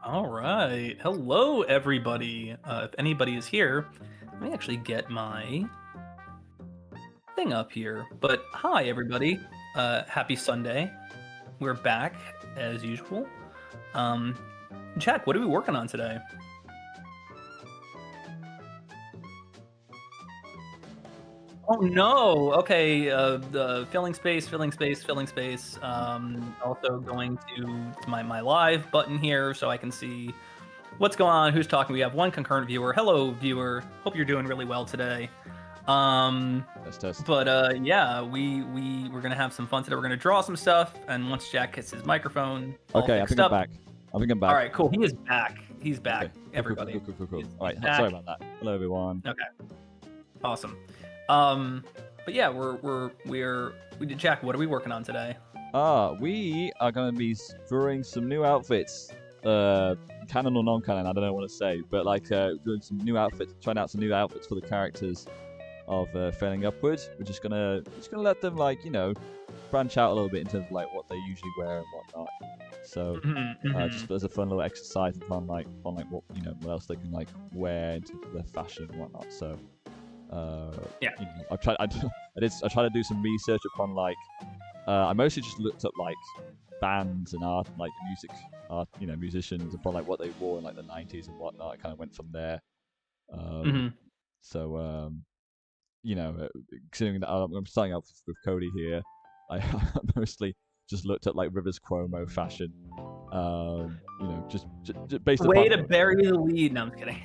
All right. Hello, everybody. If anybody is here, let me actually get my thing up here. But hi, everybody. Happy Sunday. We're back as usual. Um, Jack, what are we working on today? Oh no. Okay. The filling space. Also going to my live button here so I can see what's going on, who's talking. We have one concurrent viewer. Hello, viewer. Hope you're doing really well today. Um, Test. but yeah, we're gonna have some fun today. We're gonna draw some stuff, and once Jack gets his microphone all Okay, I fixed think I'm up. back. I think I'm back. All right, cool. He is back. He's back. Okay. Everybody. Cool. He's All right, back. sorry about that. Hello, everyone. Okay. Awesome. But yeah, we did. Jack, what are we working on today? We are going to be drawing some new outfits. Canon or non-canon, I don't know what to say, but doing some new outfits, trying out some new outfits for the characters of Failing Upwards. We're just gonna let them branch out a little bit in terms of what they usually wear and whatnot. So just as a fun little exercise and fun what what else they can wear into their fashion and whatnot. So Yeah. I tried to do some research upon I mostly just looked up bands and art, music art, musicians, upon what they wore in the 90s and whatnot. I kind of went from there. So considering that I'm starting out with Cody here, I mostly just looked at Rivers Cuomo fashion. Just based Way upon to bury the lead. No, I'm just kidding.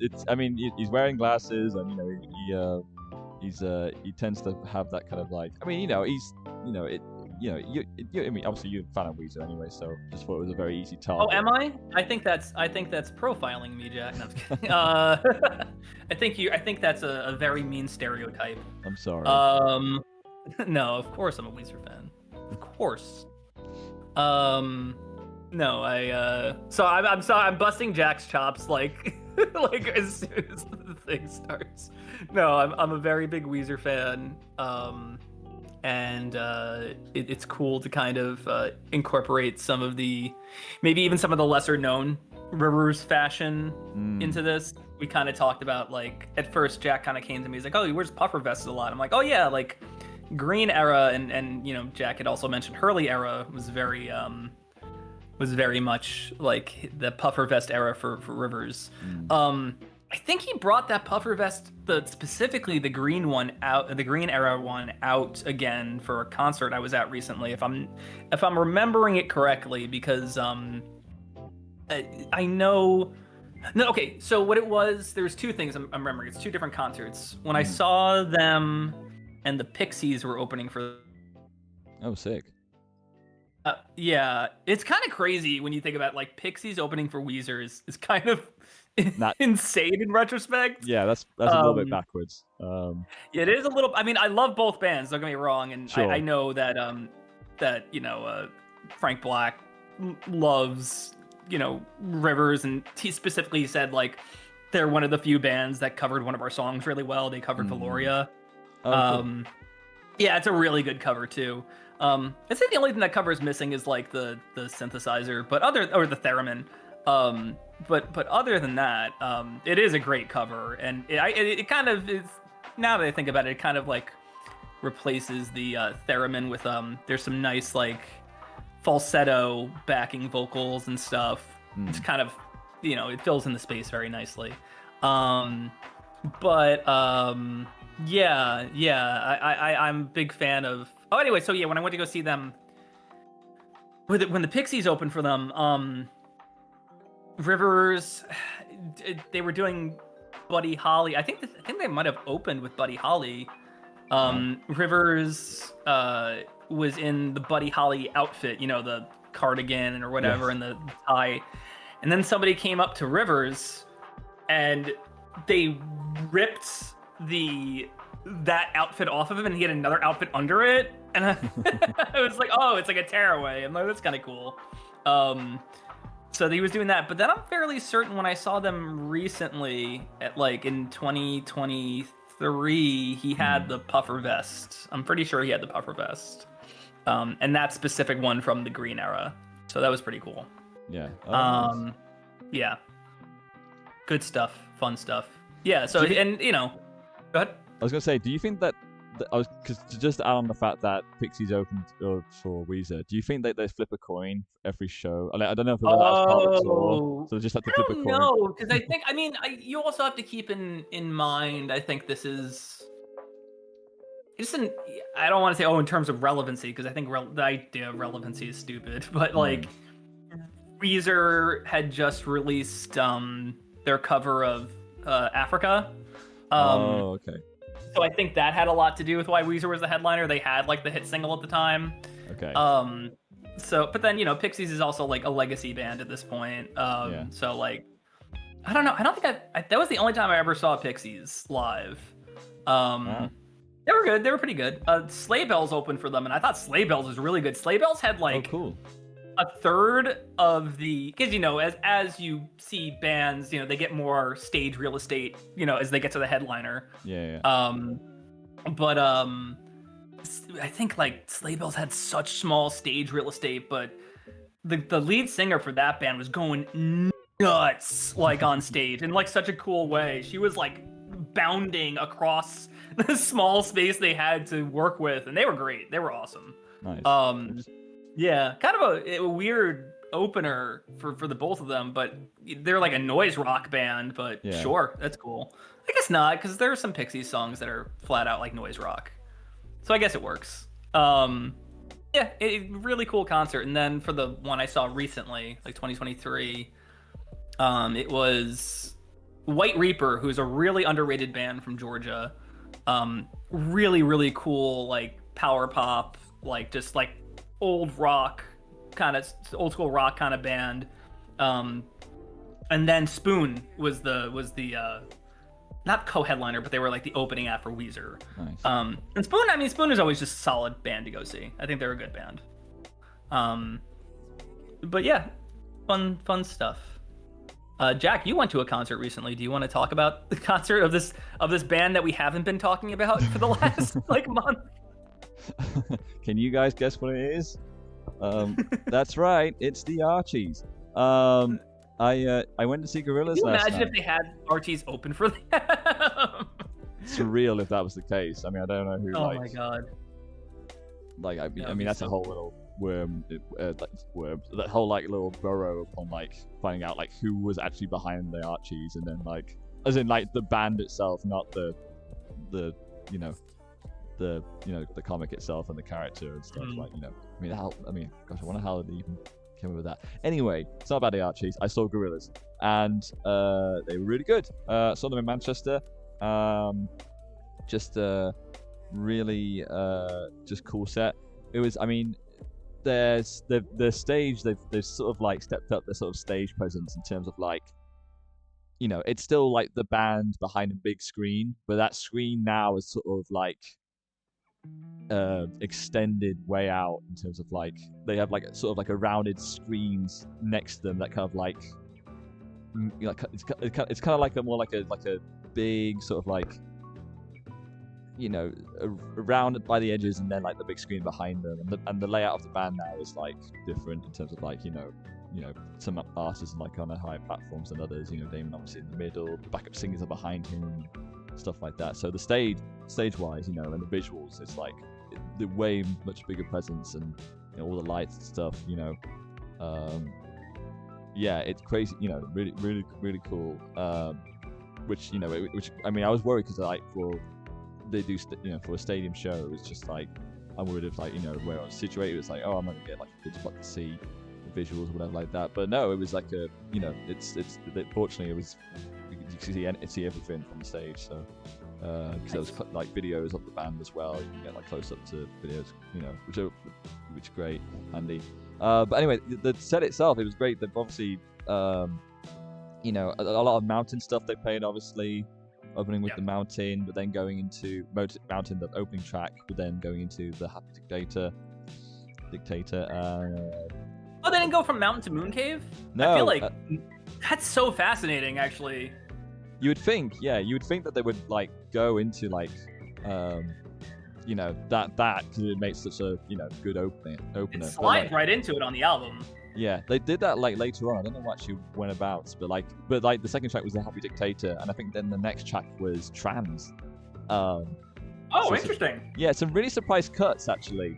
it's. I mean, he's wearing glasses, and he tends to have that kind of I mean, obviously you're a fan of Weezer anyway, so just thought it was a very easy target. Oh, am I? I think that's profiling me, Jack. No, I'm just kidding. I think that's a very mean stereotype. I'm sorry. No, of course I'm a Weezer fan. Of course. No, I'm busting Jack's chops like as soon as the thing starts. No, I'm a very big Weezer fan. And it's cool to kind of incorporate some of maybe even some of the lesser known Rivers fashion into this. We kind of talked about at first Jack kind of came to me, he's like, oh, he wears puffer vests a lot. I'm like, oh yeah, Green era and Jack had also mentioned Hurley era was very much the puffer vest era for Rivers. I think he brought that puffer vest, specifically the green era one, out again for a concert I was at recently. If I'm remembering it correctly, because I know. No, okay. So what it was, there's two things I'm remembering. It's two different concerts. When I saw them, and the Pixies were opening for. Oh, sick. Yeah, it's kind of crazy when you think about Pixies opening for Weezer is kind of insane in retrospect. Yeah, that's a little bit backwards. It is a little. I mean, I love both bands. Don't get me wrong, and sure. I know that Frank Black loves Rivers, and he specifically said they're one of the few bands that covered one of our songs really well. They covered Valoria. Cool. Yeah, it's a really good cover too. I'd say the only thing that cover is missing is the synthesizer, or the theremin. But other than that, it is a great cover, and it kind of is. Now that I think about it, it kind of replaces the theremin with there's some nice falsetto backing vocals and stuff. It's kind of it fills in the space very nicely. Yeah, I'm a big fan of. Oh, anyway, so yeah, when I went to go see them, when the Pixies opened for them, Rivers, they were doing Buddy Holly. I think they might have opened with Buddy Holly. Rivers was in the Buddy Holly outfit, the cardigan or whatever, and the tie. And then somebody came up to Rivers, and they ripped that outfit off of him, and he had another outfit under it, and I was like, oh, it's like a tearaway. I'm like, that's kind of cool. So he was doing that, but then I'm fairly certain when I saw them recently at in 2023, he had the puffer vest. I'm pretty sure he had the puffer vest. and that specific one from the Green era. So that was pretty cool. Yeah. Oh, nice. Yeah, good stuff, fun stuff. Yeah. So and go ahead. I was gonna say, do you think that because just to add on the fact that Pixies opened for Weezer, do you think that they flip a coin for every show? I don't know if that was part of the tour, so they just have to flip a coin. No, because I think you also have to keep in mind. I think this is just I don't want to say in terms of relevancy, because I think the idea of relevancy is stupid, but like Weezer had just released their cover of Africa. Oh, okay. So I think that had a lot to do with why Weezer was the headliner. They had like the hit single at the time. Okay. So, but then Pixies is also like a legacy band at this point. So like, I don't know. I don't think that was the only time I ever saw Pixies live. They were good. They were pretty good. Sleigh Bells opened for them, and I thought Sleigh Bells was really good. Sleigh Bells had like cool. a third of the, because as you see bands, they get more stage real estate, as they get to the headliner. Yeah. But I think like Sleigh Bells had such small stage real estate, but the lead singer for that band was going nuts like on stage in like such a cool way. She was like bounding across the small space they had to work with, and they were great. They were awesome. Nice. Yeah, kind of a weird opener for the both of them, but they're like a noise rock band, but sure, that's cool. I guess not, because there are some Pixies songs that are flat out like noise rock. So I guess it works. Really cool concert. And then for the one I saw recently, like 2023, it was White Reaper, who's a really underrated band from Georgia. Really, really cool, like power pop, like just like old rock, kind of old school rock kind of band. And then Spoon was the not co-headliner, but they were like the opening act for Weezer. Nice. And Spoon is always just a solid band to go see. I think they're a good band. But yeah, fun stuff. Jack, you went to a concert recently. Do you want to talk about the concert of this band that we haven't been talking about for the last like month? Can you guys guess what it is? That's right, it's the Archies. I went to see Gorillaz last night. Imagine if they had Archies open for them. It's surreal if that was the case. I mean, I don't know who. Oh my god. Like, I mean, that's a whole little worm, that whole like little burrow upon like finding out like who was actually behind the Archies, and then like, as in like the band itself, not the comic itself and the character and stuff. Like, gosh, I wonder how they even came up with that. Anyway, it's not about the Archies. I saw Gorillaz, and they were really good. Saw them in Manchester. Just a really just cool set. It was, I mean, there's the stage. They've sort of like stepped up their sort of stage presence in terms of like, it's still like the band behind a big screen, but that screen now is sort of like extended way out in terms of like they have like sort of like a rounded screens next to them that kind of like it's kind of like a more like a big sort of like rounded by the edges, and then like the big screen behind them, and the layout of the band now is like different in terms of like some artists like on a higher platforms than others. Damon obviously in the middle, the backup singers are behind him, stuff like that. So the stage wise, and the visuals, it's like the way much bigger presence, and all the lights and stuff. It's crazy. Really, really, really cool. Which I mean, I was worried because like they do for a stadium show, it was just like I'm worried if like where I was situated, it's like, oh, I'm gonna get like a good spot to see the visuals or whatever like that. But no, it was like a fortunately it was you could see everything from the stage. So because there was like videos of the band as well, you can get like close up to videos, which are great, handy. But anyway, the set itself, it was great. They've obviously a lot of mountain stuff they played, obviously opening with the Mountain, but then going into Mountain, the opening track, but then going into the Happy Dictator. Oh, they didn't go from Mountain to Moon Cave? No, I feel like that's so fascinating, actually. You would think that they would like go into like you know, that because it makes such a, you know, good opener. It But, like, slides right into it on the album. yeah, they did that like later on. I don't know what actually went about, but like the second track was The Happy Dictator, and I think then the next track was Trans. Oh, so interesting. Yeah, some really surprise cuts actually.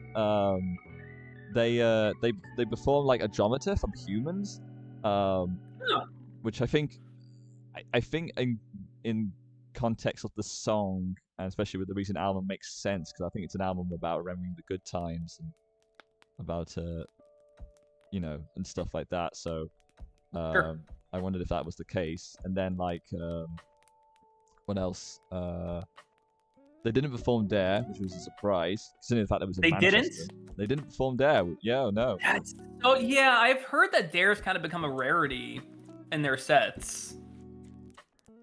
They perform like Andromeda from Humans, which I think in context of the song, and especially with the recent album, makes sense because I think it's an album about remembering the good times and about you know, and stuff like that. So Sure. I wondered if that was the case. And then like what else? They didn't perform Dare, which was a surprise, considering the fact that it was in They Manchester. didn't? They didn't perform Dare. Yeah, no. Oh yeah, I've heard that Dare's kind of become a rarity in their sets.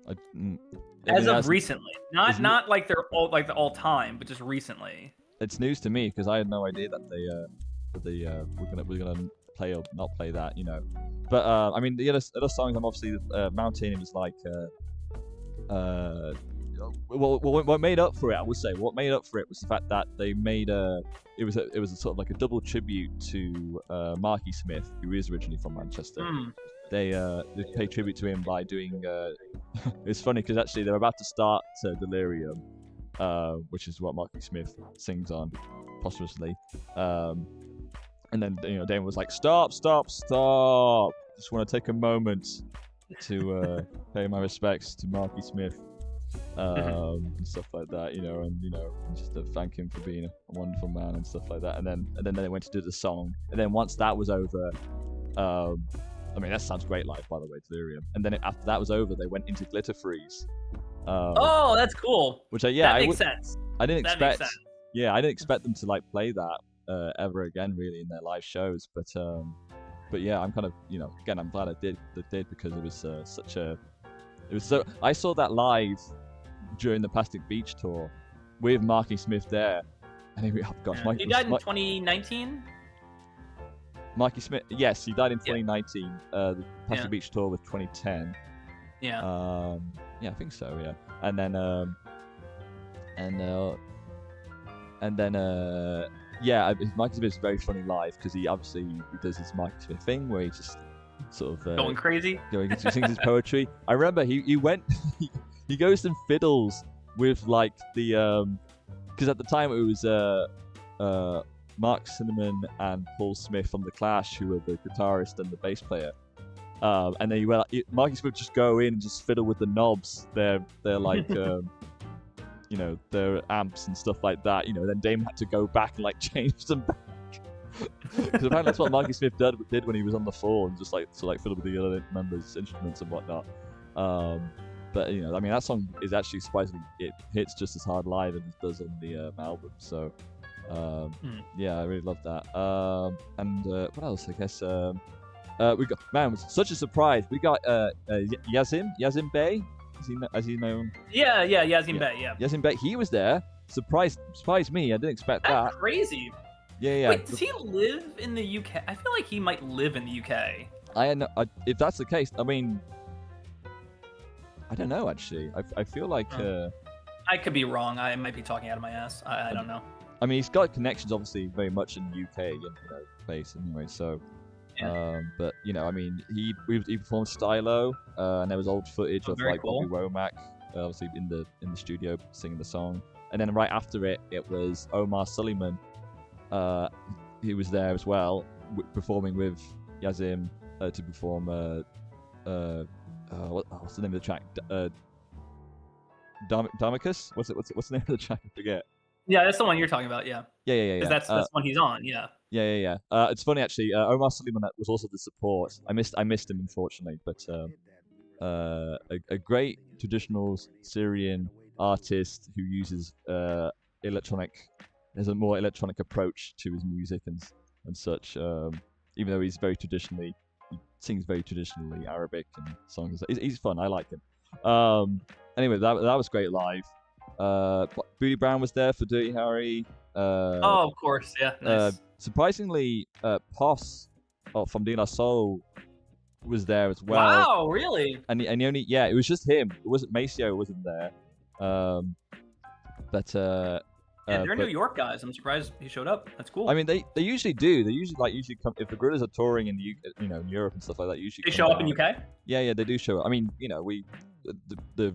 I mean, As of that's- recently, not like they're all like the all time, but just recently. it's news to me because I had no idea that we're gonna play or not play that, you know. But I mean, the other songs, I'm obviously Mountain was like well, what made up for it, I would say, what made up for it was the fact that they made it was a sort of like a double tribute to Marky Smith, who is originally from Manchester. They paid tribute to him by doing. It's funny because actually they're about to start Delirium, which is what Marky Smith sings on posthumously. And then, you know, Damon was like, stop. Just want to take a moment to pay my respects to Marky Smith, and stuff like that, you know, and you know, just to thank him for being a wonderful man and stuff like that. And then they went to do the song, and then once that was over, I mean, that sounds great live, by the way, Delirium. And then after that was over, they went into Glitter Freeze. Oh, that's cool. Which that makes sense. I didn't expect. Yeah, I didn't expect them to like play that ever again, really, in their live shows. But yeah, I'm kind of, you know, again, I'm glad I did because it was so. I saw that live during the Plastic Beach tour with Marky Smith there, and oh gosh, Yeah. He died in 2019. Marky Smith, yes, he died in 2019. The Plastic Beach tour was 2010. Yeah. Yeah, I think so. Yeah, and then yeah, Marky Smith's very funny live because he does this Marky Smith thing where he just sort of going crazy. He sings his poetry. I remember he went he goes and fiddles with like the because at the time it was Mark Cinnamon and Paul Smith from The Clash who were the guitarist and the bass player. And then Marky Smith just go in and just fiddle with the knobs. They're like you know, their amps and stuff like that. You know, then Damon had to go back and like change them back. Because apparently that's what Marky Smith did when he was on the floor and just like fiddle with the other members' instruments and whatnot. But you know, I mean, that song is actually surprisingly, it hits just as hard live as it does on the album. So yeah, I really love that. And what else? I guess we got, man, it was such a surprise. We got Yazim Bey. As you know. Yeah, Yazim Bey. Yeah. Yazim Bey. He was there. Surprised me. I didn't expect that. That's crazy. Yeah. Wait, does he live in the UK? I feel like he might live in the UK. If that's the case, I mean, I don't know. Actually, I feel like I could be wrong. I might be talking out of my ass. I don't know. I mean, he's got connections, obviously, very much in the UK, you know, place anyway. So, but you know, I mean, he performed Stylo, and there was old footage of like cool. Bobby Womack, obviously in the studio singing the song. And then right after it was Omar Suleiman. He was there as well, performing with Yazim to perform. What's the name of the track? Damicus? What's the name of the track? I forget. Yeah, that's the one you're talking about. Yeah. Yeah. Because that's the one he's on. Yeah. Yeah. It's funny actually. Omar Suleiman was also the support. I missed him unfortunately, but a great traditional Syrian artist who uses electronic. There's a more electronic approach to his music and such. Even though he sings very traditionally Arabic and songs. He's fun. I like him. Anyway, that was great live. Booty Brown was there for Dirty Harry. Oh, of course, yeah. Nice. Surprisingly, Poss from De La Soul was there as well. Wow, really? And he only, it was just him. It wasn't Maceo wasn't there. But Yeah, they're New But York guys. I'm surprised he showed up. That's cool. I mean, they usually do. They usually come if the gorillas are touring in the UK, in Europe and stuff like that. Usually They come show up in down. UK. Yeah, they do show up. I mean, we the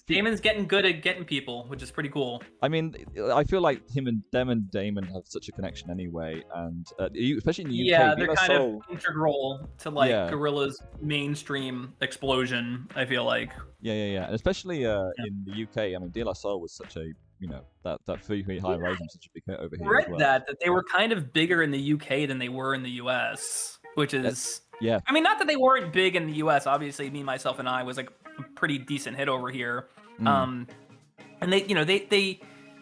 Damon's getting good at getting people, which is pretty cool. I mean, I feel like them and Damon have such a connection anyway, and especially in the UK. Yeah, they're De La kind Soul, of integral to like Yeah. Gorilla's mainstream explosion. I feel like. yeah, and especially in the UK. I mean, De La Soul was such a that 3 Feet High Rising was such a big hit over I here read as well. that they were kind of bigger in the UK than they were in the US, which is Yeah. I mean, not that they weren't big in the US. Obviously, Me, Myself, and I was like a pretty decent hit over here. And they,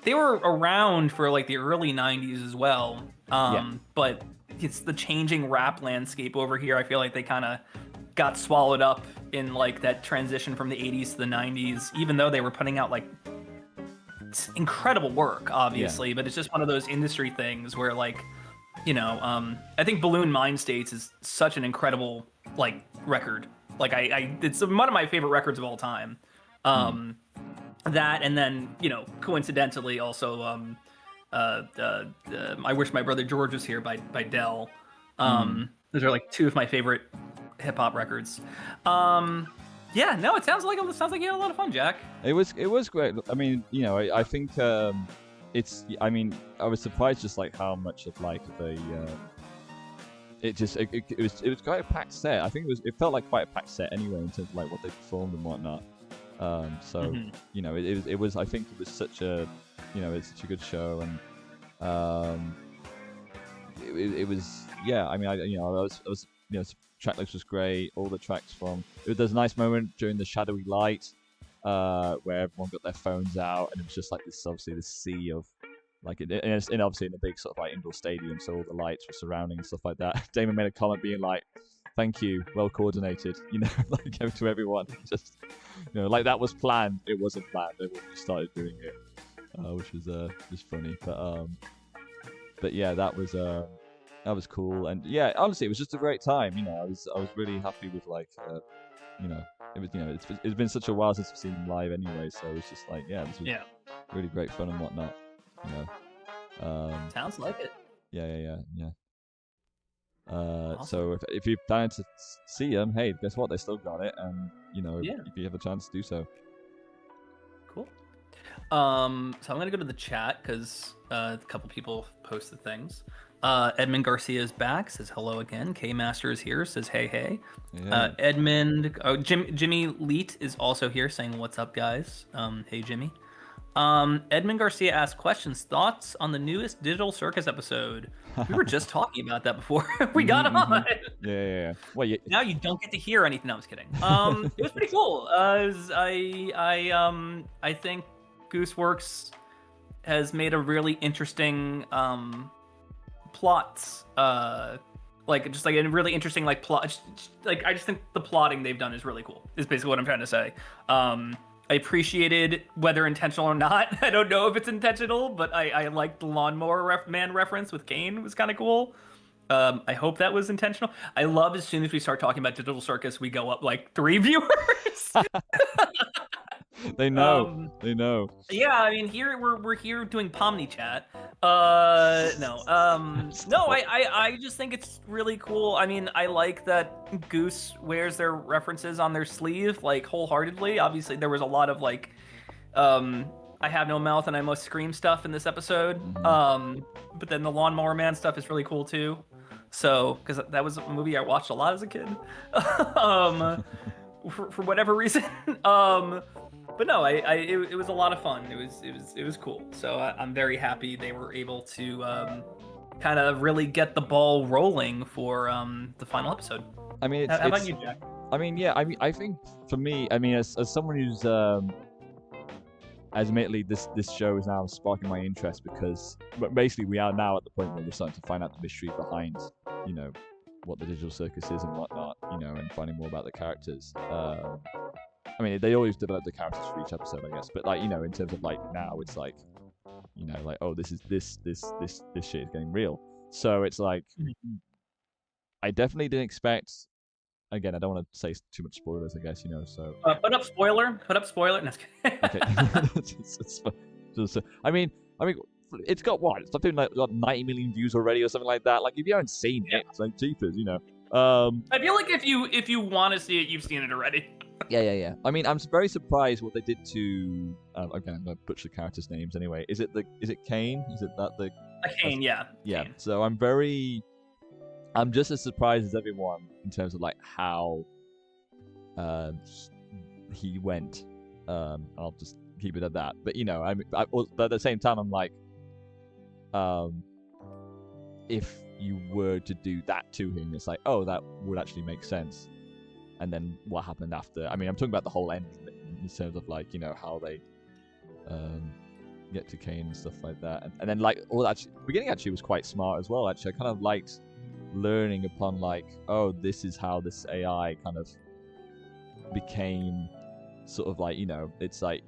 they were around for like the early '90s as well. But it's the changing rap landscape over here. I feel like they kind of got swallowed up in like that transition from the '80s to the '90s, even though they were putting out like incredible work, obviously. But it's just one of those industry things where like, I think Balloon Mind States is such an incredible like record. Like it's one of my favorite records of all time. That, and then coincidentally also I Wish My Brother George Was Here by Dell. Those are like two of my favorite hip hop records. Yeah, no, it sounds like you had a lot of fun, Jack. It was great. I mean, I think it's. I mean, I was surprised just like how much of like the. It was quite a packed set. I think it felt like quite a packed set anyway in terms of like what they performed and whatnot. It was. I think it was such a, it's such a good show, and it was. Yeah, I mean, I was track list was great. All the tracks there's a nice moment during the shadowy light, where everyone got their phones out, and it was just like this sea of, like, and obviously in a big sort of like indoor stadium, so all the lights were surrounding and stuff like that. Damon made a comment being like, "Thank you, well coordinated," like to everyone. Just, like that was planned. It wasn't planned. Everyone just started doing it, which was just funny. But yeah, that was cool, and yeah, honestly, it was just a great time. I was really happy with like, it was it's been such a while since I've seen them live anyway, so it's just like, yeah, this was really great fun and whatnot. Sounds like it. Yeah. Awesome. So if you're planning to see them, hey, guess what? They still got it, and if you have a chance to do so. Cool. So I'm gonna go to the chat because a couple people posted things. Edmund Garcia is back, says hello again. K Master is here, says hey. Yeah. Jimmy Leet is also here, saying what's up, guys. Hey Jimmy. Edmund Garcia asked questions, thoughts on the newest Digital Circus episode. We were just talking about that before we got on. Yeah. Well, now you don't get to hear anything. No, I was kidding. It was pretty cool. I think Gooseworks has made a really interesting plots, like just like a really interesting like plot. Like I just think the plotting they've done is really cool. Is basically what I'm trying to say. I appreciated, whether intentional or not. I don't know if it's intentional, but I liked the Lawnmower Man reference with Kane. It was kind of cool. I hope that was intentional. I love as soon as we start talking about Digital Circus, we go up like 3 viewers. They know. They know. Yeah, I mean, here we're here doing Pomni chat. No, I just think it's really cool. I mean, I like that Goose wears their references on their sleeve like wholeheartedly. Obviously, there was a lot of like, I have no mouth and I must scream stuff in this episode. But then the Lawnmower Man stuff is really cool too. So, because that was a movie I watched a lot as a kid, for whatever reason. But no, it was a lot of fun. It was cool. So I'm very happy they were able to kind of really get the ball rolling for the final episode. I mean, how about you, Jack? I mean, yeah. I think for me, I mean, as someone who's admittedly this show is now sparking my interest because basically we are now at the point where we're starting to find out the mystery behind, what the Digital Circus is and whatnot, and finding more about the characters. I mean, they always develop the characters for each episode, I guess. But like, in terms of like now, it's like, like, oh, this shit is getting real. So it's like, I definitely didn't expect. Again, I don't want to say too much spoilers, I guess, So put up spoiler. No, okay. I mean, it's got what? It's something like got 90 million views already or something like that. Like if you haven't seen it, it's like jeepers, I feel like if you want to see it, you've seen it already. Yeah. I mean, I'm very surprised what they did to. Again, I'm gonna butcher the characters' names anyway. Is it Kane? Is it that the? Kane, yeah. Yeah. Kane. So I'm just as surprised as everyone in terms of like how, he went. I'll just keep it at that. But but at the same time, I'm like, if you were to do that to him, it's like, oh, that would actually make sense. And then what happened after? I mean, I'm talking about the whole ending in terms of like, how they get to Kane and stuff like that. And then like all that beginning actually was quite smart as well. Actually, I kind of liked learning upon like, oh, this is how this AI kind of became sort of like, it's like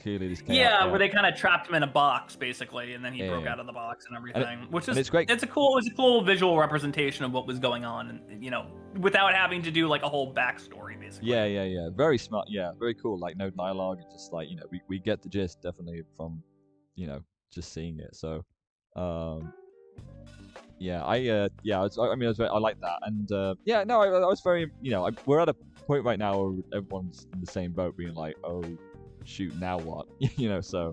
clearly this came out, where they kind of trapped him in a box basically, and then he broke out of the box and everything, which is great. It was a cool visual representation of what was going on, and without having to do like a whole backstory basically. Yeah, very smart. Yeah, very cool. Like no dialogue, it's just like we get the gist definitely from just seeing it. So I like that. And I was very we're at a point right now where everyone's in the same boat, being like, oh shoot, now what? So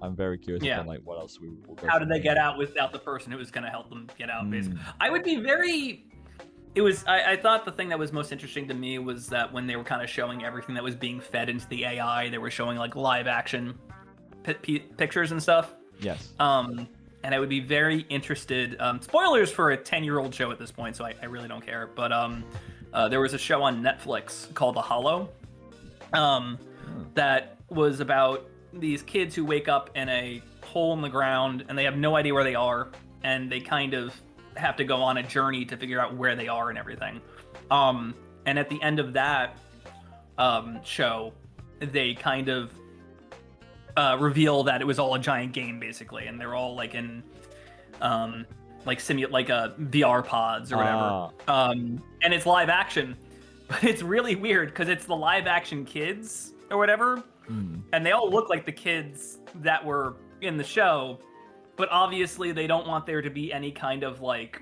I'm very curious about like what else we will go. How did they get out without the person who was going to help them get out? Basically, I would be very. It was. I thought the thing that was most interesting to me was that when they were kind of showing everything that was being fed into the AI, they were showing like live action pictures and stuff. Yes. And I would be very interested. Spoilers for a 10-year-old show at this point, so I really don't care. But there was a show on Netflix called The Hollow. That was about these kids who wake up in a hole in the ground and they have no idea where they are, and they kind of have to go on a journey to figure out where they are and everything. And at the end of that show, they kind of reveal that it was all a giant game basically, and they're all like in like a VR pods or whatever. And it's live action, but it's really weird because it's the live action kids or whatever, and they all look like the kids that were in the show, but obviously they don't want there to be any kind of like,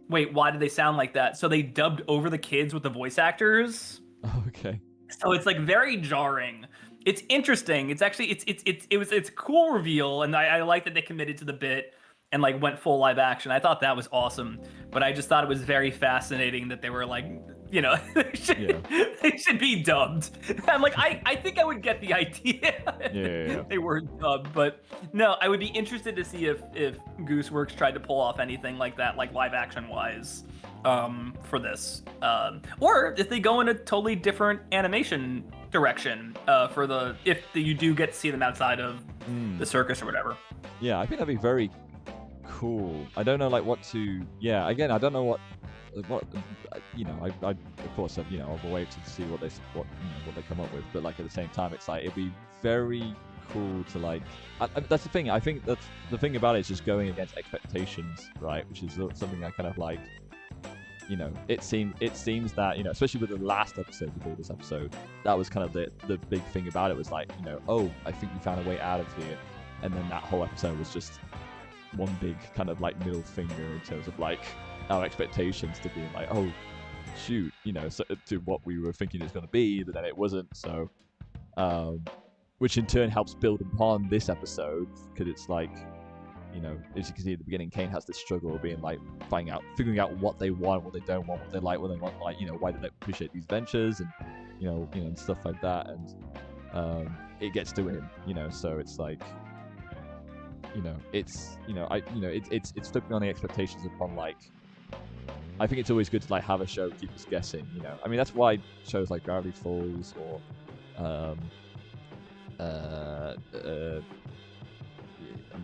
wait, why do they sound like that? So they dubbed over the kids with the voice actors. Okay. So it's like very jarring. It's interesting. It's actually it's a cool reveal, and I like that they committed to the bit and like went full live action. I thought that was awesome, but I just thought it was very fascinating that they were like, they should be dubbed. I'm like, I think I would get the idea. Yeah. They were dubbed, but no, I would be interested to see if Gooseworks tried to pull off anything like that, like live action wise, for this, or if they go in a totally different animation direction if you do get to see them outside of the circus or whatever. Yeah, I think that'd be very cool. I don't know like what to. Yeah, again, I don't know what I of course I'll wait to see what they come up with, but like at the same time, it's like it'd be very cool to like. That's the thing. I think that's the thing about it is just going against expectations, right? Which is something I kind of like. It seems that especially with the last episode before this episode, that was kind of the big thing about it was like oh, I think we found a way out of here, and then that whole episode was just one big kind of like middle finger in terms of like our expectations to being like, oh shoot, so, to what we were thinking it's going to be, but then it wasn't. So which in turn helps build upon this episode, because it's like as you can see at the beginning, Kane has this struggle of being like figuring out what they want, what they don't want, what they like, what they want, like why do they appreciate these ventures, and and stuff like that, and it gets to him, so it's like it's flipping on the expectations upon like. I think it's always good to like have a show keep us guessing. I mean that's why shows like Gravity Falls or I'm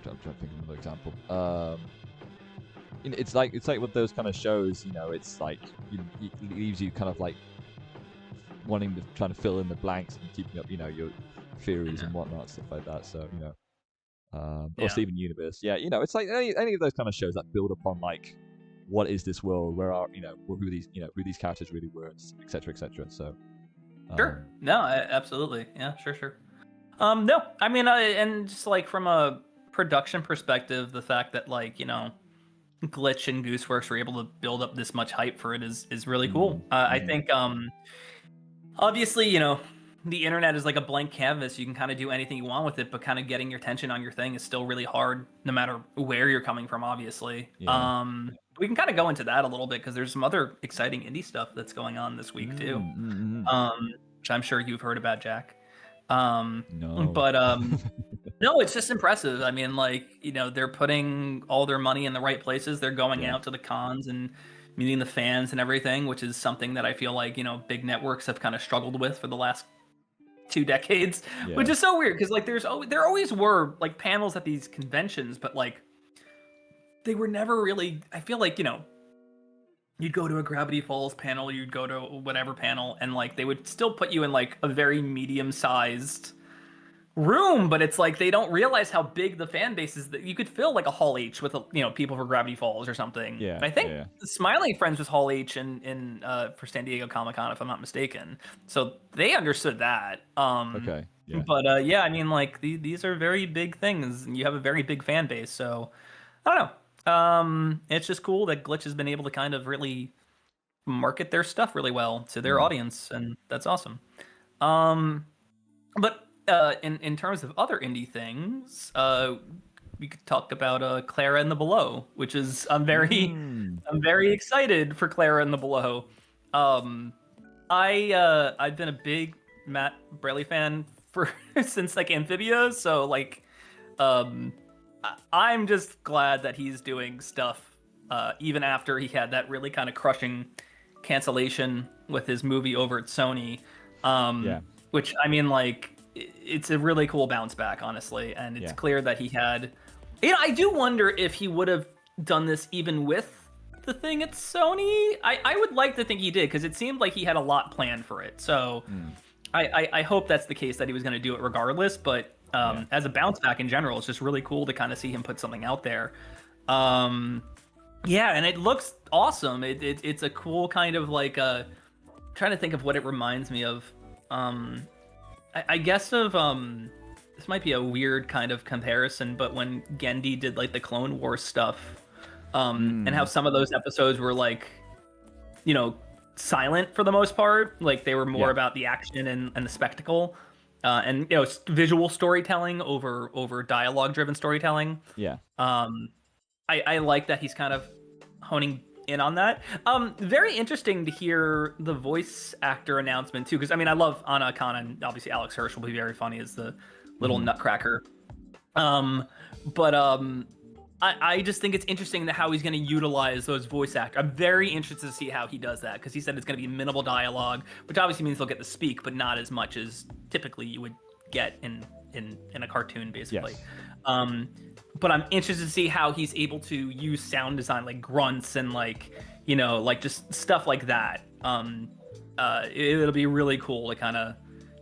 trying to think of another example. It's like with those kind of shows, it's like it leaves you kind of like wanting to trying to fill in the blanks and keeping up, your theories and whatnot, stuff like that. So or Steven Universe, it's like any of those kind of shows that build upon like what is this world, where are who these characters really were, etc. So sure, no, absolutely, yeah, sure. No, I mean, and just like from a production perspective, the fact that like, Glitch and Gooseworks were able to build up this much hype for it is really cool. I think obviously, the internet is like a blank canvas. You can kind of do anything you want with it, but kind of getting your attention on your thing is still really hard, no matter where you're coming from, obviously. Yeah. We can kind of go into that a little bit because there's some other exciting indie stuff that's going on this week too, which I'm sure you've heard about, Jack. No. But no, it's just impressive. I mean, like, they're putting all their money in the right places. They're going out to the cons and meeting the fans and everything, which is something that I feel like, big networks have kind of struggled with for the last 2 decades, which is so weird because like there always were like panels at these conventions, but like they were never really, I feel like, you'd go to a Gravity Falls panel, you'd go to whatever panel, and like they would still put you in like a very medium-sized room, but it's like they don't realize how big the fan base is, that you could fill like a Hall H with people for Gravity Falls or something. I think Smiling Friends was Hall H in for San Diego Comic-Con, if I'm not mistaken, so they understood that. But I mean, like these are very big things and you have a very big fan base, so I don't know. It's just cool that Glitch has been able to kind of really market their stuff really well to their audience, and that's awesome. But in terms of other indie things, we could talk about Clara and the Below, which is I'm very excited for Clara and the Below. I've been a big Matt Braley fan since like Amphibia, so like I'm just glad that he's doing stuff even after he had that really kind of crushing cancellation with his movie over at Sony. Which, I mean, like, it's a really cool bounce back, honestly. And it's clear that he had... I do wonder if he would have done this even with the thing at Sony. I would like to think he did, because it seemed like he had a lot planned for it. So I hope that's the case, that he was going to do it regardless. But as a bounce back in general, it's just really cool to kind of see him put something out there. And it looks awesome. It's a cool kind of like trying to think of what it reminds me of. I guess of this might be a weird kind of comparison, but when Genndy did like the Clone Wars stuff, and how some of those episodes were like, silent for the most part, like they were more about the action and the spectacle. And visual storytelling over dialogue-driven storytelling. I like that he's kind of honing in on that. Very interesting to hear the voice actor announcement too, because I mean I love Anna Khan, and obviously Alex Hirsch will be very funny as the little nutcracker. I just think it's interesting how he's going to utilize those voice actors. I'm very interested to see how he does that, because he said it's going to be minimal dialogue, which obviously means they'll get to speak, but not as much as typically you would get in a cartoon, basically. But I'm interested to see how he's able to use sound design, like grunts and like just stuff like that. It'll be really cool to kind of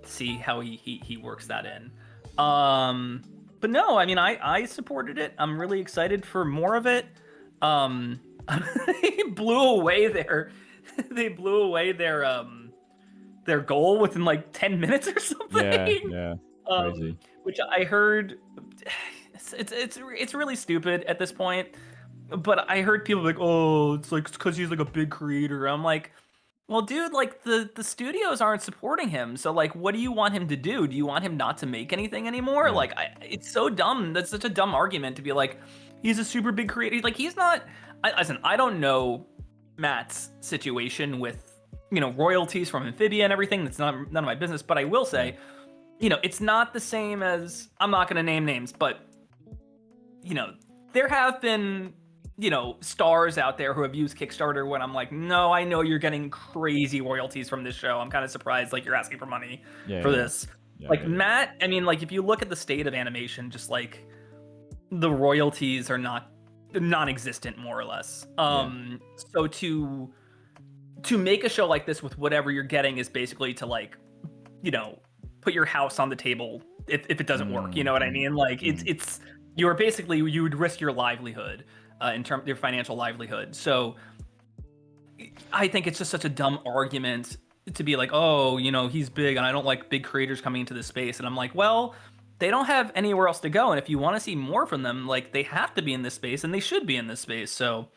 see how he works that in. But no, I mean, I supported it. I'm really excited for more of it. They blew away their goal within like 10 minutes or something. Yeah, crazy. Which I heard, it's really stupid at this point. But I heard people like, oh, it's like because he's like a big creator. I'm like, well, dude, like the studios aren't supporting him. So like, what do you want him to do? Do you want him not to make anything anymore? Like, it's so dumb. That's such a dumb argument to be like, he's a super big creator. Like, he's not. Listen, I don't know Matt's situation with royalties from Amphibia and everything. That's none of my business. But I will say, it's not the same as, I'm not going to name names, but there have been stars out there who have used Kickstarter when I'm like, no, I know you're getting crazy royalties from this show. I'm kind of surprised like you're asking for money for this. Matt, I mean, like if you look at the state of animation, just like the royalties are non-existent more or less. So to make a show like this with whatever you're getting is basically to like, put your house on the table if it doesn't work. You know what I mean? Like it's you would risk your livelihood. In terms of your financial livelihood. So I think it's just such a dumb argument to be like, oh, he's big and I don't like big creators coming into this space. And I'm like, well, they don't have anywhere else to go, and if you want to see more from them, like they have to be in this space, and they should be in this space. So,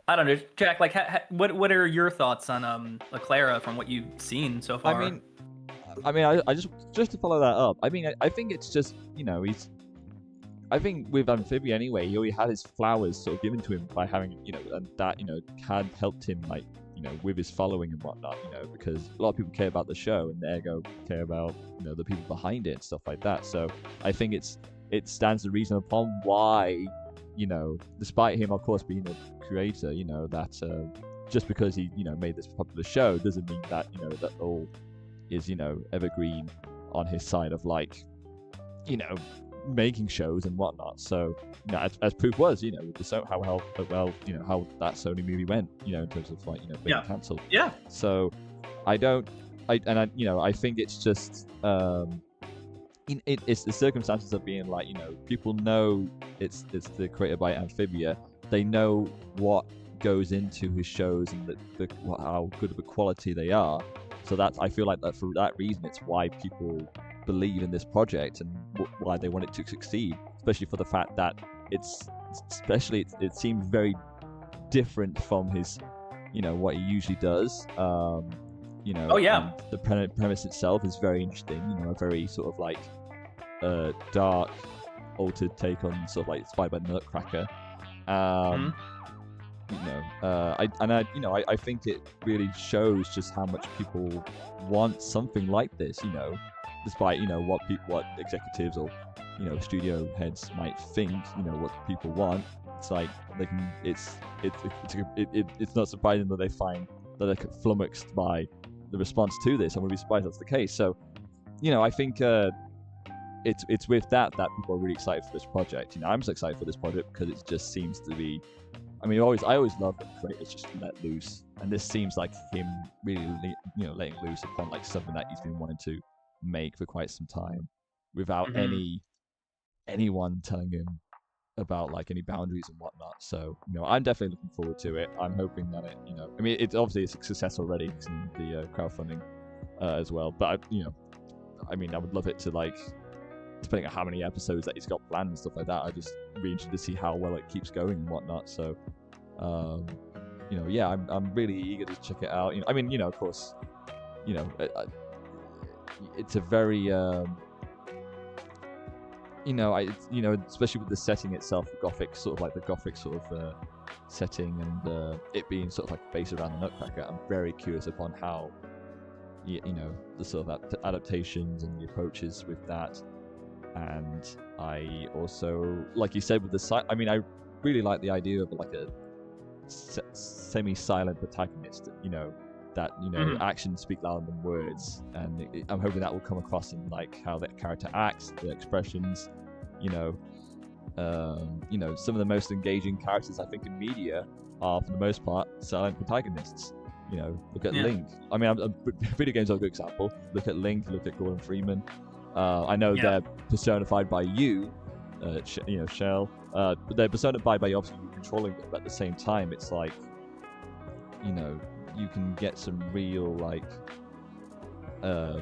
I don't know, Jack. Like, what are your thoughts on Clara from what you've seen so far? I just to follow that up. I mean, I think it's just I think with Amphibia anyway, he already had his flowers sort of given to him by having, and that, had helped him, like, with his following and whatnot, because a lot of people care about the show and ergo care about, the people behind it and stuff like that. So I think it stands to reason upon why, despite him, of course, being a creator, that just because he, made this popular show doesn't mean that, that all is, evergreen on his side of, like, making shows and whatnot. So as proof was, with the how well how that Sony movie went, in terms of like being cancelled. Yeah. So I think it's just it's the circumstances of being like, people know it's created by Amphibia. They know what goes into his shows and how good of a quality they are. So I feel like that for that reason, it's why people believe in this project and why they want it to succeed, especially for the fact that it seems very different from his, what he usually does. Oh yeah. The premise itself is very interesting. A very sort of like dark, altered take on sort of like Inspired by Nutcracker. I think it really shows just how much people want something like this, despite what executives or studio heads might think, what people want. It's like it's not surprising that they find that they're flummoxed by the response to this. I'm gonna be surprised that's the case. So, I think it's with that people are really excited for this project. I'm so excited for this project because it just seems to be. I mean, I always love when creators just let loose, and this seems like him really, letting loose upon like something that he's been wanting to make for quite some time, without anyone telling him about like any boundaries and whatnot. So, I'm definitely looking forward to it. I'm hoping that it, I mean, it's obviously a success already in the crowdfunding as well. But I mean, I would love it to like. Depending on how many episodes that he's got planned and stuff like that, I just really interested to see how well it keeps going and whatnot. So, I'm really eager to check it out. I mean, of course, it's a very, especially with the setting itself, the gothic sort of setting, and it being sort of like based around the Nutcracker. I'm very curious upon how, the sort of adaptations and the approaches with that. And I also, like you said, with the I mean, I really like the idea of like a semi-silent protagonist. That actions speak louder than words, and I'm hoping that will come across in like how that character acts, the expressions. Some of the most engaging characters I think in media are, for the most part, silent protagonists. Look at Link. I mean, video games are a good example. Look at Link. Look at Gordon Freeman. I know they're personified by you, Shell, but they're personified by obviously you controlling them. But at the same time, it's like, you can get some real like, I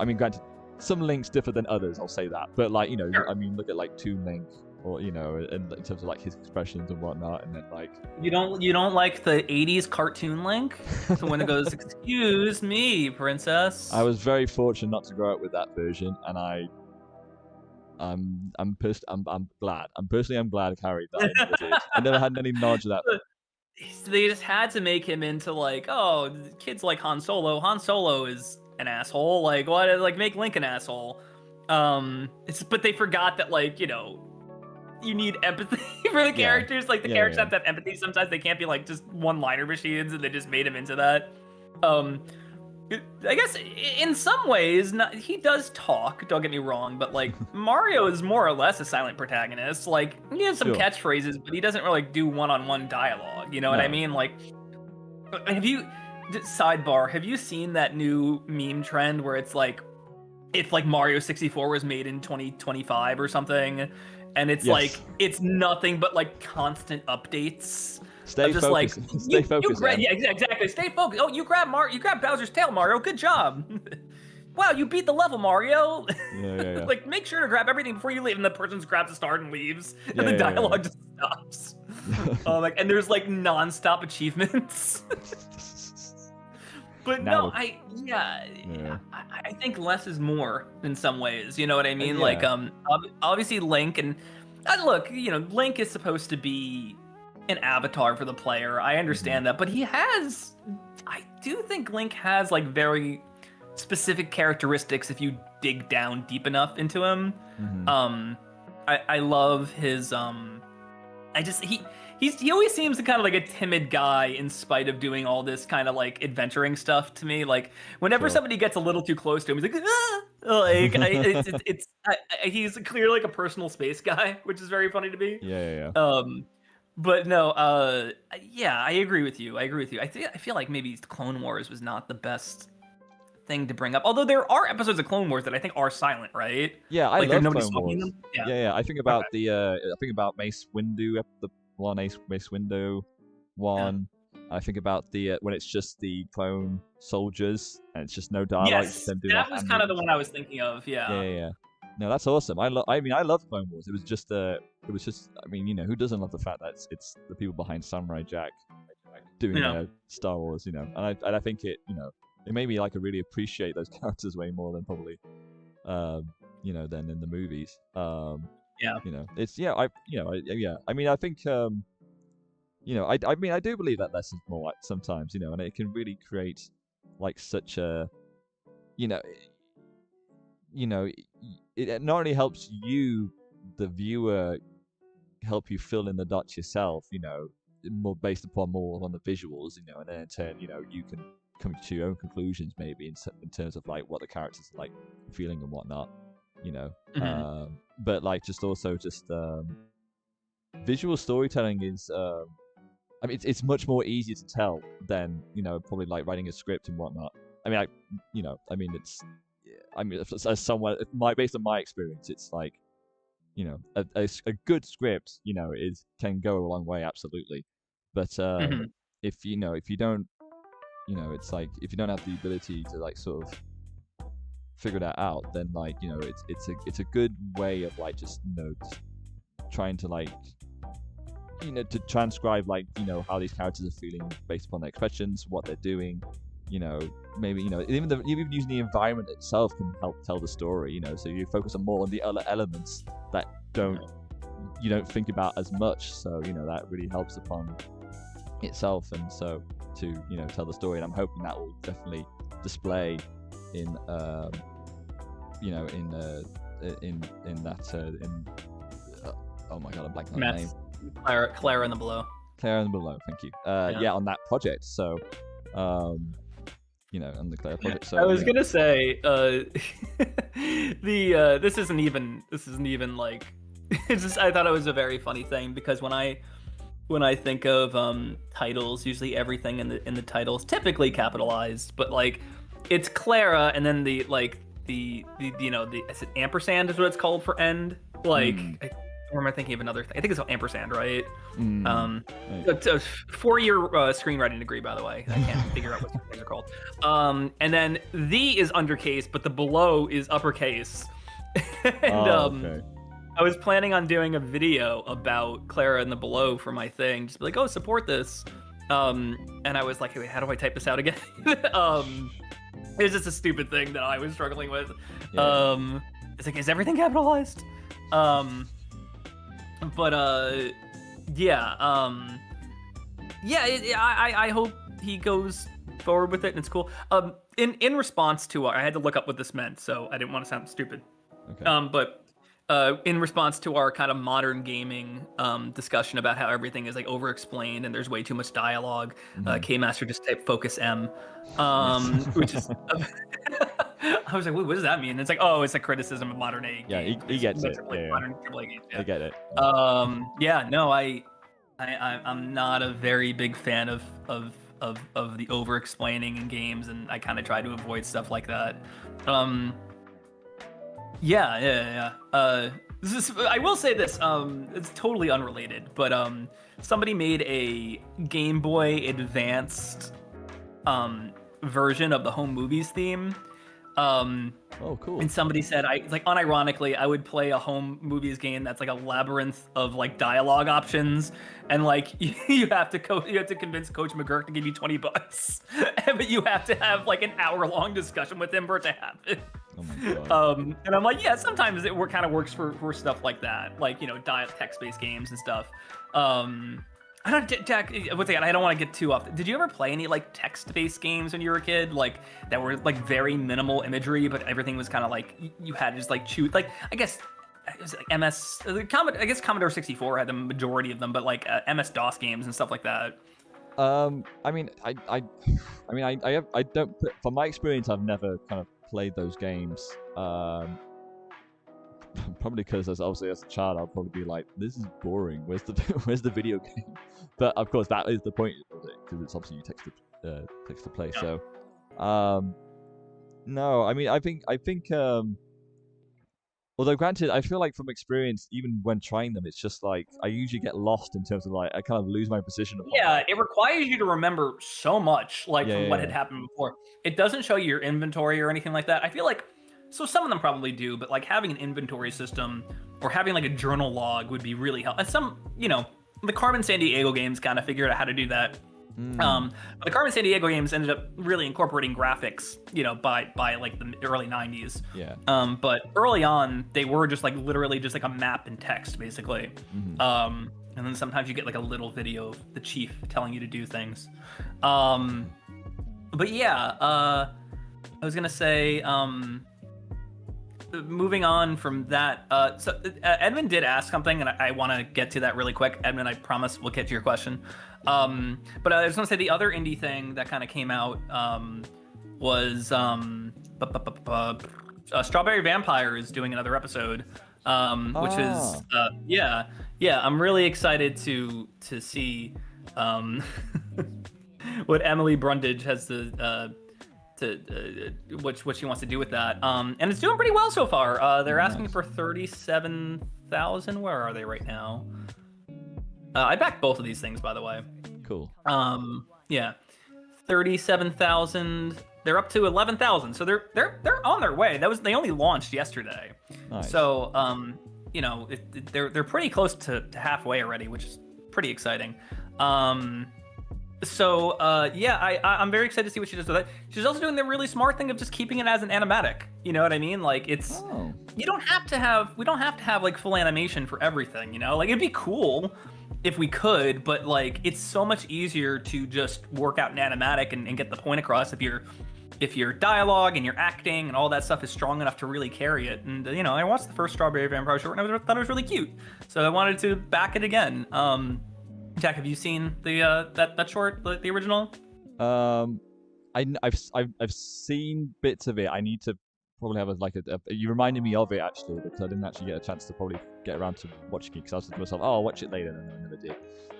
mean, granted, some Links differ than others. I'll say that, but like, Sure. I mean, look at like Toon Link, or and in terms of like his expressions and whatnot, and then like you don't like the 80s cartoon Link, so when it goes, "Excuse me, princess." I was very fortunate not to grow up with that version, and I'm glad. I'm glad Harry died. I never had any knowledge of that. They just had to make him into like, oh, kids like Han Solo. Han Solo is an asshole. Like, what? Like, make Link an asshole. But they forgot that, like, you need empathy for the characters. Like, the characters have to have empathy. Sometimes they can't be like just one-liner machines, and they just made him into that. I guess in some ways, he does talk. Don't get me wrong, but like Mario is more or less a silent protagonist. Like, he has some catchphrases, but he doesn't really do one-on-one dialogue. You know what I mean? Like, sidebar, have you seen that new meme trend where it's like Mario 64 was made in 2025 or something, and it's like it's nothing but like constant updates. Stay just focused. Like, Stay focused. Yeah, exactly. Stay focused. Oh, you grab Bowser's tail, Mario. Good job. wow, you beat the level, Mario. Yeah. Like, make sure to grab everything before you leave. And the person grabs a start and leaves, and the Yeah. dialogue just stops. Like, and there's like non-stop achievements. But Now no, I think less is more in some ways. You know what I mean? Like, obviously Link and look, Link is supposed to be an avatar for the player. I understand that, but I do think Link has like very specific characteristics if you dig down deep enough into him. I love his he always seems kind of like a timid guy in spite of doing all this kind of like adventuring stuff to me. Like whenever somebody gets a little too close to him, he's like, ah! Like he's clearly like a personal space guy, which is very funny to me. Yeah. But no, yeah, I agree with you. I feel like maybe Clone Wars was not the best thing to bring up. Although there are episodes of Clone Wars that I think are silent, right? Yeah, I like love nobody's Clone Wars. them. Yeah. I think about I think about Mace Windu, the one Mace Windu one. I think about the when it's just the clone soldiers and it's just no dialogue. Yes, that was kind of the one I was thinking of. Yeah. No, that's awesome. I love Clone Wars. It was just I mean, who doesn't love the fact that it's the people behind Samurai Jack doing Star Wars, and I think it made me like really appreciate those characters way more than probably than in the movies. It's I mean I think I mean I do believe that less is more sometimes, and it can really create like such a it not only helps you, the viewer, help you fill in the dots yourself, more based upon more on the visuals, and then in turn, you can come to your own conclusions maybe in terms of like what the characters are like feeling and whatnot, but like just visual storytelling is I mean it's much more easier to tell than probably like writing a script and whatnot. I mean as someone based on my experience, it's like a good script can go a long way, absolutely, but if you don't it's like if you don't have the ability to like sort of figure that out, then like it's a good way of like just trying to like to transcribe like how these characters are feeling based upon their expressions, what they're doing, maybe even using the environment itself can help tell the story, so you focus on more on the other elements that you don't think about as much, so that really helps upon itself, and so to tell the story. And I'm hoping that will definitely display in oh my god, I'm blanking on the name. Clara and the Below. Clara and the Below, thank you. On that project. So on the Clara project. So I was gonna say this isn't even like it's just, I thought it was a very funny thing because when I think of titles, usually everything in the titles typically capitalized, but like it's Clara and then the is it ampersand is what it's called for end, like or am I thinking of another thing? I think it's ampersand, right? It's a 4-year screenwriting degree, by the way. I can't figure out what things are called. And then the is undercase, but the below is uppercase. And okay. I was planning on doing a video about Clara and the Below for my thing, just be like, oh, support this. And I was like, hey, wait, how do I type this out again? It was just a stupid thing that I was struggling with. Yeah. It's like, is everything capitalized? I hope he goes forward with it and it's cool. In response to I had to look up what this meant, so I didn't want to sound stupid. Okay. But in response to our kind of modern gaming discussion about how everything is like over-explained and there's way too much dialogue, K-Master just typed focus M, which is I was like, what does that mean? And it's like, oh, it's a criticism of modern A. Yeah, he gets it. Modern AAA games. I get it. I'm not a very big fan of the over-explaining in games, and I kind of try to avoid stuff like that. I will say this. It's totally unrelated, but somebody made a Game Boy Advanced version of the Home Movies theme, Oh, cool. And somebody said, unironically, I would play a home movies game that's like a labyrinth of like dialogue options, and like you have to convince Coach McGurk to give you $20, but you have to have like an hour-long discussion with him for it to happen. Oh my god. And I'm like, yeah, sometimes it kind of works for stuff like that, like text-based games and stuff. I don't, Jack. Once again, I don't want to get too off. Did you ever play any like text-based games when you were a kid, like that were like very minimal imagery, but everything was kind of like you had to just like choose? Like I guess it was like I guess Commodore 64 had the majority of them, but like MS-DOS games and stuff like that. I mean, I don't. From my experience, I've never kind of played those games. Probably because as a child, I'll probably be like, "This is boring. Where's the video game?" But of course, that is the point of it, because it's obviously you text to play. Yeah. So, no, I mean, I think, although granted, I feel like from experience, even when trying them, it's just like I usually get lost in terms of like I kind of lose my position. Yeah, it requires you to remember so much, like from what had happened before. It doesn't show you your inventory or anything like that. I feel like. So some of them probably do, but like having an inventory system or having like a journal log would be really helpful. Some, the Carmen Sandiego games kind of figured out how to do that. But the Carmen Sandiego games ended up really incorporating graphics, by like the early 90s. Yeah. But early on, they were just like literally just like a map and text, basically. And then sometimes you get like a little video of the chief telling you to do things. But yeah, I was gonna say. Moving on from that, so Edmund did ask something, and I want to get to that really quick. Edmund, I promise we'll get to your question. But I was going to say the other indie thing that kind of came out was Strawberry Vampire is doing another episode, which is I'm really excited to see what Emily Brundage has what she wants to do with that, and it's doing pretty well so far. They're asking for 37,000. Where are they right now? I backed both of these things, by the way. Cool. Yeah, 37,000. They're up to 11,000, so they're on their way. They only launched yesterday. Nice. So they're pretty close to halfway already, which is pretty exciting. So I'm very excited to see what she does with it. She's also doing the really smart thing of just keeping it as an animatic. You know what I mean? Like it's we don't have to have like full animation for everything. Like it'd be cool if we could, but like it's so much easier to just work out an animatic and get the point across if your dialogue and your acting and all that stuff is strong enough to really carry it. And I watched the first Strawberry Vampire short and I thought it was really cute, so I wanted to back it again. Jack, have you seen the that short, the original? I've seen bits of it. I need to probably have you reminded me of it actually, because I didn't actually get a chance to probably get around to watching it, because I was thinking to myself, I'll watch it later, and I never did.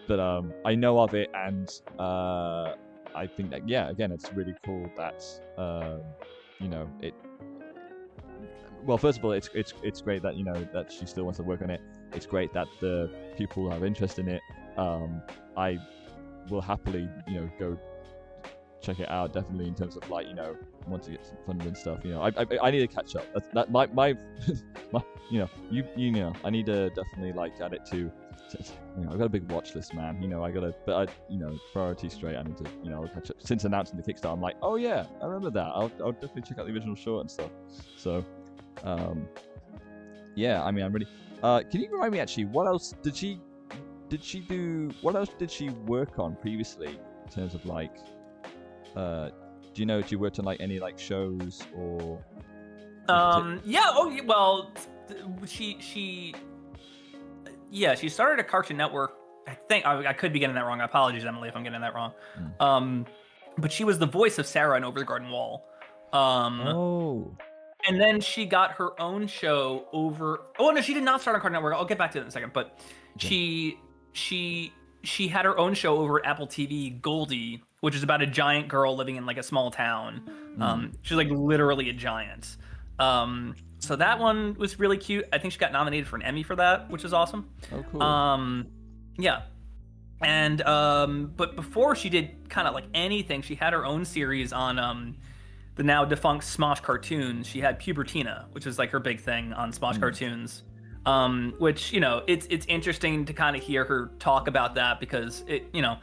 But I know of it, and I think that again, it's really cool that it. Well, first of all, it's great that that she still wants to work on it. It's great that the people have interest in it. I will happily, go check it out. Definitely, in terms of like, want to get some fun and stuff. I need to catch up. That's my I need to definitely like add it to. I've got a big watch list, man. Priority straight. I need to, I'll catch up. Since announcing the Kickstarter, I'm like, oh yeah, I remember that. I'll definitely check out the original short and stuff. So, I mean, I'm really. Can you remind me actually, what else did she do? What else did she work on previously in terms of like? Do you know if she worked on like any like shows or? She started a Cartoon Network. I think I could be getting that wrong. Apologies, Emily, if I'm getting that wrong. But she was the voice of Sarah in Over the Garden Wall. And then she got her own show over. Oh no, she did not start on Cartoon Network. I'll get back to it in a second. But she had her own show over at Apple TV, Goldie, which is about a giant girl living in like a small town. She's like literally a giant. So that one was really cute. I think she got nominated for an Emmy for that, which is awesome. Oh, cool. Yeah. And but before she did kind of like anything, she had her own series on the now defunct Smosh Cartoons, she had Pubertina, which is like her big thing on Smosh Cartoons. Which, you know, it's interesting to kind of hear her talk about that because it, you know,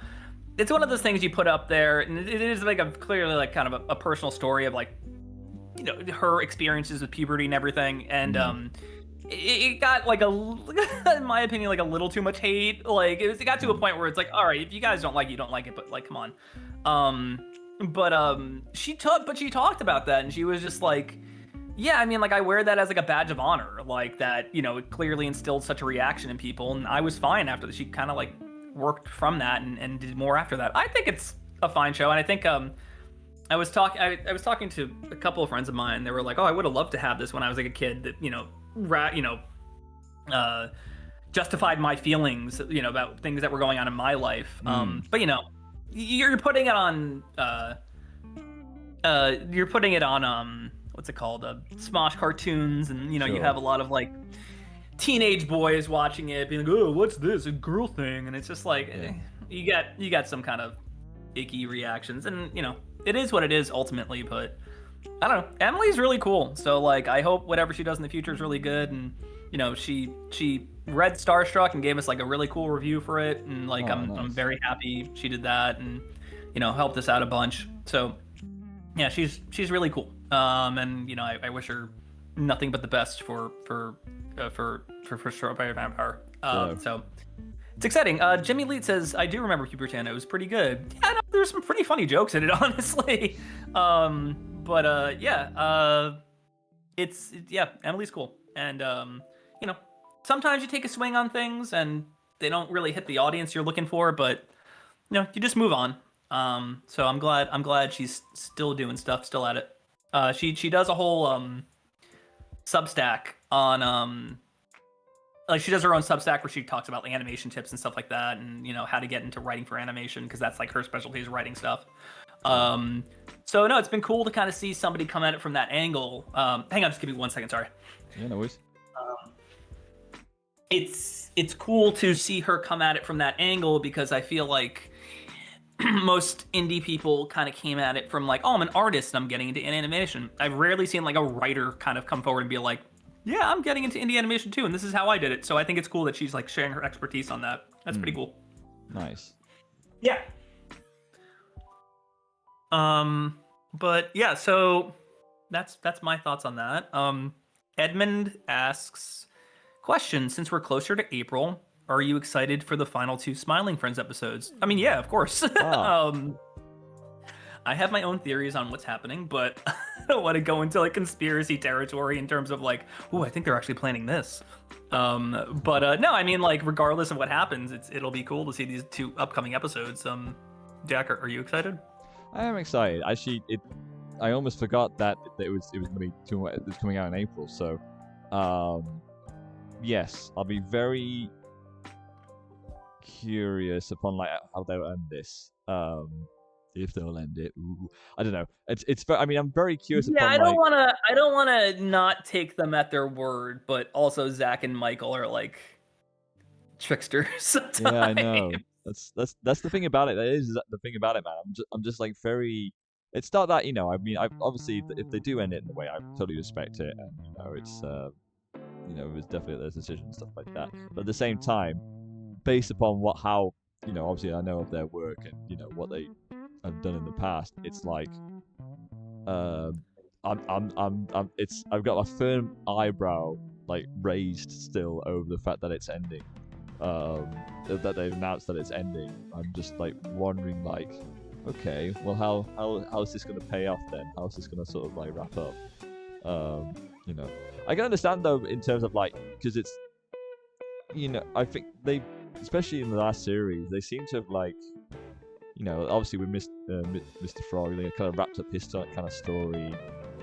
it's one of those things you put up there, and it is like a clearly like kind of a personal story of like, you know, her experiences with puberty and everything, and it got like in my opinion, like a little too much hate. Like it got to a point where it's like, all right, if you guys don't like it, you don't like it, but like, come on. She talked about that, and she was just like, yeah, I mean, like, I wear that as like a badge of honor, like that, you know, it clearly instilled such a reaction in people, and I was fine after that. She kind of like worked from that and did more after that. I think it's a fine show, and I think I was talking to a couple of friends of mine. They were like, oh, I would have loved to have this when I was like a kid, that, you know, justified my feelings, you know, about things that were going on in my life. But you know, you're putting it on what's it called, Smosh Cartoons, and you know, you have a lot of like teenage boys watching it being like, oh, what's this, a girl thing? And it's just like, you got some kind of icky reactions, and you know, it is what it is ultimately. But I don't know, Emily's really cool, so like I hope whatever she does in the future is really good. And you know, she read Starstruck and gave us like a really cool review for it, and like I'm very happy she did that, and you know, helped us out a bunch. So yeah, she's really cool. And you know, I wish her nothing but the best for Strawberry Vampire. So it's exciting. Jimmy Leet says, I do remember Pubertina. It was pretty good. Yeah, no, there's some pretty funny jokes in it, honestly. Emily's cool. And you know, sometimes you take a swing on things and they don't really hit the audience you're looking for, but you know, you just move on. So I'm glad she's still doing stuff, still at it. She does a whole Substack on like she does her own Substack where she talks about like animation tips and stuff like that, and you know, how to get into writing for animation, because that's like her specialty is writing stuff. So no, it's been cool to kind of see somebody come at it from that angle. Hang on, just give me 1 second, sorry. Yeah, no worries. It's cool to see her come at it from that angle, because I feel like most indie people kind of came at it from like, oh, I'm an artist and I'm getting into animation. I've rarely seen like a writer kind of come forward and be like, yeah, I'm getting into indie animation too, and this is how I did it. So I think it's cool that she's like sharing her expertise on that. That's pretty cool. Nice. Yeah. But yeah, so that's my thoughts on that. Edmund asks, question, since we're closer to April, are you excited for the final 2 Smiling Friends episodes? I mean, yeah, of course. Wow. I have my own theories on what's happening, but I don't want to go into like conspiracy territory in terms of like, oh, I think they're actually planning this. No, I mean, like, regardless of what happens, it'll be cool to see these 2 upcoming episodes. Jack, are you excited? I am excited. Actually, I almost forgot that it was going to be coming out in April. So, yes, I'll be very curious upon like how they'll end this. If they'll end it, I don't know. It's. I mean, I'm very curious. Yeah, upon, I don't wanna not take them at their word, but also Zach and Michael are like tricksters sometimes. Yeah, I know. That's the thing about it. That is the thing about it, man. I'm just like very. It's not that, you know. I mean, obviously if they do end it in the way, I totally respect it, and you know, it's you know, it was definitely their decision and stuff like that. But at the same time, based upon how, you know, obviously I know of their work and you know what they have done in the past, it's like I've got a firm eyebrow like raised still over the fact that it's ending. That they've announced that it's ending. I'm just like wondering, like, okay, well, how is this going to pay off then? How is this going to sort of like wrap up? You know, I can understand though in terms of like, because it's, you know, I think they, especially in the last series, they seem to have like, you know, obviously with Mr. Frog, they kind of wrapped up his kind of story,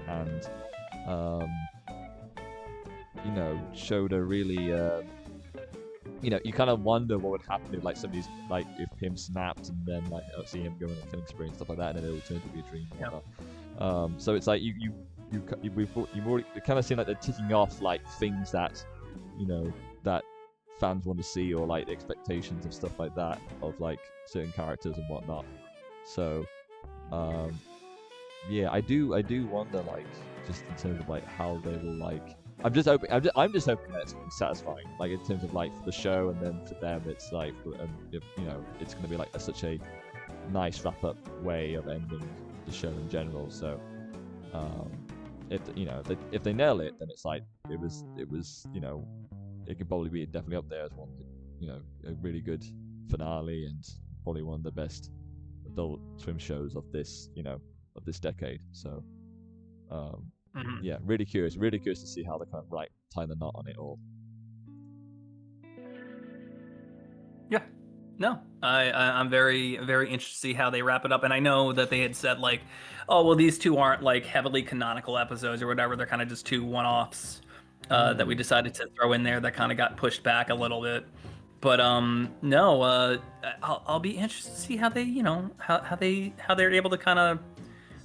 and you know, showed a really you know, you kind of wonder what would happen if like somebody's like if him snapped and then like see him going on a killing spree and stuff like that, and then it'll turn to be a dream and whatnot. So it's like we've already kind of seen like they're ticking off like things that, you know, that fans want to see, or like the expectations of stuff like that of like certain characters and whatnot. So yeah, I do wonder, like, just in terms of like how they will like. I'm just hoping that it's gonna be satisfying, like in terms of like for the show, and then for them, it's like, it's gonna be like such a nice wrap up way of ending the show in general. So, if they nail it, then it's like it was, it could probably be definitely up there as one, a really good finale, and probably one of the best Adult Swim shows of this, of this decade. So, yeah, really curious to see how they kind of tie the knot on it all. Yeah, no, I'm very very interested to see how they wrap it up. And I know that they had said like, oh well, these two aren't like heavily canonical episodes or whatever. They're kind of just two one-offs that we decided to throw in there that kind of got pushed back a little bit. But no, I'll be interested to see how they, how they're able to kind of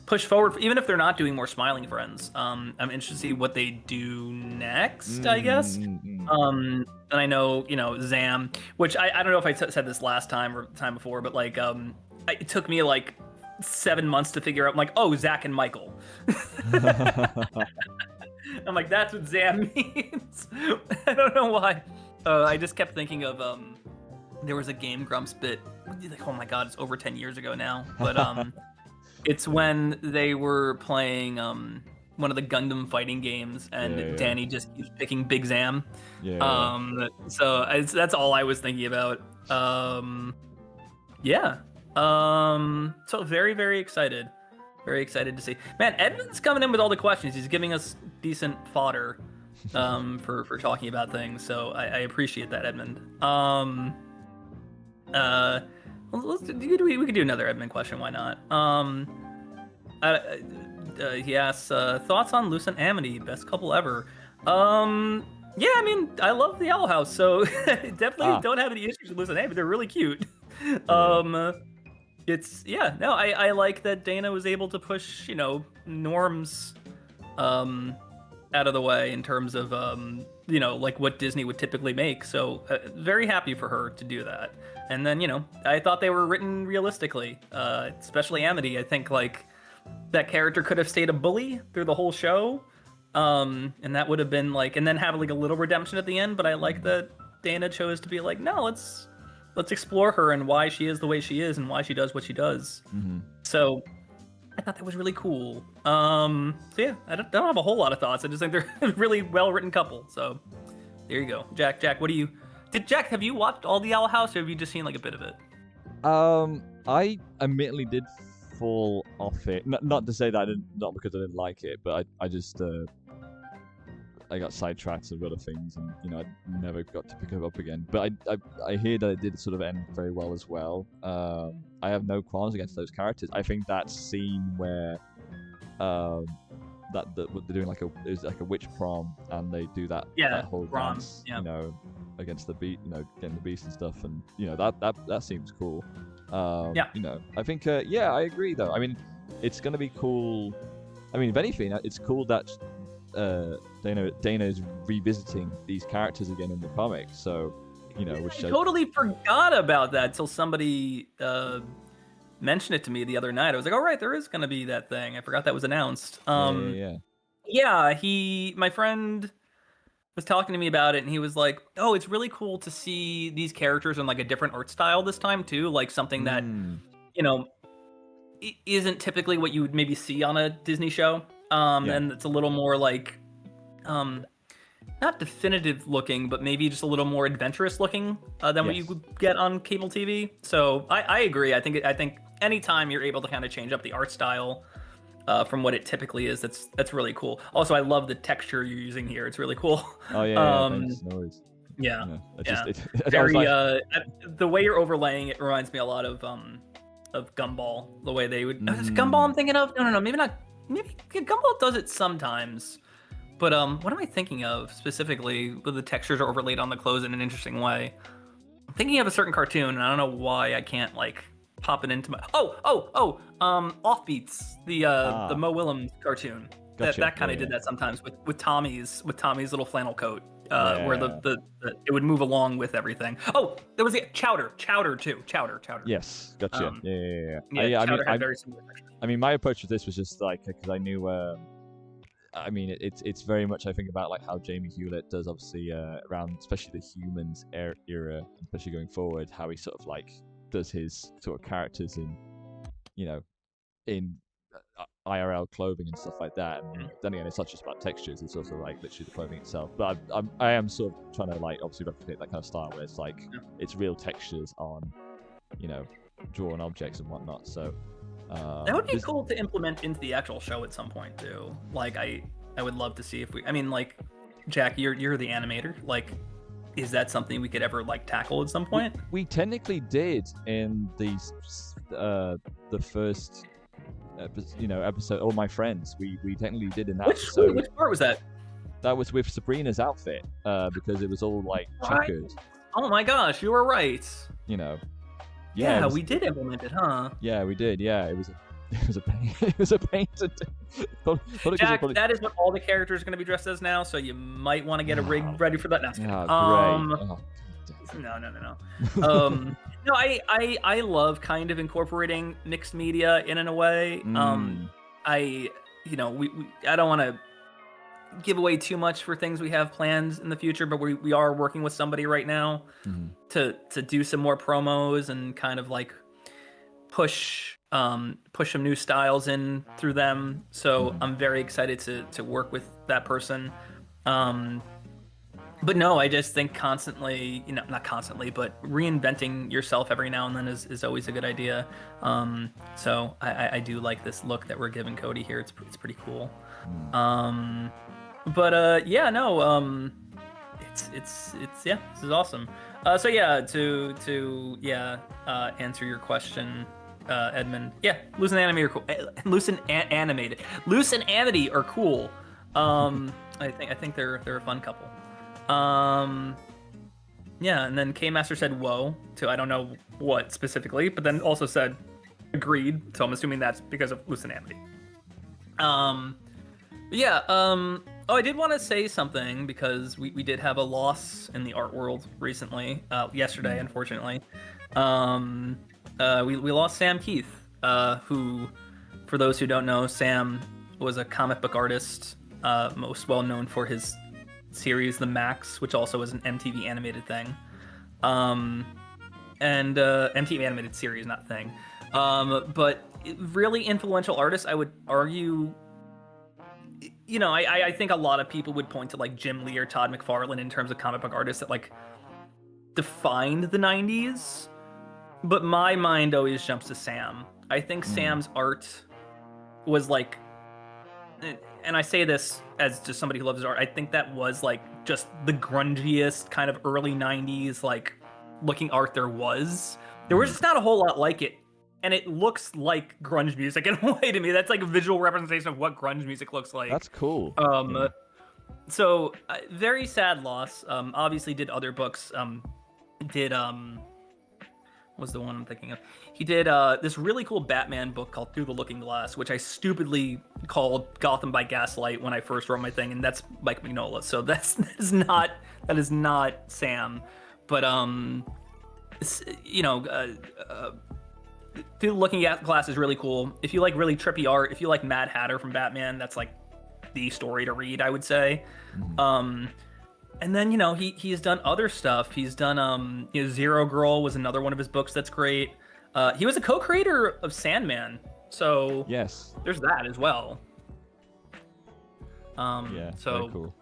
push forward, even if they're not doing more Smiling Friends. I'm interested to see what they do next, I guess. And I know, Zam, which I don't know if I said this last time or the time before, but like, it took me like 7 months to figure out, I'm like, oh, Zach and Michael. I'm like, that's what Zam means. I don't know why. I just kept thinking of, there was a Game Grumps bit, like, oh my god, it's over 10 years ago now, but it's when they were playing one of the Gundam fighting games, and Danny just keeps picking Big Zam. So that's all I was thinking about. So very, very excited. Very excited to see. Man, Edmund's coming in with all the questions. He's giving us decent fodder for talking about things. So I appreciate that, Edmund. We could do another Edmund question. Why not? He asks, thoughts on Lucent Amity, best couple ever. Yeah, I mean, I love the Owl House, so definitely don't have any issues with Lucent Amity. They're really cute. I like that Dana was able to push, norms out of the way in terms of, like what Disney would typically make. So very happy for her to do that. And then, I thought they were written realistically, especially Amity. I think like that character could have stayed a bully through the whole show. And that would have been like, and then have like a little redemption at the end. But I like that Dana chose to be like, no, let's explore her and why she is the way she is and why she does what she does. So I thought that was really cool. So yeah, I don't have a whole lot of thoughts. I just think they're a really well-written couple. So there you go. Jack, what do you... Jack, have you watched all the Owl House, or have you just seen like a bit of it? I admittedly did fall off it. Not to say that not because I didn't like it, but I just I got sidetracked with other things, and I never got to pick it up again. But I hear that it did sort of end very well as well. I have no qualms against those characters. I think that scene where that they're doing like a witch prom, and they do that whole dance, against the beat, getting the beast and stuff, and that seems cool. I think I agree though. I mean, it's gonna be cool. I mean, if anything, it's cool that Dana is revisiting these characters again in the comics. So, which I totally forgot about that till somebody mentioned it to me the other night. I was like, "Oh right, there is gonna be that thing." I forgot that was announced. Yeah. My friend was talking to me about it, and he was like, "Oh, it's really cool to see these characters in like a different art style this time too, like something that isn't typically what you would maybe see on a Disney show." And it's a little more like, not definitive looking, but maybe just a little more adventurous looking than what you would get on cable TV. So I agree. I think anytime you're able to kind of change up the art style from what it typically is, that's really cool. Also, I love the texture you're using here. It's really cool. Oh yeah, thanks. No worries. The way you're overlaying it reminds me a lot of Gumball. The way they would. Is it Gumball I'm thinking of? No, maybe not. Maybe Gumball does it sometimes, but what am I thinking of specifically? Where the textures are overlaid on the clothes in an interesting way. I'm thinking of a certain cartoon, and I don't know why I can't like pop it into my. Offbeats, the Mo Willems cartoon. Gotcha. That kind of did that sometimes with Tommy's little flannel coat. where it would move along with everything. Oh, there was Chowder too. Chowder. Yes, gotcha. Yeah, I mean, Chowder had very similar textures. I mean, my approach with this was just like because I knew. I mean, it's very much I think about like how Jamie Hewlett does, obviously around especially the Humans era, especially going forward, how he sort of like does his sort of characters in, you know, in IRL clothing and stuff like that. And then again, it's not just about textures; it's also like literally the clothing itself. But I am sort of trying to like obviously replicate that kind of style where it's like it's real textures on, you know, drawn objects and whatnot. So. That would be cool to implement into the actual show at some point too. Like I would love to see if we. I mean, like, Jack, you're the animator. Like, is that something we could ever like tackle at some point? We technically did in the first episode. All My Friends. We technically did in that episode. Which part was that? That was with Sabrina's outfit because it was all like checkered. Oh my gosh, you were right. You know. Yeah, we did implement it, huh? Yeah, we did. Yeah, it was a pain. It was a pain to do. Jack, that is what all the characters are going to be dressed as now, so you might want to get a rig ready for that now. Great. No. No, I love kind of incorporating mixed media in a way. I don't want to give away too much for things we have planned in the future, but we are working with somebody right now to do some more promos and kind of like push some new styles in through them. So I'm very excited to work with that person. But no, I just think constantly, not constantly, but reinventing yourself every now and then is always a good idea. So I do like this look that we're giving Cody here. It's pretty cool. But yeah, no, it's this is awesome. So yeah, to answer your question, Edmund, yeah, Loose and Animated are cool. Loose and Amity are cool. I think they're a fun couple. Yeah, and then K Master said whoa to I don't know what specifically, but then also said agreed. So I'm assuming that's because of Loose and Amity. Oh, I did want to say something because we did have a loss in the art world recently. Yesterday, unfortunately. We lost Sam Keith, who, for those who don't know, Sam was a comic book artist, most well known for his series The Max, which also was an MTV animated thing. And MTV animated series, not thing. But really influential artist, I would argue. I think a lot of people would point to like Jim Lee or Todd McFarlane in terms of comic book artists that like defined the 90s. But my mind always jumps to Sam. I think Sam's art was like, and I say this as just somebody who loves his art, I think that was like just the grungiest kind of early 90s like looking art there was. There was just not a whole lot like it. And it looks like grunge music in a way to me. That's like a visual representation of what grunge music looks like. That's cool. So very sad loss. Obviously did other books. Was the one I'm thinking of? He did this really cool Batman book called Through the Looking Glass, which I stupidly called Gotham by Gaslight when I first wrote my thing, and that's Mike Mignola. So that is not Sam, but Through the Looking Glass is really cool. If you like really trippy art, if you like Mad Hatter from Batman, that's like the story to read, I would say. And then he's done other stuff. He's done Zero Girl was another one of his books that's great. He was a co-creator of Sandman, so yes, there's that as well. Very cool.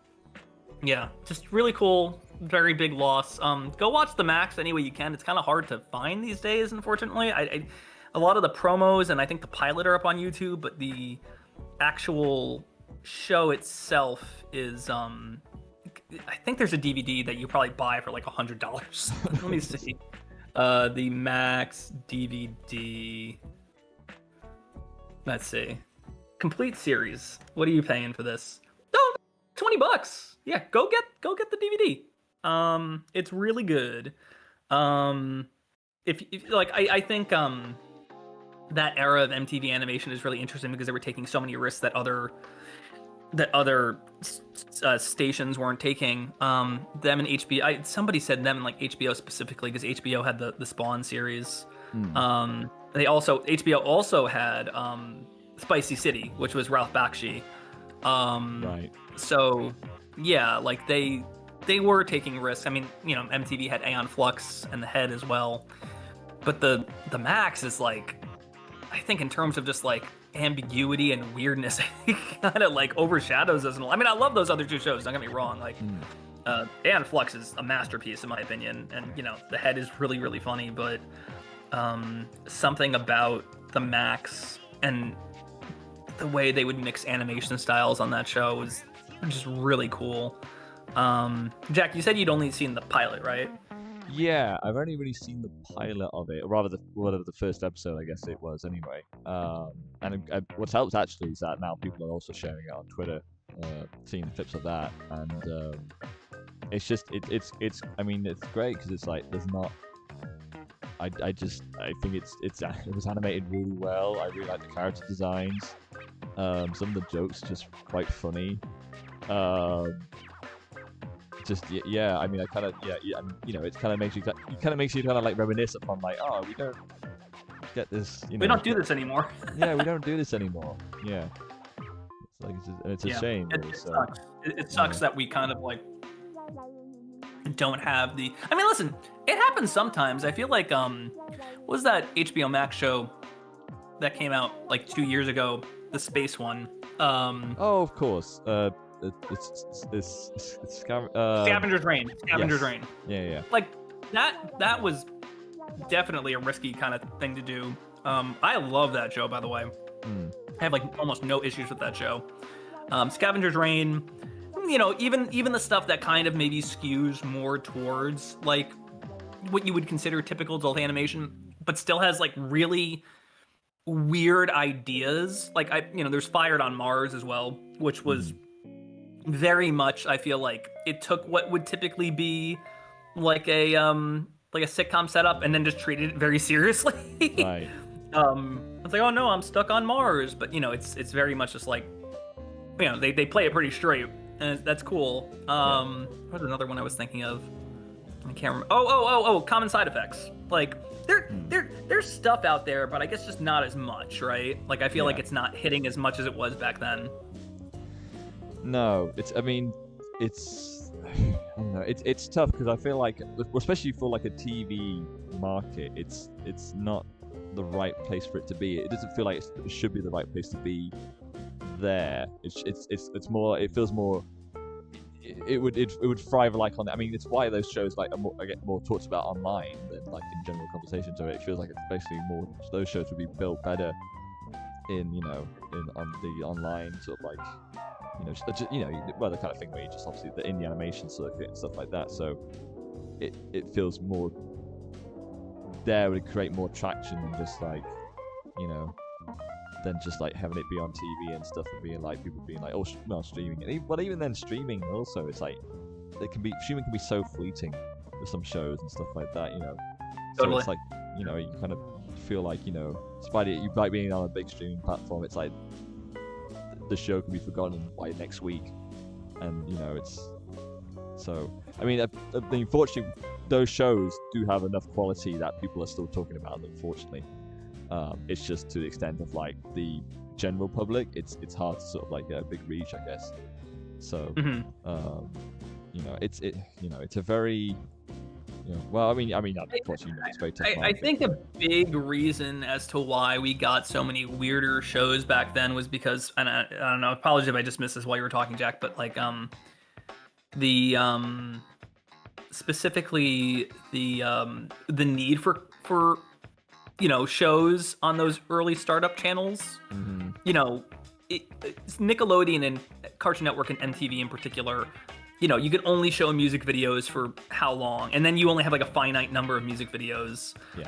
Yeah, just really cool. Very big loss. Go watch The Max any way you can. It's kind of hard to find these days, unfortunately. A lot of the promos and I think the pilot are up on YouTube, but the actual show itself is I think there's a DVD that you probably buy for like $100. Let me see. The Max DVD. Let's see. Complete series. What are you paying for this? Oh, $20. Yeah, go get the DVD. It's really good. If like I think that era of MTV animation is really interesting because they were taking so many risks that other that other stations weren't taking. Them and HBO. Somebody said them and like HBO specifically because HBO had the Spawn series. They also HBO also had Spicy City, which was Ralph Bakshi. Right. So yeah, like they were taking risks. I mean, you know, MTV had Aeon Flux and The Head as well, but the Max is like, I think in terms of just like ambiguity and weirdness, it kind of like overshadows us. I mean, I love those other two shows. Don't get me wrong. Like, Aeon Flux is a masterpiece in my opinion, and you know, The Head is really really funny. But something about the Max and the way they would mix animation styles on that show was just really cool. Jack, you said you'd only seen the pilot, right? Yeah, I've only really seen the pilot of it, or rather the first episode, I guess it was anyway. And what's helped actually is that now people are also sharing it on Twitter, seeing clips of that, and it's just it's I mean it's great because it's like there's not. I think it was animated really well. I really like the character designs. Some of the jokes are just quite funny. Just yeah, I mean, I kind of you know, it kind of makes you kind of like reminisce upon like, oh, we don't get this, you know, we don't do this anymore. Yeah, we don't do this anymore. Yeah, it's like it's a shame. It sucks. It sucks that we kind of like don't have the. I mean, listen, it happens sometimes. I feel like what was that HBO Max show that came out like 2 years ago, the space one? Oh, of course. It's Scavenger's Reign. Scavenger's yes. Reign. Yeah. Like that was definitely a risky kind of thing to do. I love that show, by the way. I have like almost no issues with that show. Scavenger's Reign, you know, even the stuff that kind of maybe skews more towards like what you would consider typical adult animation, but still has like really weird ideas. Like there's Fired on Mars as well, which was very much, I feel like it took what would typically be like a sitcom setup and then just treated it very seriously. Right. It's like, oh no, I'm stuck on Mars, but you know, it's very much just like, you know, they play it pretty straight, and that's cool. What's another one I was thinking of? I can't remember. Oh, Common Side Effects. Like there's stuff out there, but I guess just not as much, right? Like I feel like it's not hitting as much as it was back then. No, I don't know. It's tough because I feel like, especially for like a TV market, it's not the right place for it to be. It doesn't feel like it should be the right place to be there. It's more. It feels more. It would thrive like on. I mean, it's why those shows like get more talked about online than like in general conversation. So it feels like it's basically more. Those shows would be built better on the online sort of like. Well, the kind of thing where you just obviously in the animation circuit and stuff like that. So it feels more there would create more traction than just like, you know, than just like having it be on TV and stuff and being like people being like, oh, well, streaming. But even then, streaming also, it's like streaming can be so fleeting with some shows and stuff like that, you know. Totally. So it's like, you know, you kind of feel like, you know, despite it, you might being on a big streaming platform, it's like. The show can be forgotten by next week, and you know it's so. I mean, unfortunately, those shows do have enough quality that people are still talking about them. Unfortunately, it's just to the extent of like the general public, it's hard to sort of like get a big reach, I guess. So, you know, it's a very. Well, I mean, unfortunately, it's very tough. I think a big reason as to why we got so many weirder shows back then was because, and I don't know, apologies if I just missed this while you were talking, Jack, but like, specifically the need for you know, shows on those early startup channels. You know, Nickelodeon and Cartoon Network and MTV in particular. You know, you could only show music videos for how long, and then you only have like a finite number of music videos. Yeah.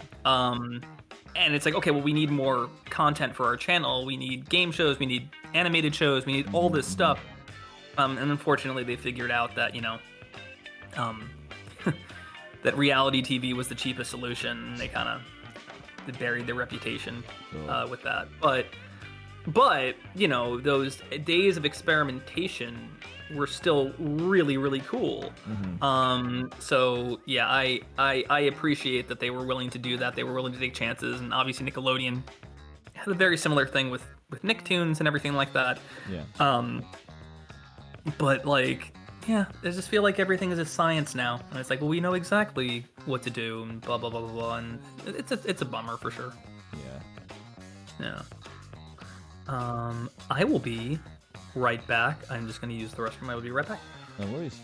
And it's like, okay, well, we need more content for our channel. We need game shows. We need animated shows. We need all this stuff. And unfortunately, they figured out that, you know, that reality TV was the cheapest solution. They kind of buried their reputation with that. But but you know, those days of experimentation were still really, really cool. So yeah, I appreciate that they were willing to do that. They were willing to take chances, and obviously Nickelodeon had a very similar thing with Nicktoons and everything like that. Yeah. But like, yeah, I just feel like everything is a science now, and it's like, well, we know exactly what to do, and blah blah blah blah blah, and it's a bummer for sure. Yeah. Yeah. I will be right back. I'm just gonna use the restroom. I will be right back. No worries.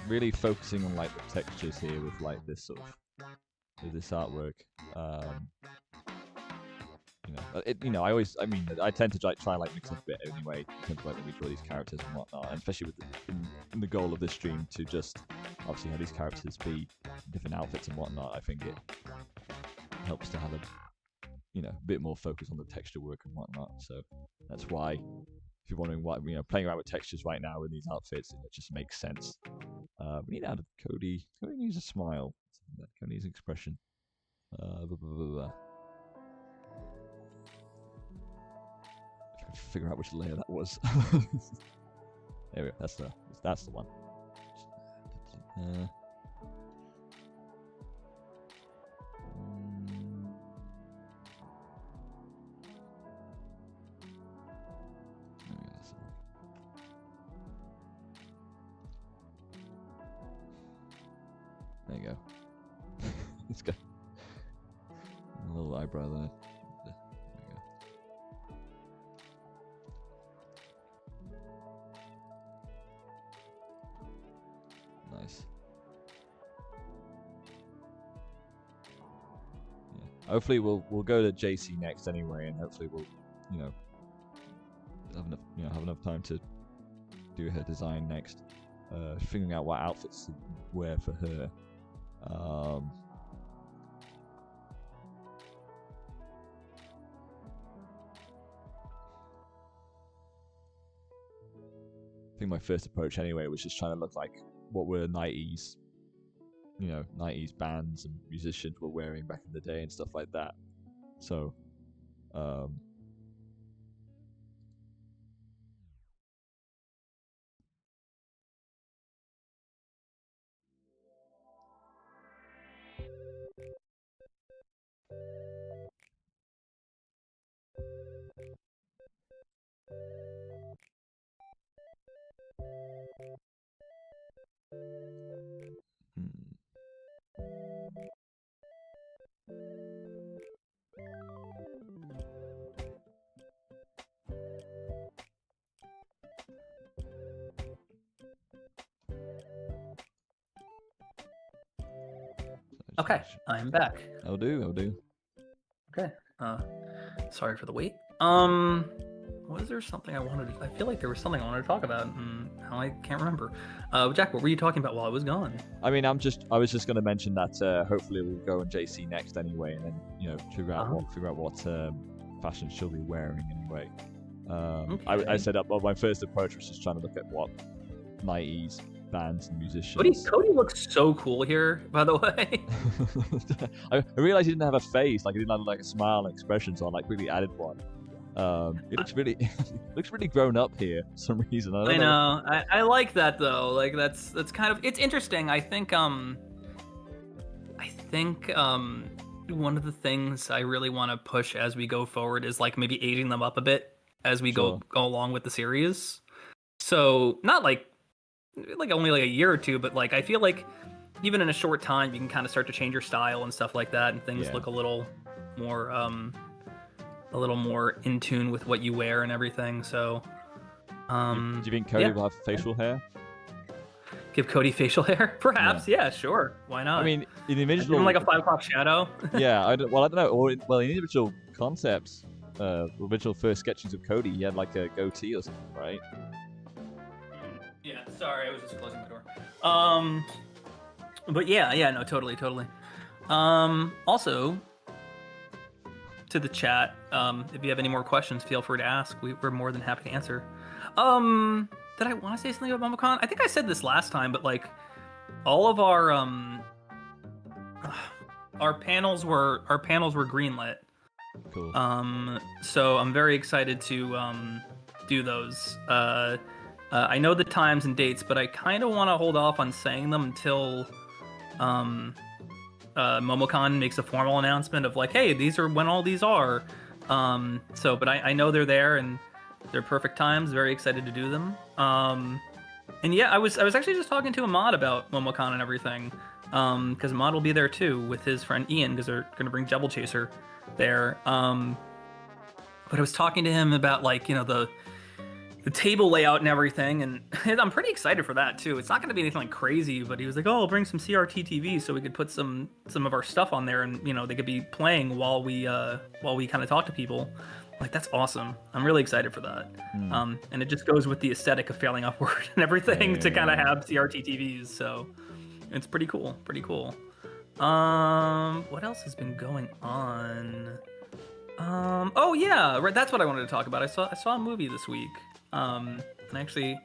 Really focusing on like the textures here with like this sort of with this artwork. I tend to like try and like mix up a bit anyway in terms of like when we draw these characters and whatnot, and especially with in the goal of this stream to just obviously have these characters be different outfits and whatnot. I think it helps to have a bit more focus on the texture work and whatnot. So that's why, if you're wondering what playing around with textures right now with these outfits, it just makes sense. We need to add Cody. Cody needs a smile. Cody needs an expression. Trying to figure out which layer that was. There we go. That's the one. There you go. Let's go. A little eyebrow there. There we go. Nice. Yeah. Hopefully we'll go to JC next anyway, and hopefully we'll have enough time to do her design next. Figuring out what outfits to wear for her. I think my first approach anyway was just trying to look like what were 90s bands and musicians were wearing back in the day and stuff like that. So Okay, I'm back. I'll do. Okay. Sorry for the wait. Was there something I wanted to... I feel like there was something I wanted to talk about, and now I can't remember. Jack, what were you talking about while I was gone? I mean, I was just going to mention that hopefully we'll go on JC next anyway, and then figure out what fashion she'll be wearing anyway. Okay. I said my first approach was just trying to look at what 90s bands and musicians. Cody looks so cool here, by the way. I realized he didn't have a face, like he didn't have like a smile and expression, so I like really added one. It looks really grown up here for some reason. I know. I like that though. Like that's kind of, it's interesting. I think one of the things I really want to push as we go forward is like maybe aging them up a bit as we go along with the series. So not like only like a year or two, but like I feel like even in a short time you can kind of start to change your style and stuff like that, and things look a little more in tune with what you wear and everything. So do you think Cody will have facial hair? Give Cody facial hair? Perhaps, yeah, sure. Why not? I mean, in the original, like a 5 o'clock shadow. Yeah, I don't know. Or in the original concepts, original first sketches of Cody, he had like a goatee or something, right? Yeah, sorry, I was just closing the door. But yeah, no, totally. Also, to the chat. If you have any more questions, feel free to ask. We're more than happy to answer. Did I want to say something about MomoCon? I think I said this last time, but like all of our panels were greenlit. Cool. So I'm very excited to do those. I know the times and dates, but I kind of want to hold off on saying them until MomoCon makes a formal announcement of like, hey, these are when all these are. But I know they're there and they're perfect times. Very excited to do them. And yeah, I was actually just talking to Ahmad about MomoCon and everything, because Ahmad will be there too with his friend Ian, because they're gonna bring Jebel Chaser there. But I was talking to him about like, you know, the table layout and everything, and I'm pretty excited for that too. It's not gonna be anything like crazy, but he was like, oh, I'll bring some CRT TV so we could put some of our stuff on there, and you know, they could be playing while we kind of talk to people. Like, that's awesome. I'm really excited for that. And it just goes with the aesthetic of Failing Upward and everything to kind of have CRT TVs. So it's pretty cool. What else has been going on? Oh yeah, right. That's what I wanted to talk about. I saw a movie this week. And I actually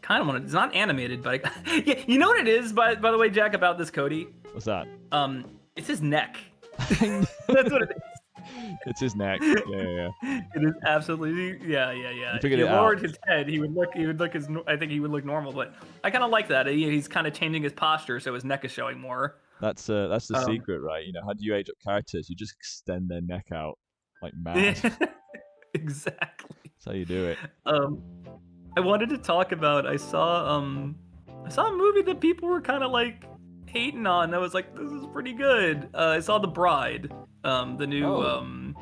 kind of wanted. It's not animated, but yeah, you know what it is. By the way, Jack, about this Cody. What's that? It's his neck. That's what it is. It's his neck. Yeah. It is absolutely yeah. You If figured you it lowered out. his head, he would look I think he would look normal, but I kind of like that. He's kind of changing his posture so his neck is showing more. That's the secret, right? You know, how do you age up characters? You just extend their neck out like mad. Exactly. That's how you do it. I wanted to talk about. I saw a movie that people were kind of like hating on. I was like, this is pretty good. I saw The Bride, the new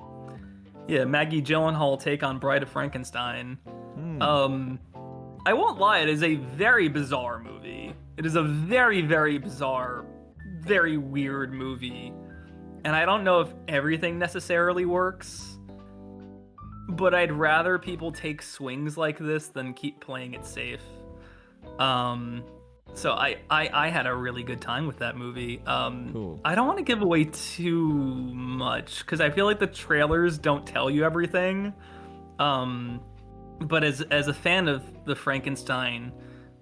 Maggie Gyllenhaal take on Bride of Frankenstein. I won't lie, it is a very bizarre movie. It is a very, very bizarre, very weird movie, and I don't know if everything necessarily works, but I'd rather people take swings like this than keep playing it safe. So I had a really good time with that movie. Cool. I don't want to give away too much because I feel like the trailers don't tell you everything. But as a fan of the Frankenstein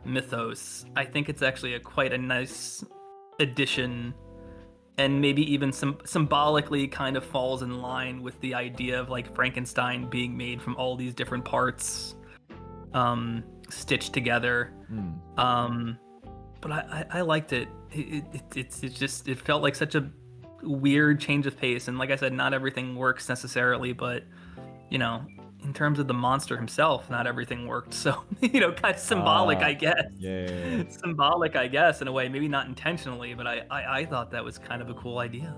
mythos, I think it's actually quite a nice addition, and maybe even symbolically kind of falls in line with the idea of like Frankenstein being made from all these different parts, stitched together. But I liked it. It felt like such a weird change of pace, and like I said, not everything works necessarily, but you know, in terms of the monster himself, not everything worked. So, you know, kind of symbolic, I guess. Yeah. Symbolic, I guess, in a way, maybe not intentionally, but I thought that was kind of a cool idea.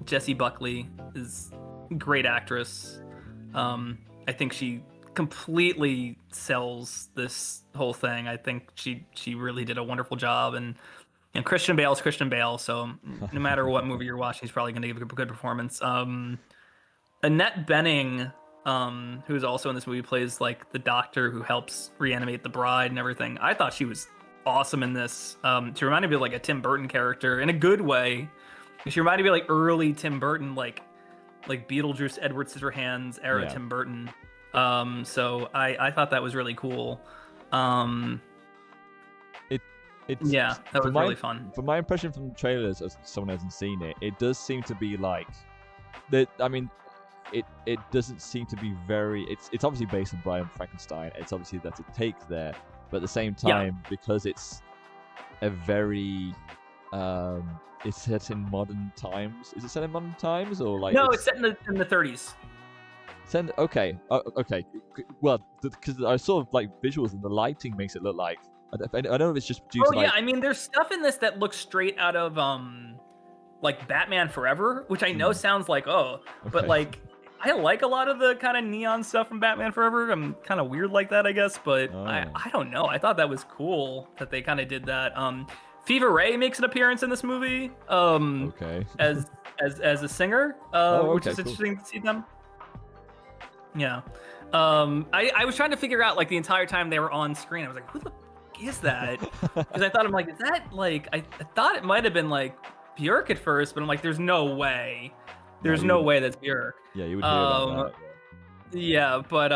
Jessie Buckley is a great actress. I think she completely sells this whole thing. I think she really did a wonderful job, and Christian Bale's Christian Bale, so no matter what movie you're watching, he's probably going to give a good performance. Annette Bening, who's also in this movie, plays like the doctor who helps reanimate the bride and everything. I thought she was awesome in this. She reminded me of like a Tim Burton character in a good way. She reminded me of like early Tim Burton, like Beetlejuice, Edward Scissorhands era Tim Burton. So I thought that was really cool. That was really fun. From my impression from the trailers, as someone hasn't seen it, it does seem to be like that. I mean, it doesn't seem to be very. It's obviously based on Bride of Frankenstein. It's obviously that's a take there, but at the same time, because it's a very it's set in modern times. Is it set in modern times or like? No, it's set in the 30s. Okay. Well, because I saw like visuals and the lighting makes it look like. I don't know if it's just due to yeah, I mean, there's stuff in this that looks straight out of like Batman Forever, which I know sounds like but like I like a lot of the kind of neon stuff from Batman Forever. I'm kind of weird like that, I guess, but I don't know. I thought that was cool that they kind of did that. Fever Ray makes an appearance in this movie. As a singer, which is interesting to see them. Yeah. I was trying to figure out like the entire time they were on screen. I was like, who the f- is that? Because I thought I'm like, is that like I thought it might have been like Björk at first, but I'm like, there's no way. There's you no would, way that's Björk. yeah, you would hear about Um, that. yeah, but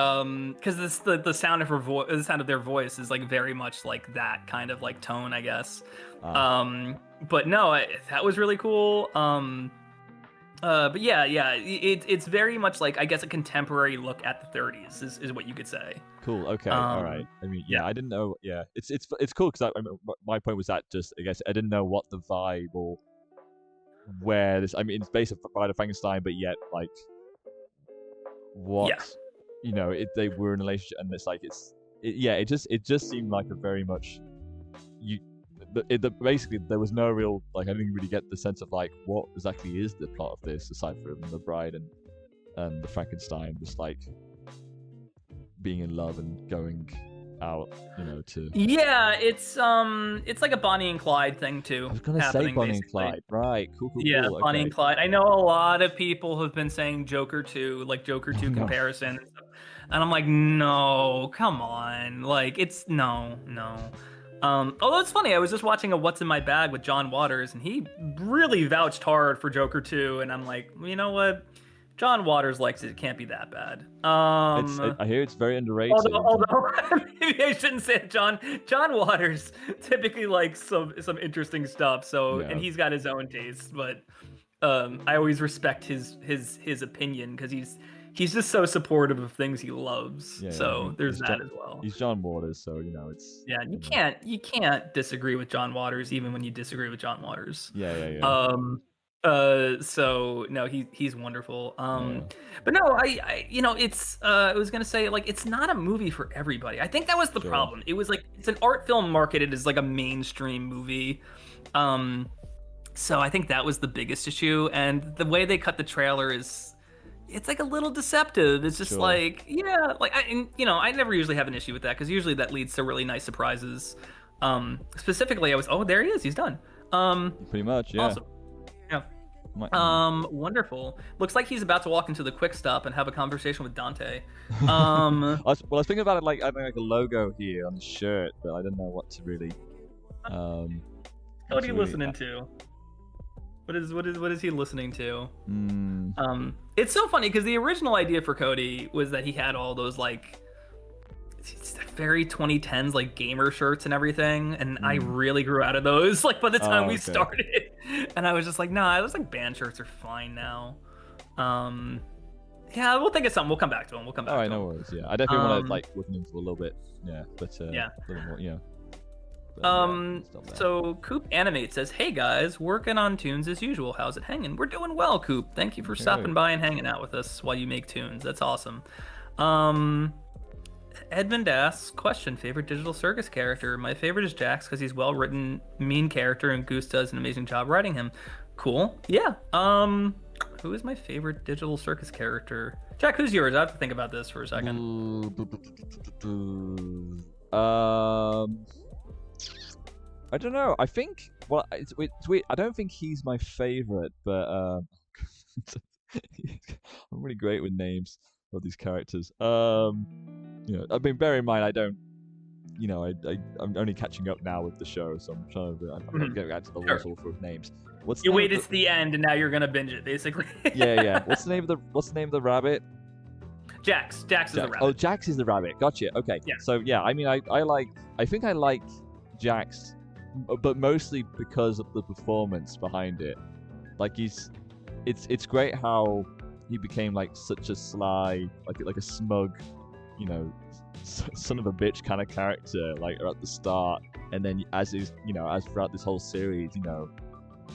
because the sound of her voice, the sound of their voice is like very much like that kind of like tone, I guess. But no, that was really cool. But yeah, it's very much like, I guess, a contemporary look at the 30s is what you could say. Cool. Okay. All right. I mean, yeah, I didn't know. Yeah, it's cool because my point was that just I guess I didn't know what the vibe or where this. I mean, it's based on Bride of Frankenstein, but yet like what they were in a relationship, and it's like it just seemed like a very much you. Basically, there was no real like I didn't really get the sense of like what exactly is the plot of this aside from the bride and the Frankenstein just like being in love and going out, to. Yeah, it's like a Bonnie and Clyde thing too. I was gonna say Bonnie and Clyde, right? Cool. Yeah, cool. Bonnie Okay. and Clyde. I know a lot of people have been saying Joker 2, like Joker 2 comparison, and I'm like, no, come on, like it's no. Although it's funny, I was just watching a What's in My Bag with John Waters, and he really vouched hard for Joker 2, and I'm like, you know what? John Waters likes it. It can't be that bad. I hear it's very underrated. Although maybe I shouldn't say it. John Waters typically likes some interesting stuff. So and he's got his own taste, but I always respect his opinion because he's just so supportive of things he loves. There's that as well. He's John Waters, so it's you can't disagree with John Waters even when you disagree with John Waters. Yeah. So no, he's wonderful. But no, I it's I was gonna say like it's not a movie for everybody. I think that was the problem. It was like it's an art film marketed as like a mainstream movie. So I think that was the biggest issue, and the way they cut the trailer it's like a little deceptive. It's just like I never usually have an issue with that because usually that leads to really nice surprises. Specifically, there he is. He's done. Pretty much, yeah. Awesome. Wonderful. Looks like he's about to walk into the Quick Stop and have a conversation with Dante. I was thinking about it like I think like a logo here on the shirt, but I didn't know what to really. What are you listening to? What is he listening to? It's so funny because the original idea for Cody was that he had all those like very 2010s like gamer shirts and everything, and I really grew out of those like by the time we started, and I was just like, nah, those like band shirts are fine now. Yeah, we'll think of something. We'll come back to him. All right, no worries. Yeah, I definitely want to like look into a little bit. Yeah, but a little more, yeah. But, so Coop Animate says, hey guys, working on tunes as usual. How's it hanging? We're doing well, Coop. Thank you for stopping by and hanging out with us while you make tunes. That's awesome. Edmund asks, question, favorite Digital Circus character? My favorite is Jax because he's well written, mean character, and Goose does an amazing job writing him. Cool. Yeah. Who is my favorite Digital Circus character? Jack, who's yours? I have to think about this for a second. I don't know. I think it's weird. I don't think he's my favorite, but I'm really great with names of these characters. I mean, bear in mind, I don't. I'm only catching up now with the show, so I'm trying to. I'm not getting back to the level of names. You waited to the end, and now you're gonna binge it, basically. Yeah. What's the name of the rabbit? Jax. Jax is the rabbit. Oh, Jax is the rabbit. Gotcha. Okay. Yeah. So yeah, I mean, I think I like Jax, but mostly because of the performance behind it. Like it's great how he became like such a sly, like a smug, son of a bitch kind of character, like at the start, and then as throughout this whole series,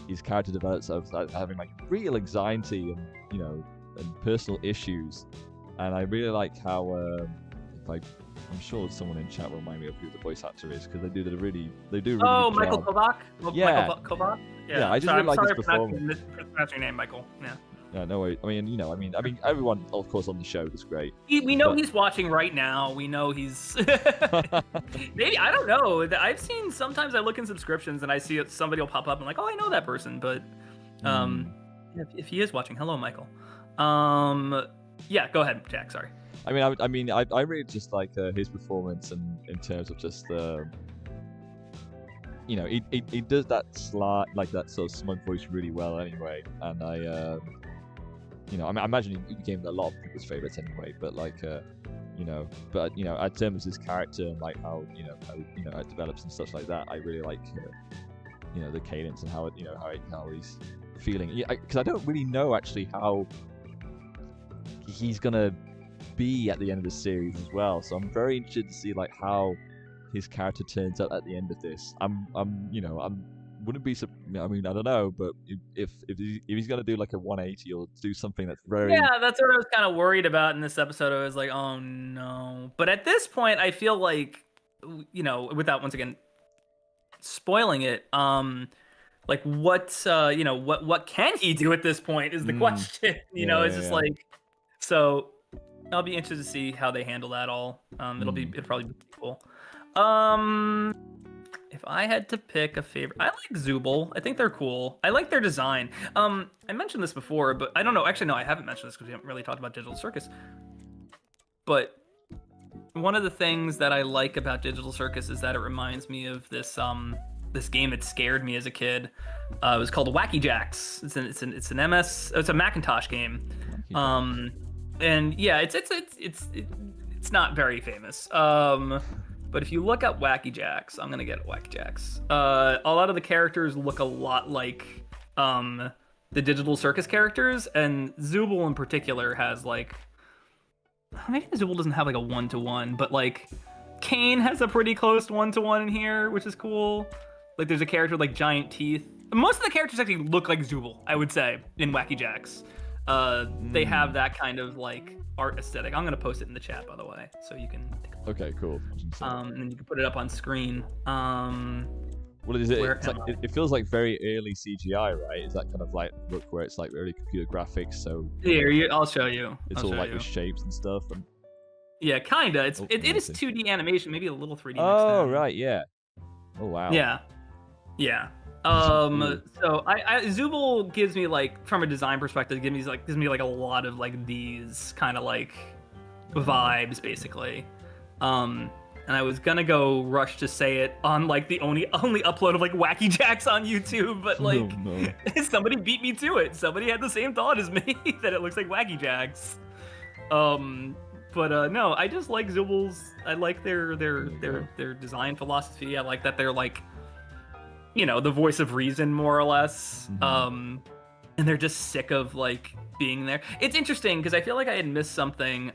his character develops as having like real anxiety and personal issues, and I really like how I'm sure someone in chat will remind me of who the voice actor is because they do really good Michael job. Kovac. Yeah. Michael Kovac. Yeah, I just really like his performance. That's your name, Michael. Yeah. Yeah, no way. I mean, everyone, of course, on the show is great. We know he's watching right now. We know he's maybe, I don't know. I've seen sometimes I look in subscriptions and I see somebody will pop up and like, oh, I know that person. But if he is watching, hello, Michael. Yeah, go ahead, Jack. Sorry. I really just like his performance and in terms of just he does that sly, like that sort of smug voice really well anyway, and you know, I imagine he became a lot of people's favorites anyway. But like, you know, in terms of his character and like how it develops and stuff like that, I really like the cadence and how how he's feeling. Yeah, because I don't really know actually how he's gonna be at the end of the series as well. So I'm very interested to see like how his character turns out at the end of this. I'm wouldn't be. I mean, I don't know, but if he's gonna do like a 180 or do something that's very That's what I was kind of worried about in this episode. I was like, oh no. But at this point, I feel like, without once again spoiling it, like what can he do at this point is the question. It's just like, so I'll be interested to see how they handle that all. It'll probably be cool. If I had to pick a favorite, I like Zooble. I think they're cool. I like their design. I mentioned this before, but I don't know. Actually, no, I haven't mentioned this because we haven't really talked about Digital Circus. But one of the things that I like about Digital Circus is that it reminds me of this this game that scared me as a kid. It was called Wacky Jacks. It's a Macintosh game. And yeah, it's not very famous. But if you look up Wacky Jacks, I'm gonna get Wacky Jacks. A lot of the characters look a lot like the Digital Circus characters, and Zooble in particular has like, maybe Zooble doesn't have like a 1-to-1, but like Kane has a pretty close 1-to-1 in here, which is cool. Like there's a character with like giant teeth. Most of the characters actually look like Zooble, I would say, in Wacky Jacks. They have that kind of like art aesthetic. I'm gonna post it in the chat, by the way, so you can take a look. Okay, cool. And then you can put it up on screen. What is it? It feels like very early CGI, right? Is that kind of like look where it's like early computer graphics? So here, I'll show you. It's all like with shapes and stuff. And yeah, kinda. It is 2D animation, maybe a little 3D. Oh right, yeah. Oh wow. Yeah. So Zooble gives me like, from a design perspective, gives me like a lot of like these kind of like vibes basically. And I was gonna go rush to say it on like the only upload of like Wacky Jacks on YouTube, but like somebody beat me to it. Somebody had the same thought as me that it looks like Wacky Jacks. But no, I just like Zooble's. I like their design philosophy. I like that they're like, the voice of reason more or less. And they're just sick of like being there. It's interesting because I feel like I had missed something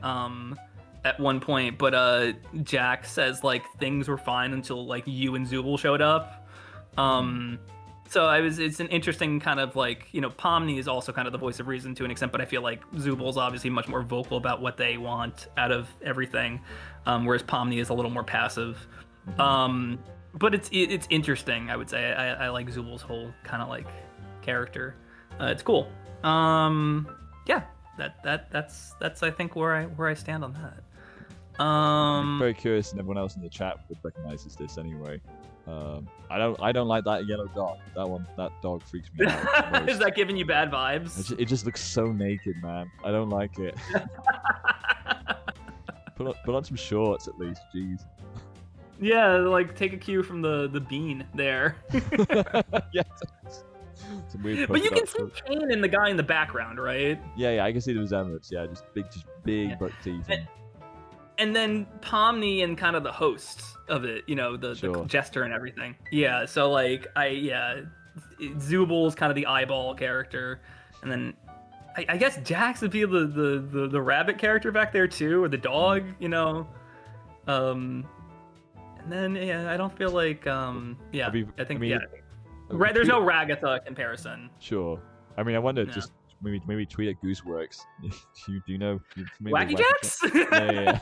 at one point, but Jack says like things were fine until like you and Zooble showed up. So it's an interesting kind of like, Pomni is also kind of the voice of reason to an extent, but I feel like Zooble's obviously much more vocal about what they want out of everything, whereas Pomni is a little more passive. But it's interesting, I would say. I like Zooble's whole kind of like character. It's cool. Yeah, that's I think where I stand on that. I'm very curious, and everyone else in the chat recognizes this anyway. I don't like that yellow dog. That dog freaks me out. Is that giving you bad vibes? It just looks so naked, man. I don't like it. Put on some shorts at least, jeez. Yeah, like take a cue from the bean there. Yeah. But you can see Kane and the guy in the background, right? Yeah, I can see the resemblance. Yeah, just big buck teeth. And then Pomni and kind of the host of it, the jester and everything. Yeah, so like Zooble's kind of the eyeball character, and then I guess Jax would be the rabbit character back there too, or the dog, And then I don't feel like there's no Ragatha comparison. Sure. I mean, I wonder just maybe tweet at Gooseworks. Do you know Wacky Jacks? Yeah.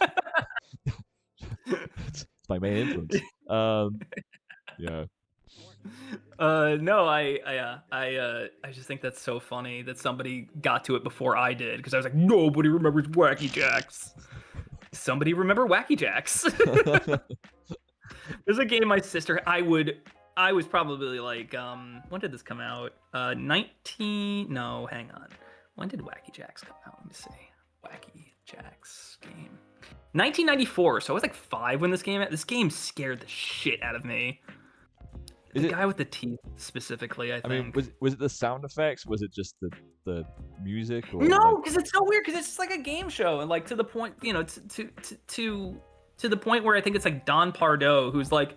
It's my main influence. Yeah. No, I just think that's so funny that somebody got to it before I did, because I was like, nobody remembers Wacky Jacks. Somebody remember Wacky Jacks? There's a game my sister. I was probably like, when did this come out? No, hang on. When did Wacky Jacks come out? Let me see. Wacky Jacks game. 1994. So I was like 5 when this game. This game scared the shit out of me. Is the it? guy with the teeth specifically, I I mean, think. was it the sound effects? Was it just the music? Or No, like, because it's so weird. Because it's just like a game show, and like to the point, to the point where I think it's like Don Pardo, who's like,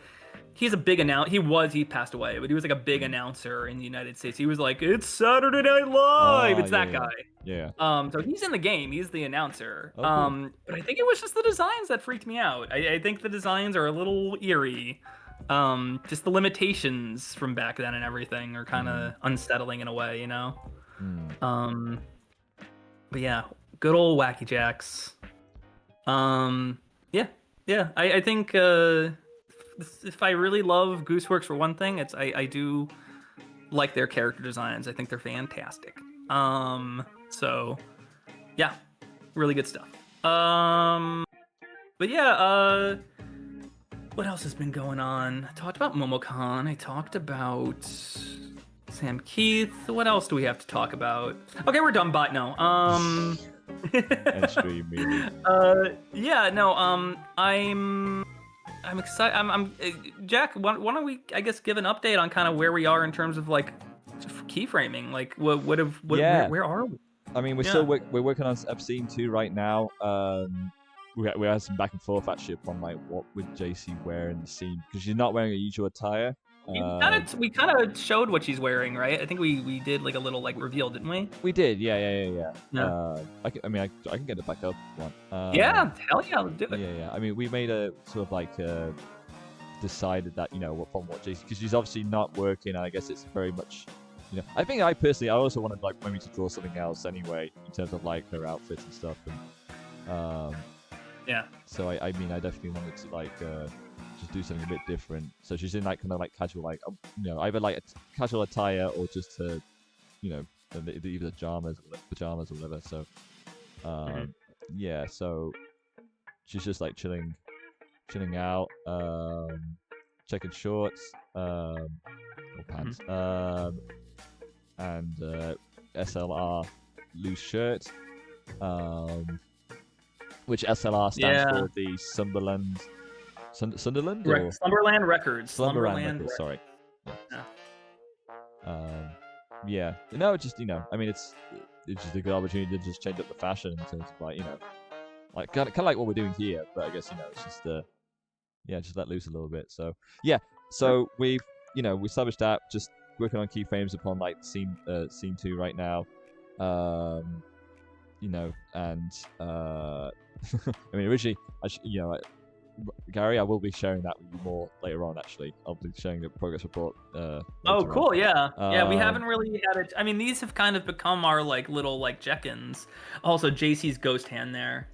he's a big he passed away, but he was like a big announcer in the United States. He was like, it's Saturday Night Live. It's that guy. Yeah. So he's in the game. He's the announcer. Oh, cool. But I think it was just the designs that freaked me out. I think the designs are a little eerie. Just the limitations from back then and everything are kind of unsettling in a way, you know. But yeah, good old Wacky Jacks. Yeah. I think if I really love Gooseworks for one thing, it's I do like their character designs. I think they're fantastic. So yeah, really good stuff. But yeah, what else has been going on? I talked about Momocon. I talked about Sam Keith. What else do we have to talk about? Okay, we're done. But no. Extreme movie. Yeah, no. I'm excited. Jack. Why don't we, I guess, give an update on kind of where we are in terms of like keyframing? Like, where are we? I mean, we're working on Scene 2 right now. We had some back and forth actually upon like what would JC wear in the scene, because she's not wearing her usual attire. We kind of showed what she's wearing, right? I think we did like a little like reveal, didn't we? We did, yeah. Yeah. I can get it back up if you want. Yeah, hell yeah, let's do it. Yeah. I mean, we made a sort of like decided that, you know, from what JC, because she's obviously not working, and I guess it's very much, you know, I think I also wanted like maybe to draw something else anyway in terms of like her outfits and stuff, and yeah. So I mean, I definitely wanted to like just do something a bit different. So she's in like kind of like casual, like you know, either like a casual attire or just her, you know, either pajamas or whatever. So yeah, so she's just like chilling out, checking shorts, or pants, and SLR loose shirt, which SLR stands for the Sunderland. Sunderland? Or? Slumberland Records. Slumberland Records, sorry. Yeah. No, just, you know, I mean, it's just a good opportunity to just change up the fashion in terms of, like, you know, like kind of like what we're doing here, but I guess, you know, it's just, just let loose a little bit. So, yeah. So we established that, just working on keyframes upon, like, scene 2 right now. You know, and, I mean, originally, Gary, I will be sharing that with you more later on, actually. I'll be sharing the progress report. Oh, cool, on. Yeah, we haven't really had it. I mean, these have kind of become our, like, little, like, check-ins. Also, JC's ghost hand there.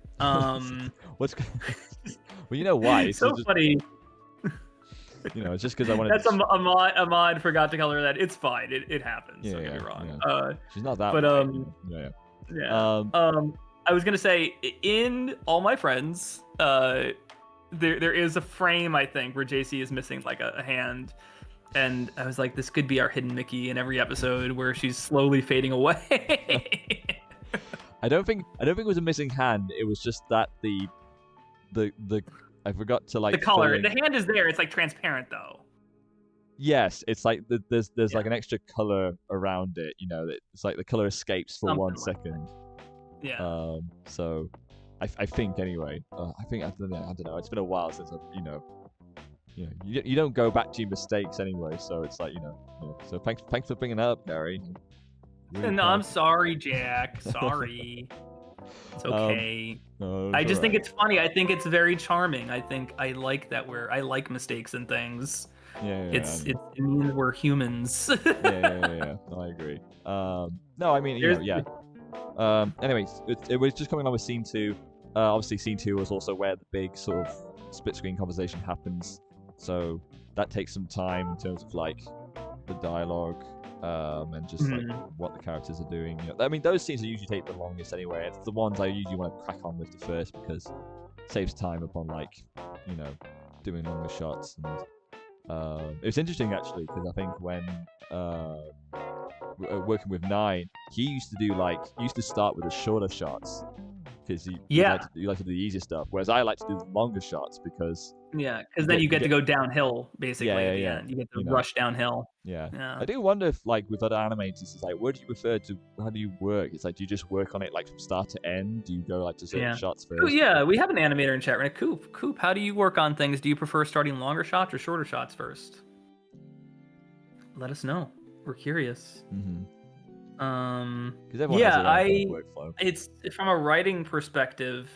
What's... Well, you know why. It's so funny. You know, it's just because I wanted That's Ahmad forgot to color that. It's fine. It happens. Don't get me wrong. Yeah. She's not that but, Yeah. I was going to say, in All My Friends, there is a frame, I think, where JC is missing like a hand, and I was like, this could be our hidden Mickey in every episode where she's slowly fading away. I don't think it was a missing hand. It was just that the I forgot to like the color. The hand is there. It's like transparent though. Yes, it's like there's like an extra color around it. You know, it's like the color escapes for 1 second. Yeah. So. I think anyway. I don't know. It's been a while since you don't go back to your mistakes anyway. So it's like, you know. So thanks for bringing it up, Gary. Really no, I'm sorry, Jack. Sorry. It's okay. No, I just think it's funny. I think it's very charming. I think I like that I like mistakes and things. Yeah. It means we're humans. Yeah. No, I agree. No, I mean, yeah. Anyway, it was just coming on with scene 2. Obviously, scene 2 was also where the big sort of split screen conversation happens. So that takes some time in terms of like the dialogue and just like what the characters are doing. You know, I mean, those scenes usually take the longest anyway. It's the ones I usually want to crack on with the first because it saves time upon like, you know, doing longer shots. And it was interesting actually because I think when working with Nine, he used to start with the shorter shots because you Yeah. like to do the easier stuff, whereas I like to do the longer shots because Yeah, because then you get to go downhill basically at the yeah, end. You get to you know. rush downhill. Yeah. Yeah. I do wonder if, like, with other animators, it's like, what do you prefer to? How do you work? It's like, do you just work on it like from start to end? Do you go like to certain Yeah. shots Oh, first? yeah, we have an animator in chat right now. Coop, how do you work on things? Do you prefer starting longer shots or shorter shots first? Let us know. We're curious. Mm-hmm. Because everyone has their own kind of workflow. It's from a writing perspective,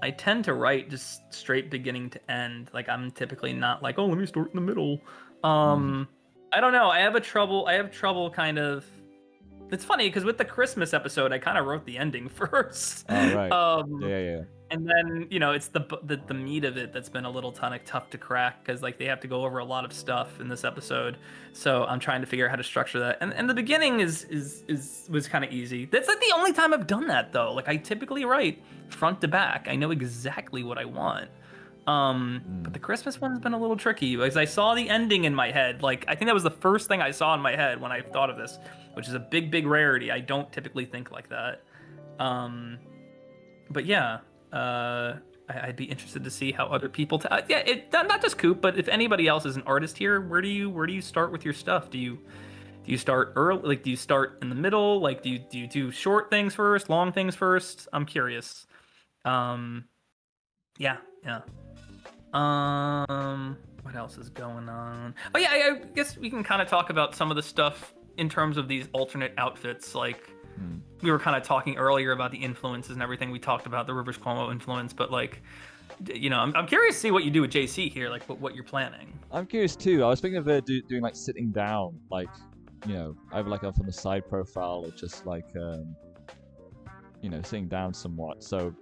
I tend to write just straight beginning to end. Like, I'm typically not like, oh, let me start in the middle. I don't know. I have trouble kind of. It's funny because with the Christmas episode, I kind of wrote the ending first. Oh, right. Yeah. And then, you know, it's the meat of it that's been a little tough to crack because, like, they have to go over a lot of stuff in this episode. So I'm trying to figure out how to structure that. And the beginning was kind of easy. That's like the only time I've done that though. Like, I typically write front to back. I know exactly what I want. But the Christmas one's been a little tricky because I saw the ending in my head. Like, I think that was the first thing I saw in my head when I thought of this, which is a big rarity. I don't typically think like that. But yeah. I'd be interested to see how other people. Not just Coop, but if anybody else is an artist here, where do you start with your stuff? Do you start early? Like, do you start in the middle? Like, do you do short things first, long things first? I'm curious. Yeah. What else is going on? Oh yeah, I guess we can kind of talk about some of the stuff in terms of these alternate outfits, like. We were kind of talking earlier about the influences and everything. We talked about the Rivers Cuomo influence, but like, you know, I'm curious to see what you do with JC here, like what you're planning. I'm curious too. I was thinking of doing like sitting down, like, you know, either like up on the side profile or just like, you know, sitting down somewhat. So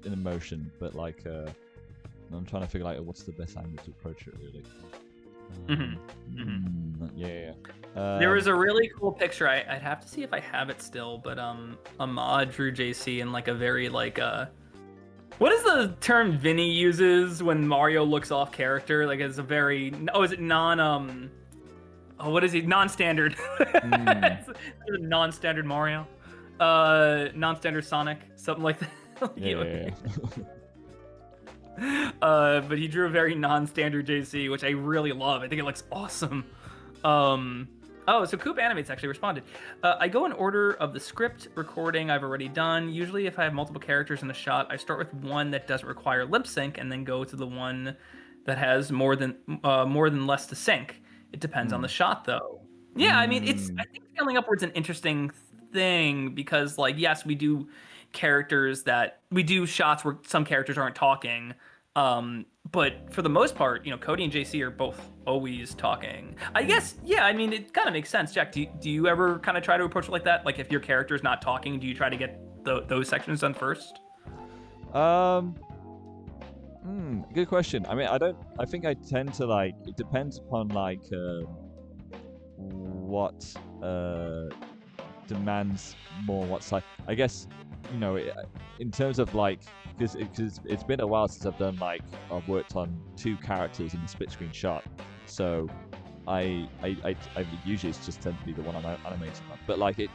in a motion, but like, I'm trying to figure out what's the best angle to approach it really. Yeah. There was a really cool picture. I'd have to see if I have it still, but Ahmad drew JC in like a very like what is the term Vinny uses when Mario looks off character? Like, it's a very is it what is he? Non-standard. It's a non-standard Mario. Non-standard Sonic, something like that. Yeah. But he drew a very non-standard JC, which I really love. I think it looks awesome. So Coop Animates actually responded. I go in order of the script recording I've already done. Usually if I have multiple characters in a shot, I start with one that doesn't require lip sync and then go to the one that has more than less to sync. It depends on the shot though. Yeah, I mean, I think Scaling Upward's an interesting thing because, like, yes, we do shots where some characters aren't talking. But for the most part, you know, Cody and JC are both always talking. I guess, yeah, I mean, it kind of makes sense. Jack, do you ever kind of try to approach it like that? Like, if your character's not talking, do you try to get those sections done first? Good question. I mean, I think I tend to, like, it depends upon, like, what, demands more what side. I guess, you know, in terms of, like, because it's been a while since I've worked on two characters in the split screen shot, so I usually it's just tend to be the one I'm animating on. But like it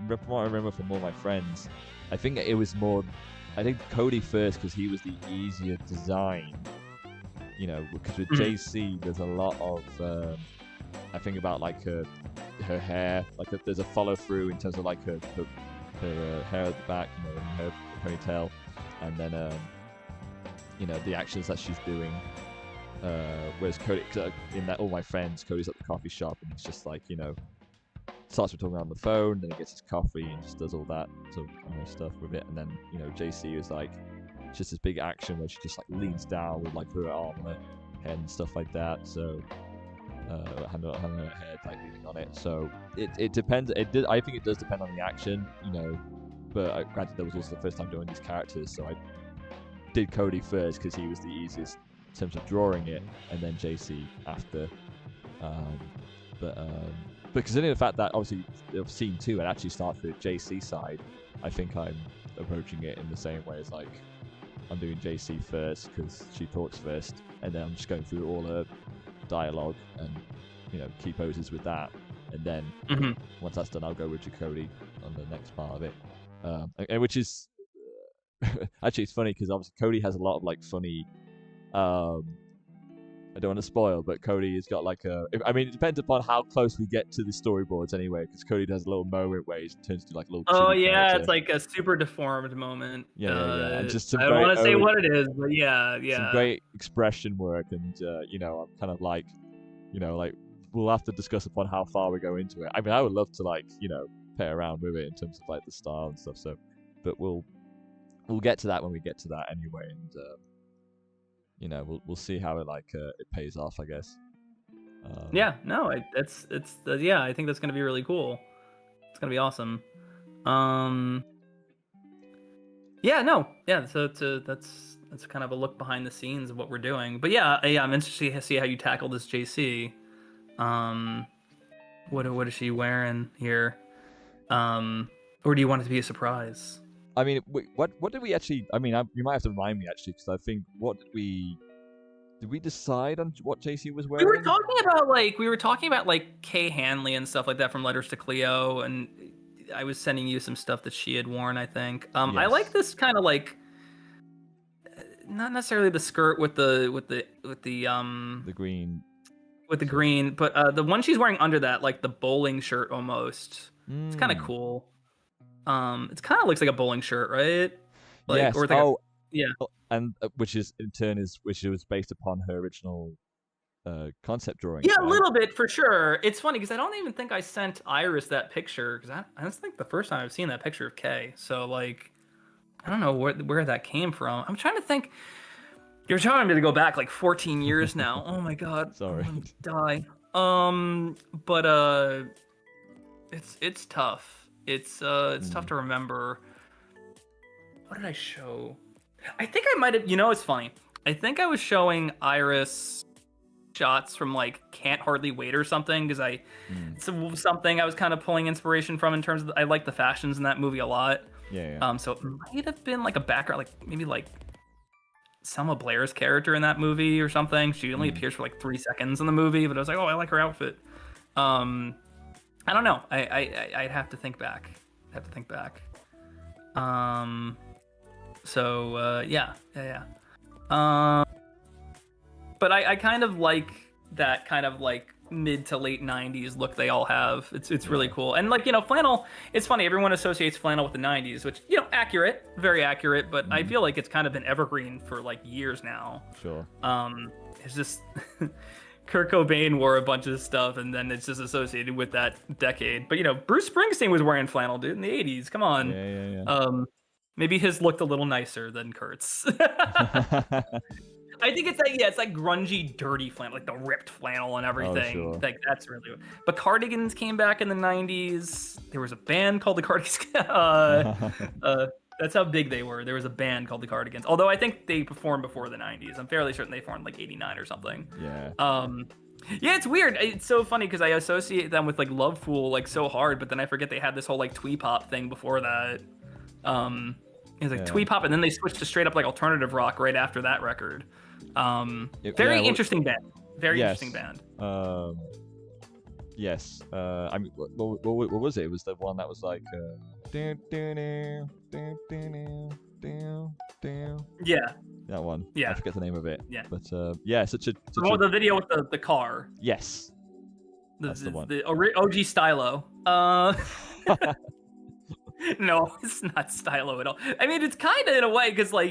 from what I remember from all my friends, I think it was more. I think Cody first because he was the easier design, you know, because with JC there's a lot of I think about like her hair, like there's a follow through in terms of like her hair at the back, you know, her ponytail, and then you know, the actions that she's doing. Whereas Cody, in that all my friends, Cody's at the coffee shop and it's just like, you know, starts with talking on the phone, then he gets his coffee and just does all that sort of, you know, stuff with it, and then, you know, JC is like just this big action where she just like leans down with like her arm on her head and stuff like that. So hand on her head, like leaning on it. So it depends. I think it does depend on the action, you know. But granted, that was also the first time doing these characters, so I did Cody first because he was the easiest in terms of drawing it, and then JC after. But considering the fact that obviously of scene 2 it actually starts with JC side, I think I'm approaching it in the same way as like I'm doing JC first because she talks first, and then I'm just going through all her dialogue and, you know, key poses with that, and then once that's done, I'll go with Cody on the next part of it. which is actually it's funny because obviously Cody has a lot of like funny. I don't want to spoil, but Cody has got like I mean, it depends upon how close we get to the storyboards anyway, because Cody does a little moment where he turns to like a little. Oh chibi yeah, character. it's like a super deformed moment. Yeah. And just some I don't want to say very what it is, but yeah. some great expression work, and I'm kind of like, like we'll have to discuss upon how far we go into it. I mean, I would love to like, play around with it in terms of like the style and stuff. So, but we'll get to that when we get to that anyway, and we'll see how it it pays off, I guess. Yeah, no, it's I think that's gonna be really cool. It's gonna be awesome. So that's kind of a look behind the scenes of what we're doing. But yeah, I'm interested to see how you tackle this JC. What is she wearing here? Or do you want it to be a surprise? I mean, what did we actually? I mean, you might have to remind me actually, because I think did we decide on what JC was wearing? We were talking about like Kay Hanley and stuff like that from Letters to Cleo, and I was sending you some stuff that she had worn, I think. Yes. I like this kind of like, not necessarily the skirt with the green. With the green, but the one she's wearing under that, like the bowling shirt almost. It's kind of cool. It kind of looks like a bowling shirt, right? Like, yes. Or yeah. And which was based upon her original concept drawing. Yeah, right? A little bit for sure. It's funny because I don't even think I sent Iris that picture, because that's like the first time I've seen that picture of Kay. So like, I don't know where that came from. I'm trying to think. You're telling me to go back like 14 years now. Oh my god. Sorry. I'm gonna die. But it's tough. It's tough to remember. What did I show? I think I might have. It's funny. I think I was showing Iris shots from like Can't Hardly Wait or something, because it's something I was kind of pulling inspiration from in terms of I like the fashions in that movie a lot. Yeah. So it might have been like a background, like maybe like Selma Blair's character in that movie or something. She only appears for like 3 seconds in the movie, but I was like, oh, I like her outfit. I don't know. I'd have to think back. Yeah. But I kind of like that kind of like mid to late 90s look they all have. It's really cool. And like, flannel, it's funny, everyone associates flannel with the 90s, which, accurate, very accurate, but I feel like it's kind of been evergreen for like years now. Sure. It's just Kurt Cobain wore a bunch of stuff, and then it's just associated with that decade. But Bruce Springsteen was wearing flannel, dude, in the 80s. Come on. Yeah. Maybe his looked a little nicer than Kurt's. I think it's like grungy, dirty flannel, like the ripped flannel and everything. Oh, sure. Like that's really. But cardigans came back in the 90s. There was a band called the Cardigans. That's how big they were. There was a band called the Cardigans. Although I think they performed before the 90s. I'm fairly certain they formed like 89 or something. Yeah. Yeah, it's weird. It's so funny because I associate them with like Love Fool like so hard, but then I forget they had this whole like twee pop thing before that. It was like twee pop, and then they switched to straight up like alternative rock right after that record. Very interesting band. Interesting band. Yes. I mean, what was it? It was the one that was like. Yeah. That one. Yeah. I forget the name of it. Yeah. But the video with the car. Yes. That's the one. The OG Stylo. No, it's not Stylo at all. I mean, it's kind of in a way, because like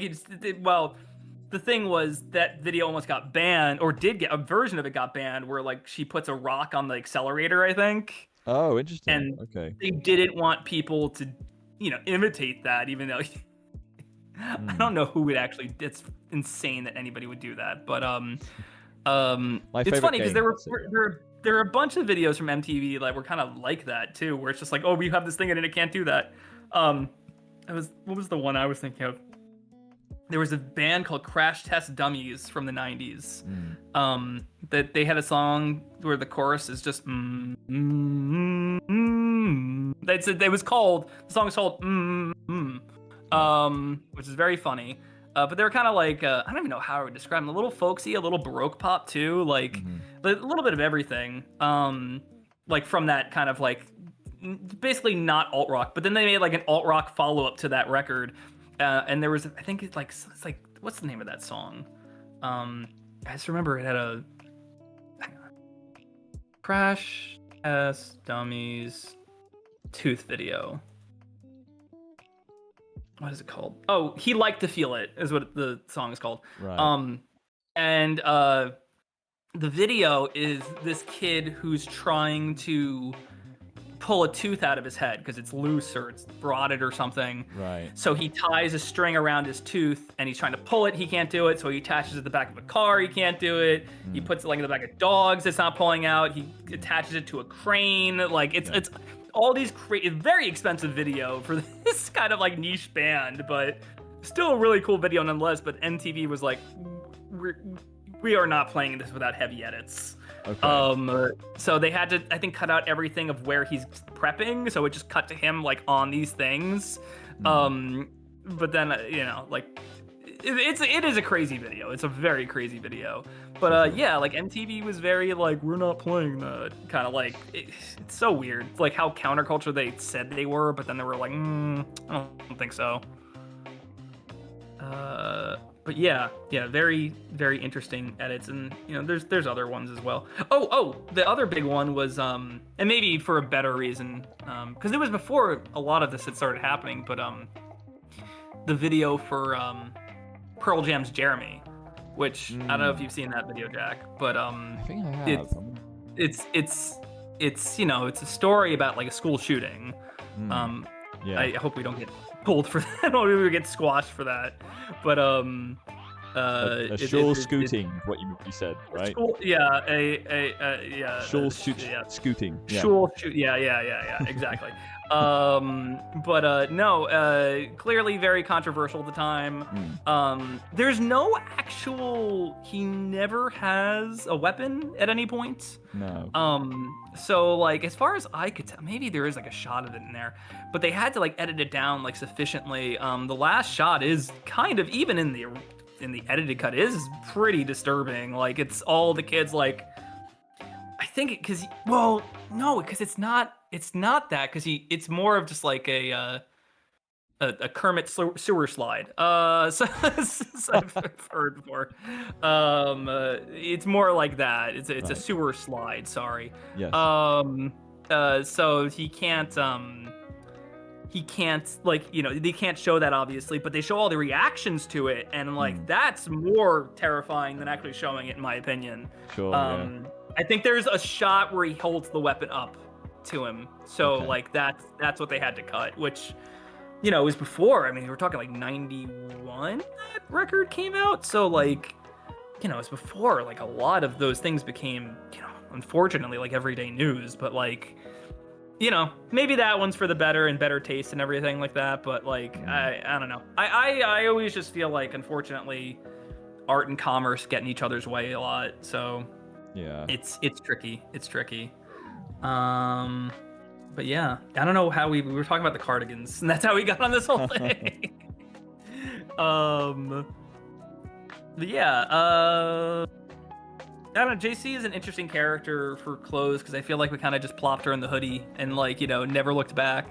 the thing was that video almost got banned, or did get a version of it got banned, where like she puts a rock on the accelerator, I think. Oh, interesting. And okay. They didn't want people to, imitate that, even though I don't know who would actually. It's insane that anybody would do that, but it's funny because there are a bunch of videos from MTV that were kind of like that too, where it's just like, oh, we have this thing and it can't do that. What was the one I was thinking of? There was a band called Crash Test Dummies from the 90s. That they had a song where the chorus is just the song was called which is very funny. But they're kind of like, I don't even know how I would describe them. A little folksy, a little Baroque pop too, like a little bit of everything. Like from that kind of like basically not alt rock, but then they made like an alt rock follow up to that record, and there was, I think it's like what's the name of that song? I just remember it had a Crash Test Dummies Tooth video. What is it called? Oh, He Liked to Feel It is what the song is called. Right. And the video is this kid who's trying to pull a tooth out of his head because it's loose or it's rotted or something. Right. So he ties a string around his tooth and he's trying to pull it. He can't do it. So he attaches it to the back of a car. He can't do it. He puts it like in the back of dogs. It's not pulling out. He attaches it to a crane. Like it's all these very expensive video for this kind of like niche band, but still a really cool video nonetheless. But MTV was like, we are not playing this without heavy edits. Okay. So they had to, I think, cut out everything of where he's prepping, so it just cut to him like on these things. But then like it is a crazy video. It's a very crazy video. But yeah, like MTV was very like, we're not playing that, kind of like it's so weird. Like how counterculture they said they were, but then they were like, I don't think so. But yeah, very, very interesting edits, and there's other ones as well. Oh, the other big one was and maybe for a better reason, because it was before a lot of this had started happening, but the video for Pearl Jam's Jeremy, which I don't know if you've seen that video, Jack, but I think I have. it's it's a story about like a school shooting. Yeah. I hope we don't get pulled for that. I don't want to get squashed for that. But a shawl scooting, what you said, right? Yeah, Shawl scooting. Yeah. Shawl shoot. Yeah, exactly. But no, clearly very controversial at the time. There's no actual. He never has a weapon at any point. No. So like as far as I could tell, maybe there is like a shot of it in there, but they had to like edit it down like sufficiently. The last shot is kind of, even in the edited cut, is pretty disturbing. Like it's all the kids like, I think because it's not that, because it's more of just like a Kermit sewer slide. So I've heard before. It's more like that. It's a sewer slide. Sorry. Yes. So he can't like they can't show that obviously, but they show all the reactions to it, and like that's more terrifying than actually showing it, in my opinion. Sure. Yeah. I think there's a shot where he holds the weapon up to him, so like that's what they had to cut, which it was before. I mean, we're talking like 91 that record came out, so like it's before like a lot of those things became unfortunately like everyday news. But like maybe that one's for the better and better taste and everything like that, but like I don't know. I always just feel like, unfortunately, art and commerce get in each other's way a lot, so yeah, it's tricky. But yeah, I don't know how we were talking about the Cardigans, and that's how we got on this whole thing. But yeah, I don't know. JC is an interesting character for clothes, because I feel like we kind of just plopped her in the hoodie and like never looked back.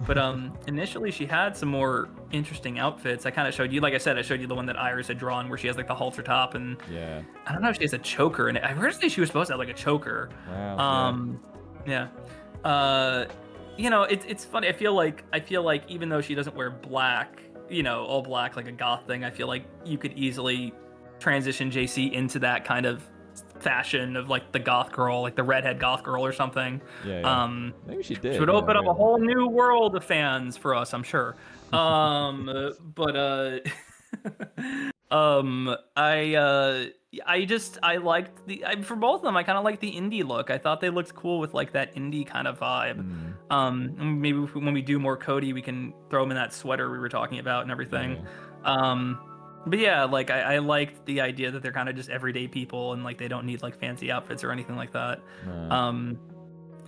But initially she had some more interesting outfits. I kind of showed you, like I said, I showed you the one that Iris had drawn where she has like the halter top, and yeah, I don't know if she has a choker in it. I heard she was supposed to have like a choker. Wow. Yeah. It's funny. I feel like even though she doesn't wear black, all black like a goth thing, I feel like you could easily transition JC into that kind of fashion of like the goth girl, like the redhead goth girl or something. Yeah. Maybe she did. She would open up a whole new world of fans for us, I'm sure. I liked for both of them. I kind of liked the indie look. I thought they looked cool with like that indie kind of vibe. Maybe when we do more Cody, we can throw him in that sweater we were talking about and everything. But yeah, like I liked the idea that they're kind of just everyday people, and like they don't need like fancy outfits or anything like that.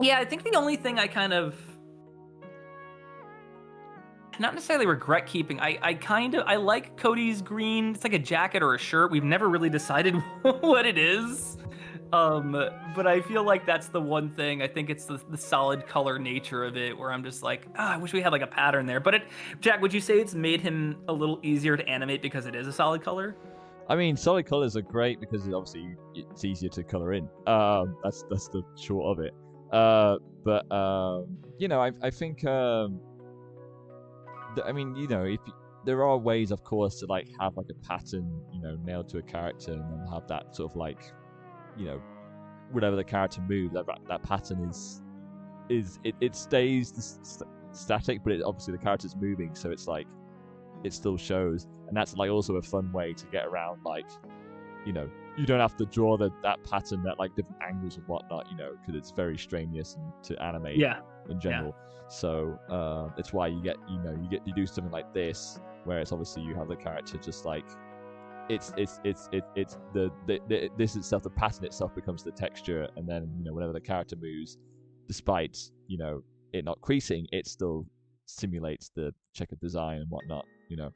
Yeah, I think the only thing I kind of not necessarily regret keeping, I like Cody's green. It's like a jacket or a shirt. We've never really decided what it is. But I feel like that's the one thing. I think it's the solid color nature of it, where I'm just like, I wish we had like a pattern there. But Jack, would you say it's made him a little easier to animate because it is a solid color? I mean, solid colors are great because obviously it's easier to color in. That's the short of it. But you know, I think I mean, you know, there are ways, of course, to like have like a pattern, you know, nailed to a character, and then have that sort of like, you know, whatever the character moves, that pattern it stays static, but obviously the character's moving, so it's like it still shows, and that's like also a fun way to get around, like, you know, you don't have to draw that pattern at like different angles and whatnot, you know, because it's very strenuous to animate in general. So it's why you do something like this, where it's obviously you have the character just like it's this itself, the pattern itself becomes the texture, and then, you know, whenever the character moves, despite, you know, it not creasing, it still simulates the checkered design and whatnot, you know.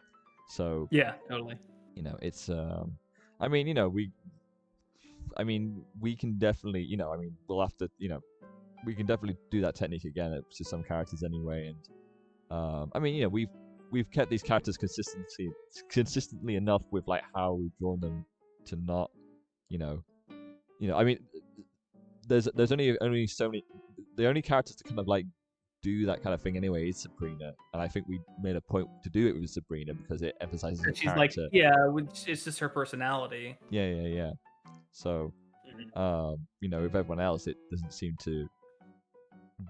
So yeah, totally. You know, it's I mean, you know, we can definitely, you know, I mean, we'll have to, you know, we can definitely do that technique again to some characters anyway, and I mean, you know, we've kept these characters consistently enough with like how we've drawn them to not, you know, I mean, there's only so many, the only characters to kind of like do that kind of thing anyway is Sabrina, and I think we made a point to do it with Sabrina because it emphasizes the she's character. like, it's just her personality. Yeah. So, you know, with everyone else, it doesn't seem to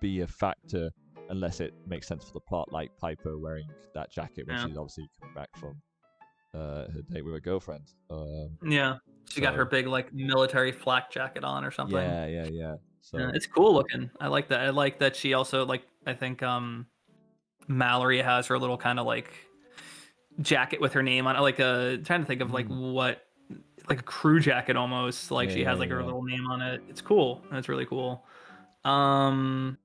be a factor unless it makes sense for the plot, like Piper wearing that jacket when she's obviously coming back from her date with her girlfriend. She got her big like military flak jacket on or something. Yeah. So it's cool looking. I like that. I like that she also, like, I think Mallory has her little kind of like jacket with her name on it. Like trying to think of like what, like a crew jacket almost. Like she has like her little name on it. It's cool. It's really cool. I'm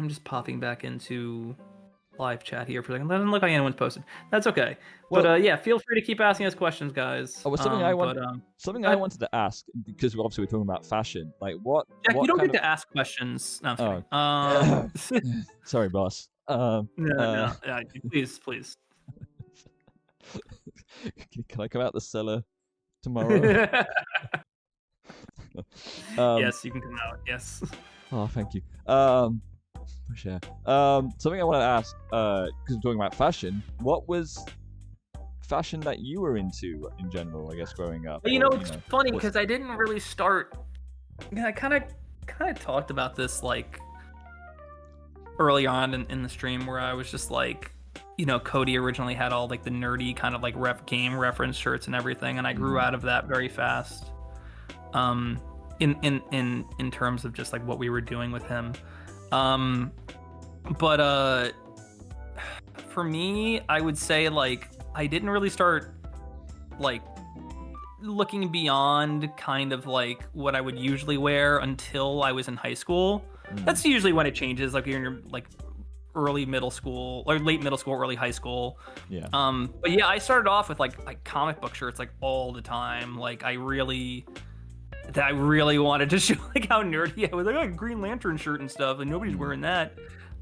just popping back into live chat here for a second. Doesn't look like anyone's posted. That's okay. But yeah, feel free to keep asking us questions, guys. Something I wanted to ask, because obviously we're talking about fashion. Like what? Jack, what you don't kind get to ask questions. No, I'm kidding. Sorry, boss. No, please. Can I come out the cellar tomorrow? Yes, you can come out. Yes. Oh, thank you. Sure. Something I want to ask, because we're talking about fashion. What was fashion that you were into in general, I guess, growing up? You know, it's funny because I didn't really start. I kind of talked about this like early on in the stream, where I was just like, you know, Cody originally had all like the nerdy kind of like game reference shirts and everything, and I grew out of that very fast. In terms of just like what we were doing with him. But for me, I would say like I didn't really start like looking beyond kind of like what I would usually wear until I was in high school. That's usually when it changes, like you're in your like early middle school or late middle school, early high school. Yeah. But yeah, I started off with like comic book shirts like all the time. Like I really wanted to show like how nerdy I was. I got a Green Lantern shirt and stuff, and nobody's wearing that.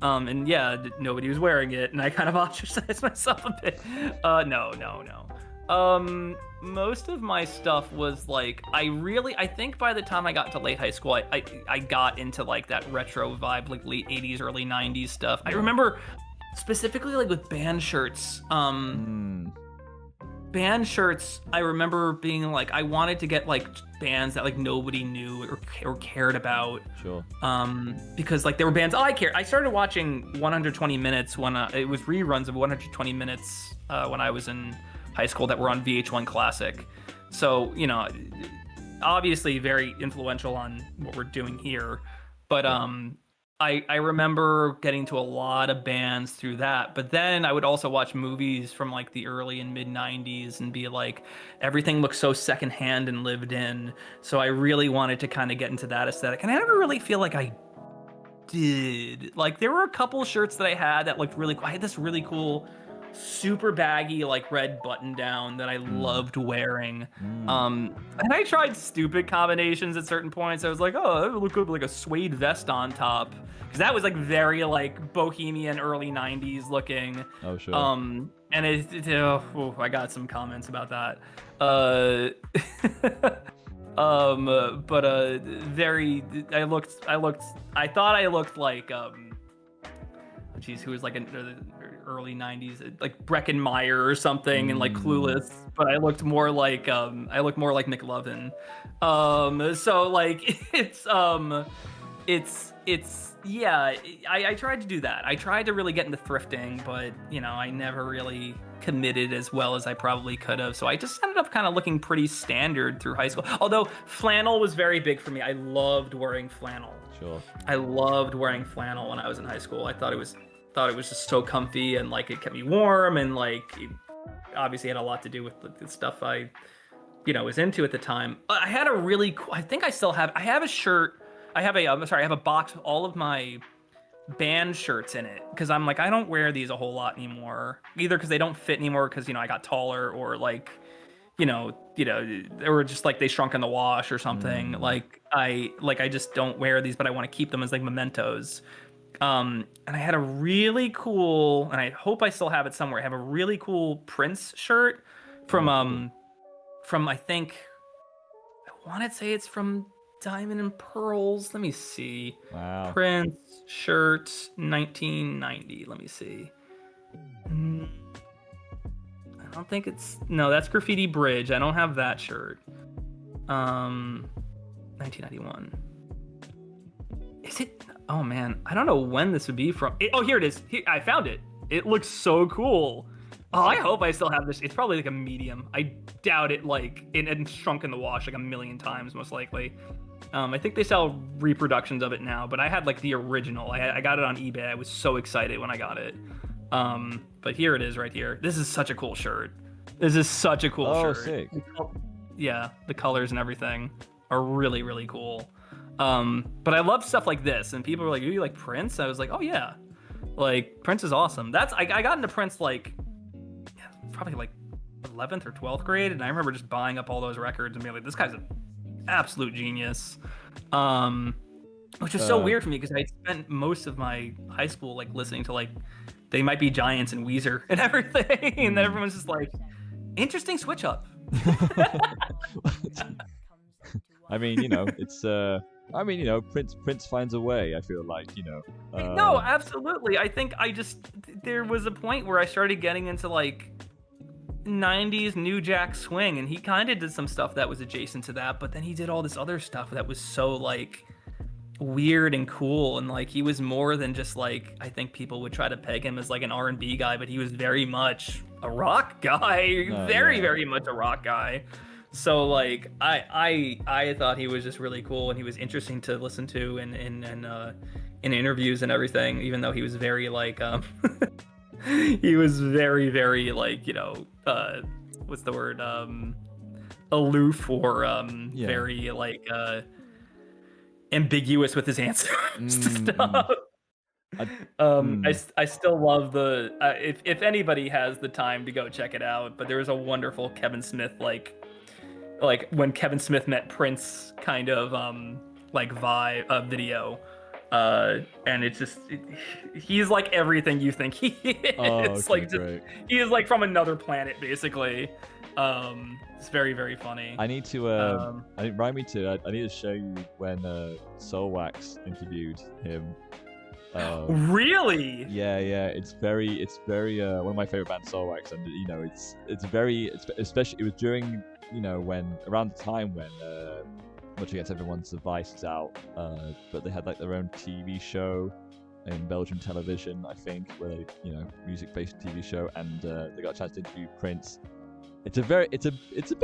And yeah, nobody was wearing it, and I kind of ostracized myself a bit. No. Most of my stuff was like, I think by the time I got to late high school, I got into like that retro vibe, like late 80s, early 90s stuff. I remember specifically like with band shirts. Band shirts, I remember being like, I wanted to get like bands that like nobody knew or cared about. Sure. Because like there were bands I cared. I started watching 120 Minutes when it was reruns of 120 Minutes when I was in high school that were on VH1 Classic. So, you know, obviously very influential on what we're doing here. But I remember getting to a lot of bands through that. But then I would also watch movies from like the early and mid 90s and be like, everything looks so secondhand and lived in. So I really wanted to kind of get into that aesthetic. And I never really feel like I did. Like there were a couple shirts that I had that looked really cool. I had this really cool super baggy like red button down that I loved wearing. Mm. And I tried stupid combinations at certain points. I was like, oh, that would look good with like a suede vest on top, because that was like very like bohemian early 90s looking. Oh, sure. And I got some comments about that. But very I thought I looked like geez, who was like an early 90s, like Breckin Meyer or something, and like Clueless, but I looked more like McLovin. So like it's yeah, I tried to do that. I tried to really get into thrifting, but you know, I never really committed as well as I probably could have. So I just ended up kind of looking pretty standard through high school. Although flannel was very big for me. I loved wearing flannel. Sure. I loved wearing flannel when I was in high school. I thought it was just so comfy, and like it kept me warm, and like it obviously had a lot to do with the stuff I was into at the time. I had a really cool, I think I still have, I have a shirt. I have a box with all of my band shirts in it, because I'm like, I don't wear these a whole lot anymore, either because they don't fit anymore because I got taller, or like or just like they shrunk in the wash or something. Like I just don't wear these, but I want to keep them as like mementos. And I had a really cool, and I hope I still have it somewhere, I have a really cool Prince shirt from I think, I want to say it's from Diamond and Pearls. Let me see. Wow. Prince shirt 1990. Let me see. I don't think it's, no, that's Graffiti Bridge. I don't have that shirt. 1991. Is it? Oh man, I don't know when this would be from. Here it is. I found it. It looks so cool. Oh, I hope I still have this. It's probably like a medium. I doubt it. Like it shrunk in the wash like a million times, most likely. I think they sell reproductions of it now, but I had like the original. I got it on eBay. I was so excited when I got it. But here it is right here. This is such a cool shirt. This is such a cool shirt. Oh, sick. Yeah, the colors and everything are really, really cool. But I love stuff like this, and people were like, "You like Prince?" I was like, "Oh yeah, like Prince is awesome." I got into Prince like probably like 11th or 12th grade, and I remember just buying up all those records and being like, "This guy's an absolute genius." Which is so weird for me, because I spent most of my high school like listening to like They Might Be Giants and Weezer and everything, and then everyone's just like, interesting switch up. I mean, it's Prince finds a way, I feel like, No, absolutely. I think there was a point where I started getting into like 90s New Jack Swing, and he kind of did some stuff that was adjacent to that, but then he did all this other stuff that was so like weird and cool, and like he was more than just like, I think people would try to peg him as like an R&B guy, but he was very much a rock guy. Very much a rock guy. So like I thought he was just really cool, and he was interesting to listen to in interviews and everything, even though he was very like he was very, very like, what's the word, aloof, or very like ambiguous with his answers to stuff. I still love the if anybody has the time to go check it out, but there was a wonderful Kevin Smith like when Kevin Smith met Prince kind of like vibe video, and it's just he's like everything you think he is. He is like from another planet basically. It's very, very funny. I need to I need to show you when Soulwax interviewed him. Really? Yeah, it's very one of my favorite bands, Soulwax, and especially it was during when around the time when Much Against Everyone's Advice is out, but they had like their own TV show in Belgian television, I think, where they music-based TV show, and they got a chance to interview Prince. It's a bit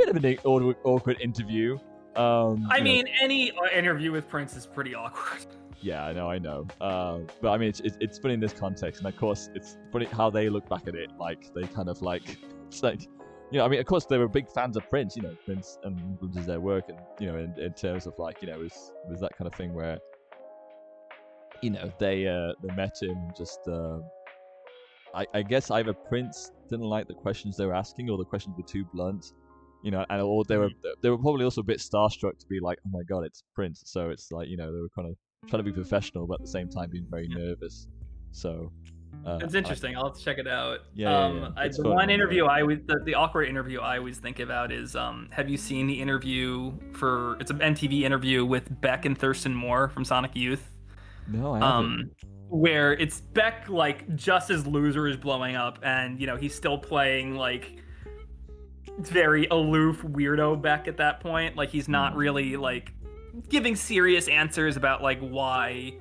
of an awkward interview. I mean, any interview with Prince is pretty awkward. Yeah, I know. But I mean, it's funny in this context, and of course, it's funny how they look back at it. Like they kind of like, it's like, I mean, of course, they were big fans of Prince. Prince and influences their work, and in terms of like, it was that kind of thing where, they met him just. I guess either Prince didn't like the questions they were asking, or the questions were too blunt, you know, and or they were probably also a bit starstruck to be like, oh my god, it's Prince. So it's like, you know, they were kind of trying to be professional, but at the same time being very nervous. So It's interesting. I'll have to check it out. Yeah. It's The fun, one interview right? the awkward interview I always think about is, have you seen the interview it's an MTV interview with Beck and Thurston Moore from Sonic Youth? No, I haven't. Where it's Beck like just as Loser is blowing up, and you know he's still playing like very aloof weirdo Beck at that point. Like he's not really like giving serious answers about like why,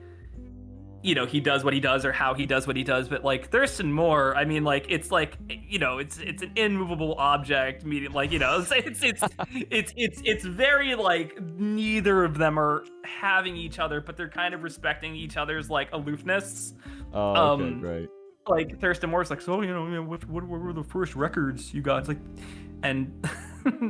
you know, he does what he does or how he does what he does. But like Thurston Moore, I mean, like it's like, you know, it's an immovable object, meaning like, you know, it's very like neither of them are having each other, but they're kind of respecting each other's like aloofness. Oh, okay, great. Like Thurston Moore's like, so, you know, what were the first records you got? It's like, and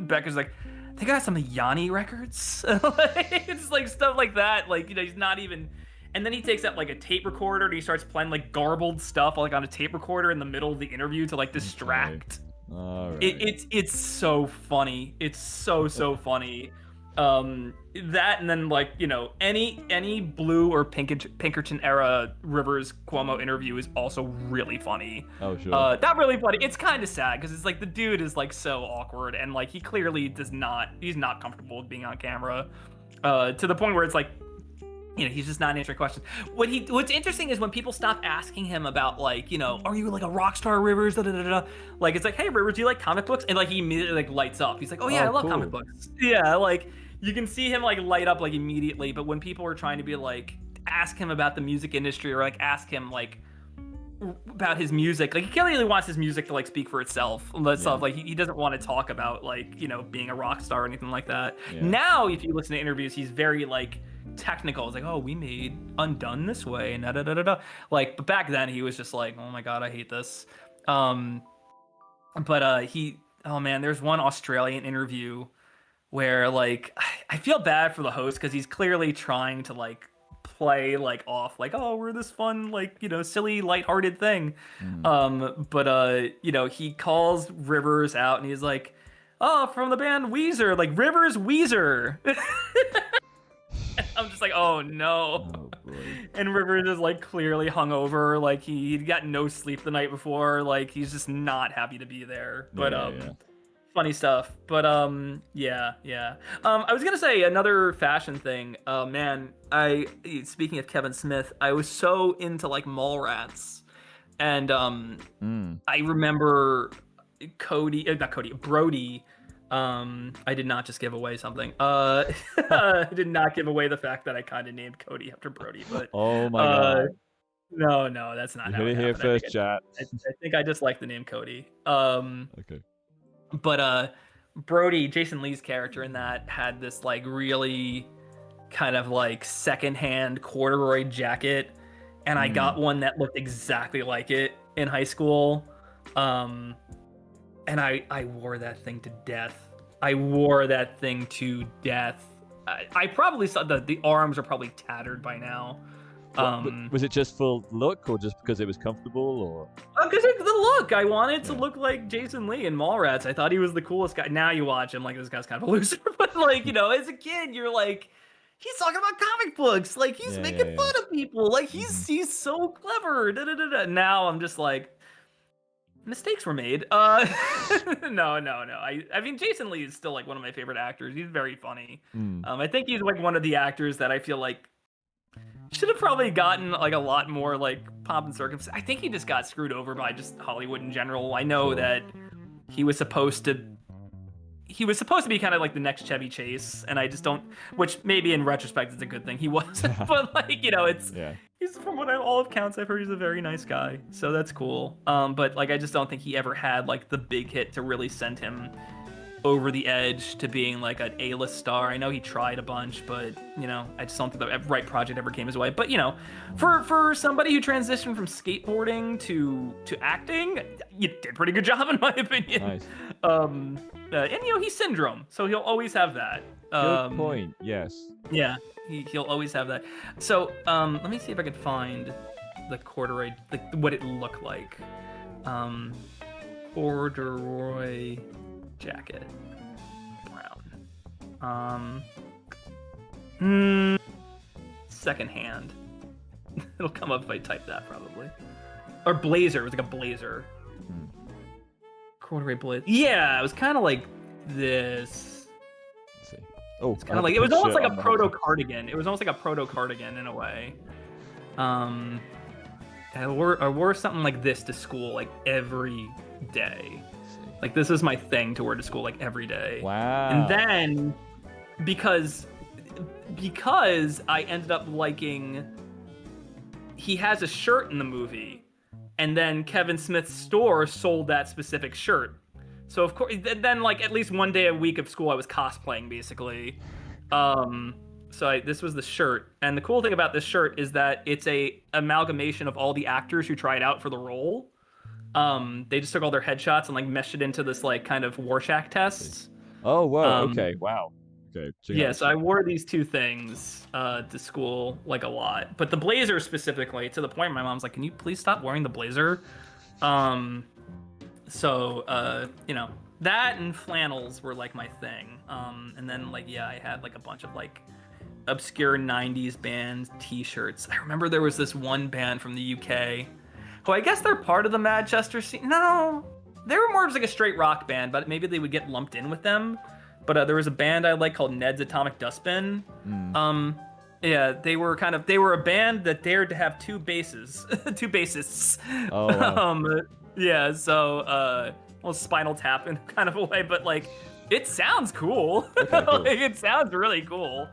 Becca's like, they got some Yanni records. It's like stuff like that. Like, you know, he's not even. And then he takes out like a tape recorder and he starts playing like garbled stuff like on a tape recorder in the middle of the interview to like distract. Okay. All right. It's so funny. It's so funny. That, and then like, you know, any Blue or Pinkerton era Rivers Cuomo interview is also really funny. Oh, sure. Not really funny. It's kind of sad because it's like the dude is like so awkward and like he clearly he's not comfortable with being on camera, to the point where it's like, you know, he's just not answering questions. What's interesting is when people stop asking him about like, you know, are you like a rock star, Rivers? Da, da, da, da. Like it's like, hey Rivers, do you like comic books? And like he immediately like lights up. He's like, oh yeah, I love cool. comic books. Yeah, like you can see him like light up like immediately. But when people are trying to be like, ask him about the music industry or like ask him like about his music, like he clearly wants his music to like speak for itself. Stuff like he doesn't want to talk about like, you know, being a rock star or anything like that. Yeah. Now, if you listen to interviews, he's very like technical. It's like, oh, we made Undone this way and da da da da da. Like, but back then he was just like, oh my god, I hate this. Oh man, there's one Australian interview where like I feel bad for the host because he's clearly trying to like play like off like, oh, we're this fun like, you know, silly lighthearted thing. You know, he calls Rivers out and he's like, oh, from the band Weezer, like Rivers Weezer. I'm just like, oh no. Oh, boy. And Rivers is like clearly hungover, like he'd got no sleep the night before, like he's just not happy to be there. But funny stuff. But yeah. I was gonna say another fashion thing. Man, speaking of Kevin Smith, I was so into like Mallrats, and I remember Brody. I did not just give away something. I did not give away the fact that I kind of named Cody after Brody, but oh my god. No, that's not how it happened. Here first, chat. I think I just like the name Cody. Okay. But Brody, Jason Lee's character in that, had this like really kind of like secondhand corduroy jacket, and I got one that looked exactly like it in high school. And I wore that thing to death. I probably saw the arms are probably tattered by now. Was it just for look, or just because it was comfortable, or? Because the look. I wanted to look like Jason Lee in Mallrats. I thought he was the coolest guy. Now you watch him, like, this guy's kind of a loser. But like, you know, as a kid, you're like, he's talking about comic books. Like he's making fun of people. Like he's so clever. Da, da, da, da. Now I'm just like, mistakes were made. No. I mean, Jason Lee is still like one of my favorite actors. He's very funny. I think he's like one of the actors that I feel like should have probably gotten like a lot more like pomp and circumstance. I think he just got screwed over by just Hollywood in general. I know that he was supposed to be kind of like the next Chevy Chase, and I just don't, which maybe in retrospect is a good thing he wasn't. But like, you know, he's, from what all accounts I've heard, he's a very nice guy, so that's cool. But like, I just don't think he ever had like the big hit to really send him over the edge to being like an A-list star. I know he tried a bunch, but you know, I just don't think the right project ever came his way. But you know, for somebody who transitioned from skateboarding to acting, you did a pretty good job in my opinion. Nice. And you know, he's Syndrome, so he'll always have that. Good point. Yes. Yeah, he'll always have that. So let me see if I can find the corduroy, like what it looked like. Corduroy jacket, brown. Secondhand. It'll come up if I type that probably. Or blazer. It was like a blazer. Corduroy blazer. Yeah, it was kind of like this. Let's see. Oh, It's kind of like it was almost like a proto cardigan. It was almost like a proto cardigan in a way. I wore something like this to school like every day. Like this is my thing to wear to school like every day. Wow. And then because I ended up liking, he has a shirt in the movie, and then Kevin Smith's store sold that specific shirt. So of course, then like at least one day a week of school I was cosplaying basically. This was the shirt, and the cool thing about this shirt is that it's a amalgamation of all the actors who tried out for the role. They just took all their headshots and like meshed it into this like kind of Rorschach tests. Oh, whoa. Okay. Wow. Okay. Yeah, so I wore these two things to school like a lot, but the blazer specifically, to the point my mom's like, "Can you please stop wearing the blazer?" You know, that and flannels were like my thing. And then like I had like a bunch of like obscure 90s band t-shirts. I remember there was this one band from the UK who I guess they're part of the Manchester scene. No, they were more just like a straight rock band, but maybe they would get lumped in with them. But there was a band I like called Ned's Atomic Dustbin. Yeah, they were a band that dared to have two bassists. Oh, wow. Yeah, so well, Spinal Tap in kind of a way, but like it sounds cool. Okay, cool. Like, it sounds really cool.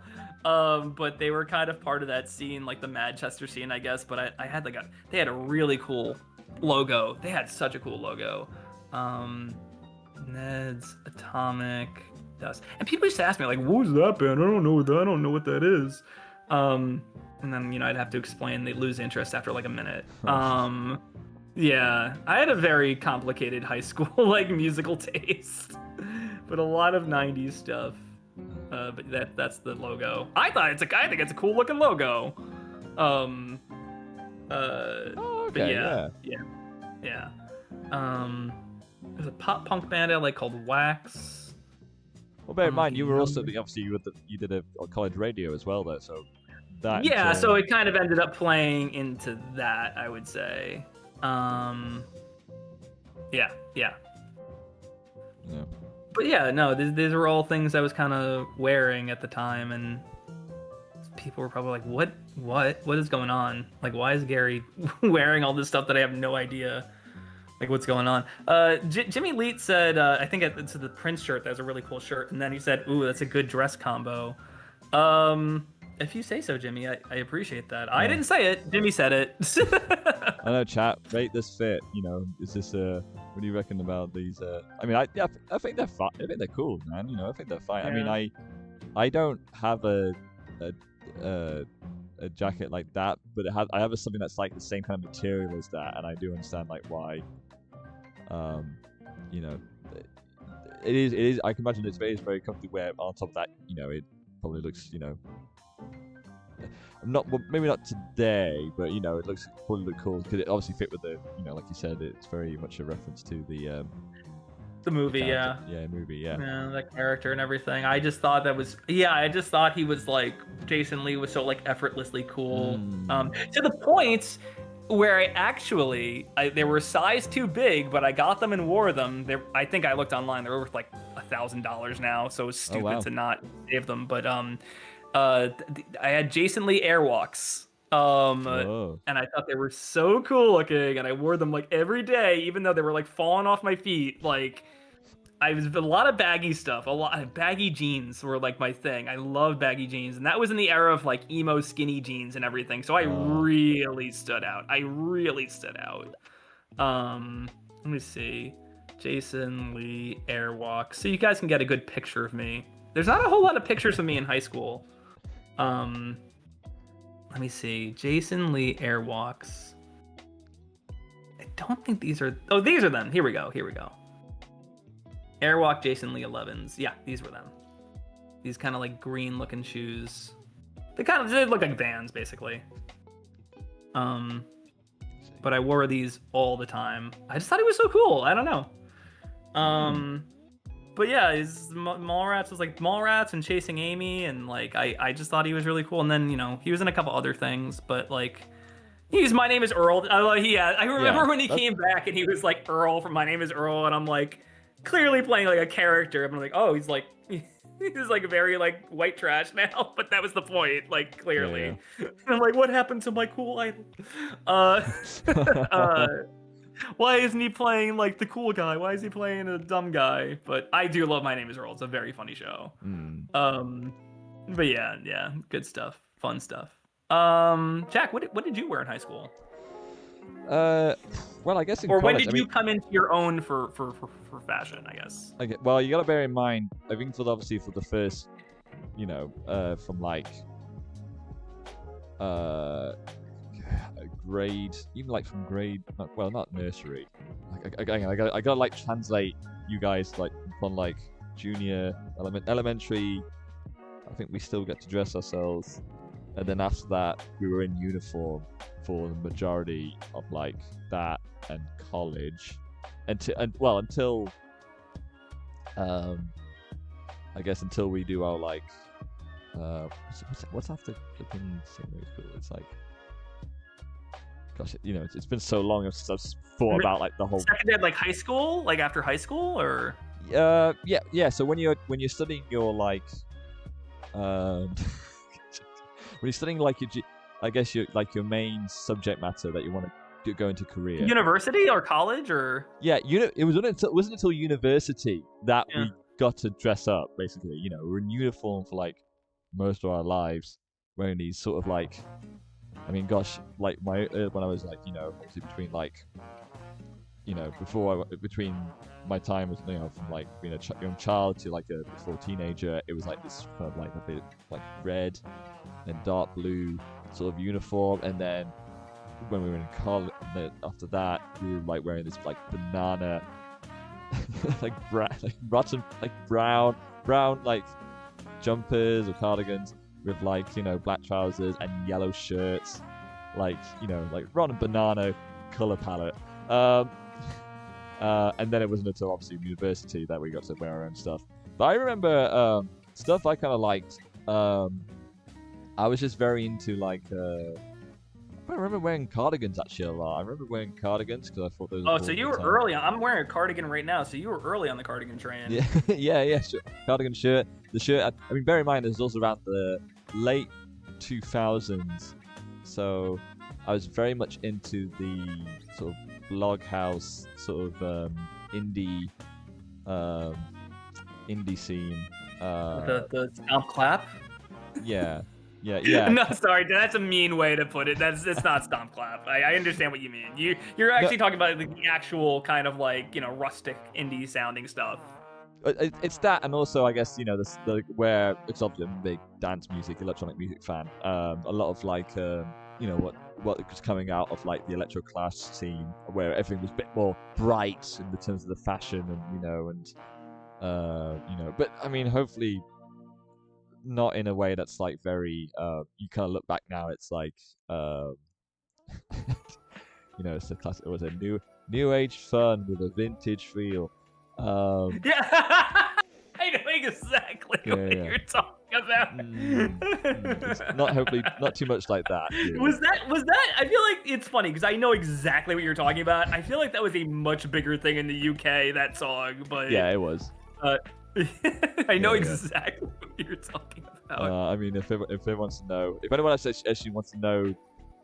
But they were kind of part of that scene, like the Manchester scene, I guess. But I had they had a really cool logo. They had such a cool logo. Ned's Atomic Dust. And people used to ask me like, "What was that band? I don't know what that is." And then I'd have to explain. They lose interest after like a minute. Yeah, I had a very complicated high school like musical taste, but a lot of '90s stuff. But that's the logo. I think it's a cool looking logo. Oh, okay. Yeah. There's a pop punk band I like called Wax. Well, bear in mind, you were also obviously you did a college radio as well, though. So that. Yeah, so it kind of ended up playing into that, I would say. Yeah. But yeah, no, these were all things I was kind of wearing at the time, and people were probably like, what is going on? Like, why is Gary wearing all this stuff that I have no idea, like, what's going on? Jimmy Leet said, I think it's the Prince shirt, that was a really cool shirt, and then he said, ooh, that's a good dress combo. If you say so, Jimmy, I appreciate that. Yeah. I didn't say it. Jimmy said it. I know, chat. Rate this fit. Is this what do you reckon about these? I mean, I think they're fine. I think they're cool, man. I think they're fine. Yeah. I mean, I don't have a jacket like that, but I have something that's like the same kind of material as that, and I do understand like why. It is. I can imagine it's very comfortable wear. On top of that, it probably looks, maybe not today, but it looks probably look cool because it obviously fit with the, like you said, it's very much a reference to the movie, movie, yeah, that character and everything. I just thought he was like, Jason Lee was so like effortlessly cool, to the point where they were size too big, but I got them and wore them. I think I looked online; they're worth like $1,000 now, so it was stupid to not save them. But I had Jason Lee Airwalks, and I thought they were so cool looking, and I wore them like every day, even though they were like falling off my feet. Like, I was a lot of baggy stuff. A lot of baggy jeans were like my thing. I love baggy jeans, and that was in the era of like emo skinny jeans and everything. So I really stood out. Let me see, Jason Lee Airwalk, so you guys can get a good picture of me. There's not a whole lot of pictures of me in high school. Let me see, Jason Lee Airwalks. I don't think these are. Oh, these are them. Here we go. Airwalk Jason Lee 11s. Yeah, these were them. These kind of like green looking shoes. They look like Vans basically. But but I wore these all the time. I just thought he was so cool. I don't know. But yeah, his Mallrats was like Mallrats and Chasing Amy, and like I just thought he was really cool. And then he was in a couple other things, but like he's My Name Is Earl. I remember when he came back and he was like Earl from My Name Is Earl, and I'm like clearly playing like a character. I'm like, oh, he's like very like white trash now, but that was the point, like clearly. Yeah. I'm like, what happened to my cool idol? Why isn't he playing like the cool guy? Why is he playing a dumb guy? But I do love My Name Is Earl. It's a very funny show. But yeah, good stuff, fun stuff. Jack, what did you wear in high school? Well, I guess in college, when did you come into your own for fashion? I guess. Okay, well, you got to bear in mind. I think for the first, from like, grade, even like from grade, not nursery. I gotta like translate you guys like from like junior elementary. I think we still get to dress ourselves, and then after that we were in uniform for the majority of like that and college, until I guess until we do our like what's after flipping secondary school? It's like, gosh, it's been so long since I've thought about like the whole secondary, like high school, like after high school, or yeah. So when you're studying your like when you're studying like your main subject matter that you want to go into career, university or college, or it wasn't until university that we got to dress up. Basically, we're in uniform for like most of our lives, wearing these sort of like, I mean, gosh, like when I was like, obviously between like, between my time was, from like being a young child to like before teenager, it was like this kind of like a bit like red and dark blue sort of uniform, and then when we were in college, after that, we were like wearing this like banana, like rotten like brown like jumpers or cardigans with like black trousers and yellow shirts, like like rotten banana color palette. And then it wasn't until obviously university that we got to wear our own stuff. But I remember stuff I kind of liked. I was just very into like. I remember wearing cardigans actually a lot. I remember wearing cardigans because I thought those. Oh, so you were early. I'm wearing a cardigan right now, so you were early on the cardigan train. Yeah, yeah. Sure. Cardigan shirt. The shirt. I mean, bear in mind, this was also around the late 2000s, so I was very much into the sort of blog house, sort of indie scene. The stomp clap. Yeah. Yeah. No, sorry, that's a mean way to put it. It's not stomp clap. I understand what you mean. You're actually talking about like the actual kind of like rustic indie sounding stuff. It's that, and also I guess where it's obviously I'm a big dance music, electronic music fan. A lot of like what was coming out of like the electro clash scene, where everything was a bit more bright in the terms of the fashion and but I mean, hopefully not in a way that's like very you kind of look back now, it's like it's a classic. It was a new age fun with a vintage feel. Yeah, I know exactly what you're talking about. It's not too much like that. Really. Was that? I feel like it's funny because I know exactly what you're talking about. I feel like that was a much bigger thing in the UK, that song, but yeah, it was. I know exactly what you're talking about. I mean, if anyone wants to know, if anyone actually wants to know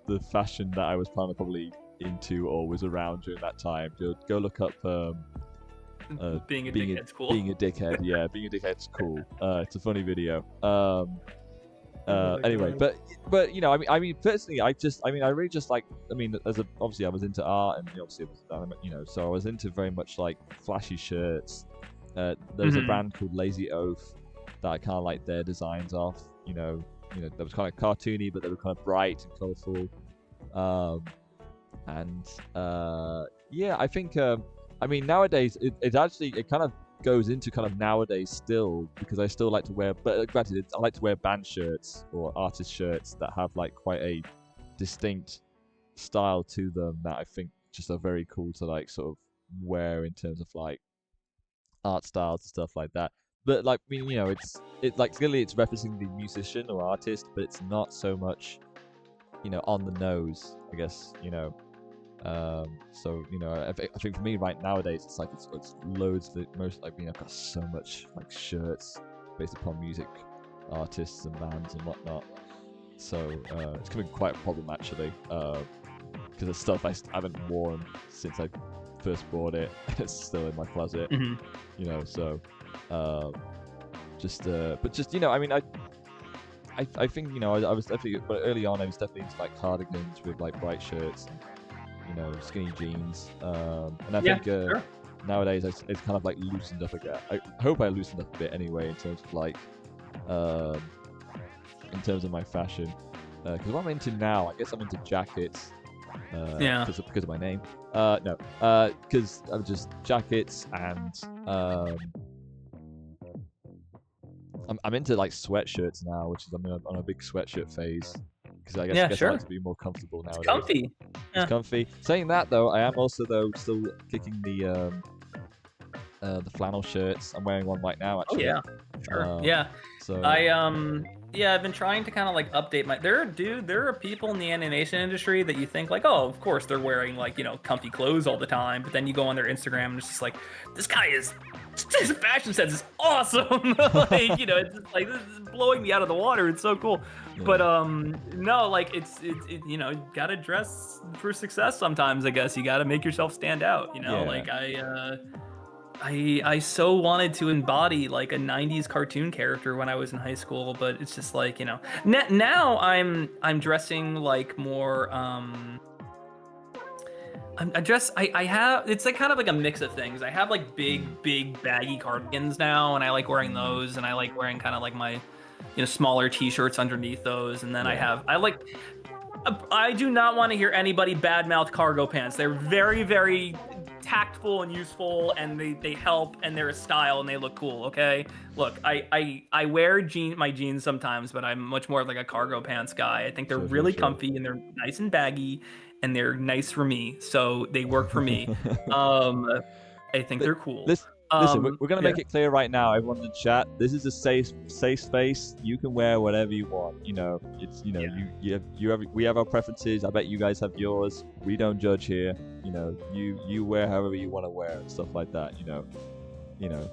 the fashion that I was probably into or was around during that time, go look up. Being a dickhead's cool. Being a dickhead, yeah, being a dickhead's cool. It's a funny video. Anyway, but I mean, personally, I really just like, obviously I was into art, and obviously it was, so I was into very much like flashy shirts. There was a brand called Lazy Oaf that I kind of like their designs off. That was kind of cartoony, but they were kind of bright and colorful. I think. I mean, nowadays it kind of goes into kind of nowadays still, because I still like to wear. But granted, I like to wear band shirts or artist shirts that have like quite a distinct style to them that I think just are very cool to like sort of wear in terms of like art styles and stuff like that. But like, I mean, it's like clearly it's referencing the musician or artist, but it's not so much, on the nose, I guess, So I think for me right nowadays it's like it's loads of it. Most like I've got so much like shirts based upon music artists and bands and whatnot. So it's becoming quite a problem actually, because the stuff I haven't worn since I first bought it. It's still in my closet, So I mean I think I was definitely, but early on I was definitely into like cardigans with like bright shirts. Skinny jeans, and I think sure. nowadays it's kind of like loosened up again. I hope I loosened up a bit anyway in terms of like, in terms of my fashion. Because what I'm into now, I guess I'm into jackets. Because of my name. No. Because I'm just jackets and I'm into like sweatshirts now, which is I'm on a big sweatshirt phase. Because I guess I like to be more comfortable nowadays. It's comfy. It's comfy. Saying that though, I am also still kicking the flannel shirts. I'm wearing one right now actually. Oh yeah, sure. So I've been trying to kind of like update my. There are people in the animation industry that you think like, oh, of course they're wearing like comfy clothes all the time, but then you go on their Instagram and it's just like, this guy is. His fashion sense is awesome. Like it's just like this is blowing me out of the water. It's so cool. Yeah. But no, like it's you gotta dress for success sometimes. I guess you gotta make yourself stand out. Like I so wanted to embody like a 90s cartoon character when I was in high school, but it's just like now I'm dressing like more I have it's like kind of like a mix of things. I have like big baggy cardigans now, and I like wearing those, and I like wearing kind of like my smaller t-shirts underneath those, and then I do not want to hear anybody badmouth cargo pants. They're very, very tactful and useful, and they help, and they're a style, and they look cool. Okay, look, I wear my jeans sometimes, but I'm much more like a cargo pants guy. I think they're really comfy, and they're nice and baggy, and they're nice for me, so they work for me. I think they're cool. Listen, we're gonna make it clear right now, everyone in the chat. This is a safe space. You can wear whatever you want. It's we have our preferences. I bet you guys have yours. We don't judge here. You wear however you want to wear and stuff like that.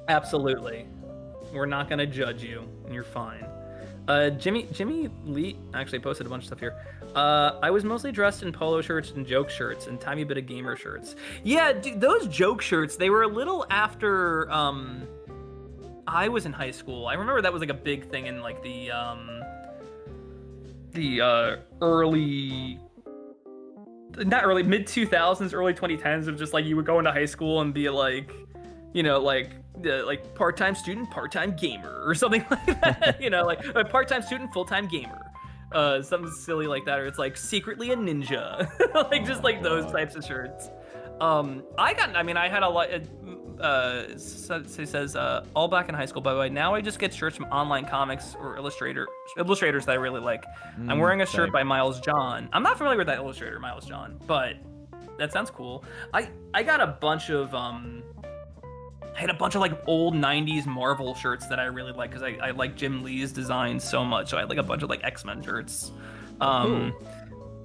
Absolutely, we're not gonna judge you, and you're fine. Jimmy Lee actually posted a bunch of stuff here. I was mostly dressed in polo shirts and joke shirts and tiny bit of gamer shirts. Yeah, dude, those joke shirts, they were a little after I was in high school. I remember that was like a big thing in like the early, not early, mid 2000s, early 2010s, of just like you would go into high school and be like, like part-time student, part-time gamer, or something like that. Like a part-time student, full-time gamer. Something silly like that, or it's like secretly a ninja. Like just like those types of shirts. I had a lot. It says all back in high school, by the way. Now I just get shirts from online comics or illustrators that I really like. I'm wearing a shirt by Miles John. I'm not familiar with that illustrator, Miles John, but that sounds cool. I got a bunch of I had a bunch of like old 90s Marvel shirts that I really like because I like Jim Lee's design so much. So I had like a bunch of like X-Men shirts. I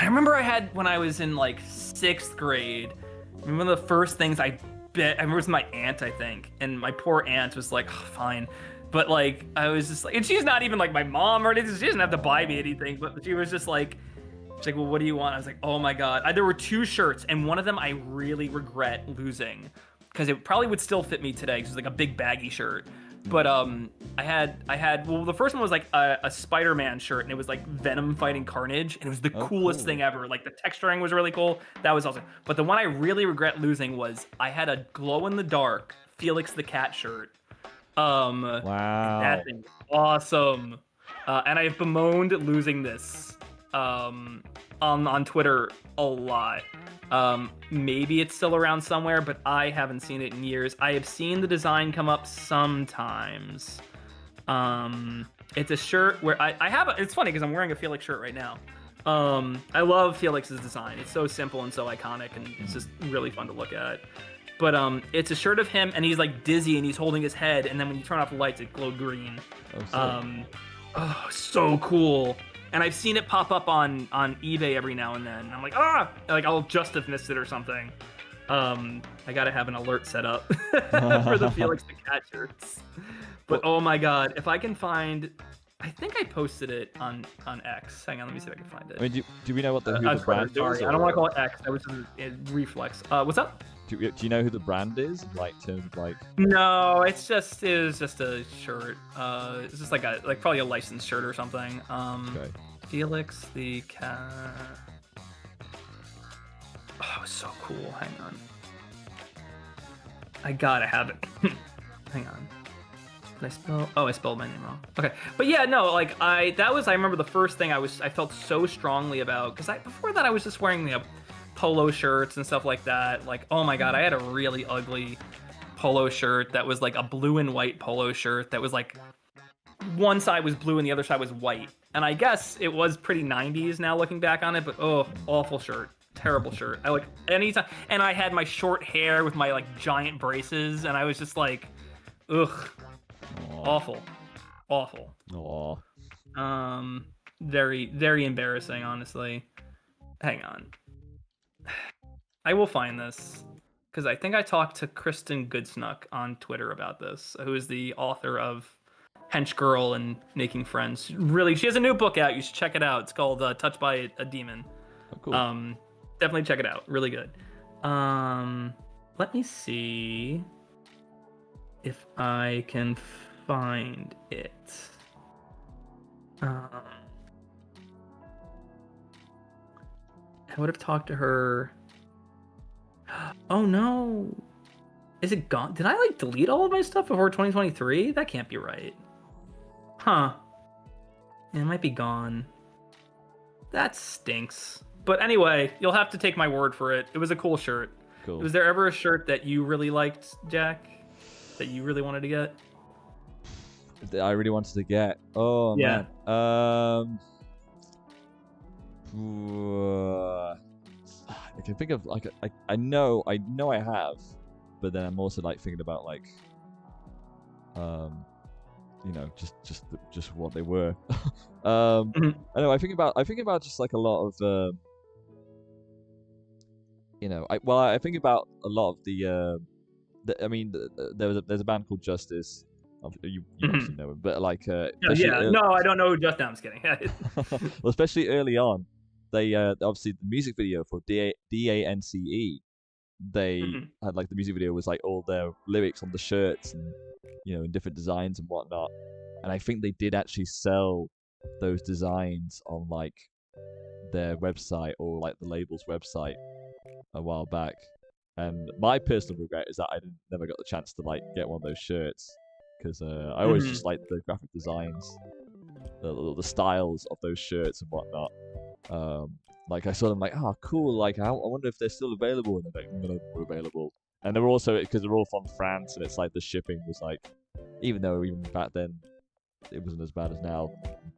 remember I had, when I was in like 6th grade, one of the first things I remember it was my aunt, I think. And my poor aunt was like, oh, fine. But like, I was just like, and she's not even like my mom or anything. She doesn't have to buy me anything. But she was just like, she's like, well, what do you want? I was like, oh my God. There were 2 shirts, and one of them I really regret losing, because it probably would still fit me today, because it was like a big baggy shirt. But I had well, the first one was like a Spider-Man shirt, and it was like Venom fighting Carnage, and it was the coolest thing ever. Like the texturing was really cool. That was awesome. But the one I really regret losing was I had a glow-in-the-dark Felix the Cat shirt. Wow. That thing was awesome. And I've bemoaned losing this on Twitter a lot. Maybe it's still around somewhere, but I haven't seen it in years. I have seen the design come up sometimes. It's a shirt where I have it's funny because I'm wearing a Felix shirt right now. I love Felix's design. It's so simple and so iconic, and it's just really fun to look at. But it's a shirt of him, and he's like dizzy, and he's holding his head, and then when you turn off the lights, it glowed green. Oh, so cool. And I've seen it pop up on eBay every now and then. I'm like, like I'll just have missed it or something. I gotta have an alert set up for the Felix the Cat shirts. But oh my god, if I can find, I think I posted it on X. Hang on, let me see if I can find it. I mean, do we know what who the brand is? Sorry, I don't want to call it X. That was just a reflex. What's up? Do you know who the brand is? Like, in terms of like. No, it was just a shirt. It's just like probably a licensed shirt or something. Okay. Felix the Cat. Oh, it's so cool. Hang on. I gotta have it. Hang on. Did I spell? Oh, I spelled my name wrong. Okay, but yeah, no, like I remember the first thing I felt so strongly about, because before that I was just wearing the polo shirts and stuff like that. Like, oh my god, I had a really ugly polo shirt that was like a blue and white polo shirt that was like one side was blue and the other side was white. And I guess it was pretty 90s now looking back on it, but oh, awful shirt. Terrible shirt. I like anytime, and I had my short hair with my like giant braces, and I was just like, ugh, awful. Very, very embarrassing, honestly. Hang on, I will find this because I think I talked to Kristen Goodsnuck on Twitter about this, who is the author of Hench Girl and Making Friends. Really, she has a new book out. You should check it out. It's called Touched by a Demon. Oh, cool. Definitely check it out. Really good. Let me see if I can find it. I would have talked to her. Oh no. Is it gone? Did I like delete all of my stuff before 2023? That can't be right. Huh. Yeah, it might be gone. That stinks. But anyway, you'll have to take my word for it. It was a cool shirt. Cool. Was there ever a shirt that you really liked, Jack? That you really wanted to get? That I really wanted to get. Oh yeah. Man. I can think of like I know I have, but then I'm also like thinking about like, you know, just what they were. I know. I think about just like a lot of. You know, I think about a lot of there's a band called Justice. You obviously know him, but like no, I don't know who Justice. No, I'm just kidding. Well, especially early on, they obviously the music video for DANCE, they had like the music video was like all their lyrics on the shirts and you know in different designs and whatnot, and I think they did actually sell those designs on like their website or like the label's website a while back, and my personal regret is that I never got the chance to like get one of those shirts because I always just liked the graphic designs, the styles of those shirts and whatnot. Like I saw them like, oh cool, like I wonder if they're still available, and they're like, no, they're available. And they're also because they're all from France, and it's like the shipping was like, even though even back then it wasn't as bad as now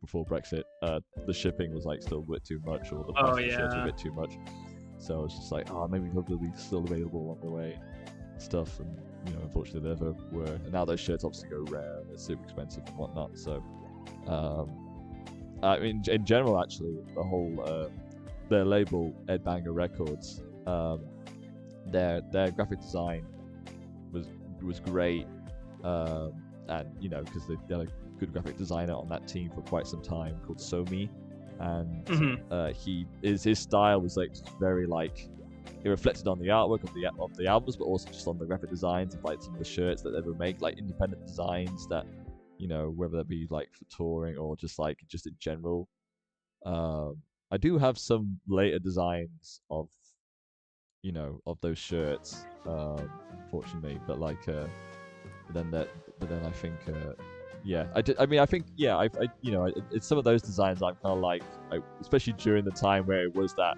before Brexit, the shipping was like still a bit too much, or the price of the shirts were a bit too much. So I was just like, oh, maybe they'll be still available along the way, stuff, and you know, unfortunately they never were. And now those shirts obviously go rare, and they're super expensive and whatnot. So, I mean, in general, actually, the whole their label Ed Banger Records, their graphic design was great, and you know, because they had a good graphic designer on that team for quite some time called Somi. And his style was like very like it reflected on the artwork of the albums, but also just on the graphic designs of like some of the shirts that they would make, like independent designs that you know, whether that be like for touring or just in general. I do have some later designs of you know of those shirts, unfortunately, but like then I think. Yeah, I did. I mean, I think I you know, it's some of those designs I'm kind of like, especially during the time where it was that,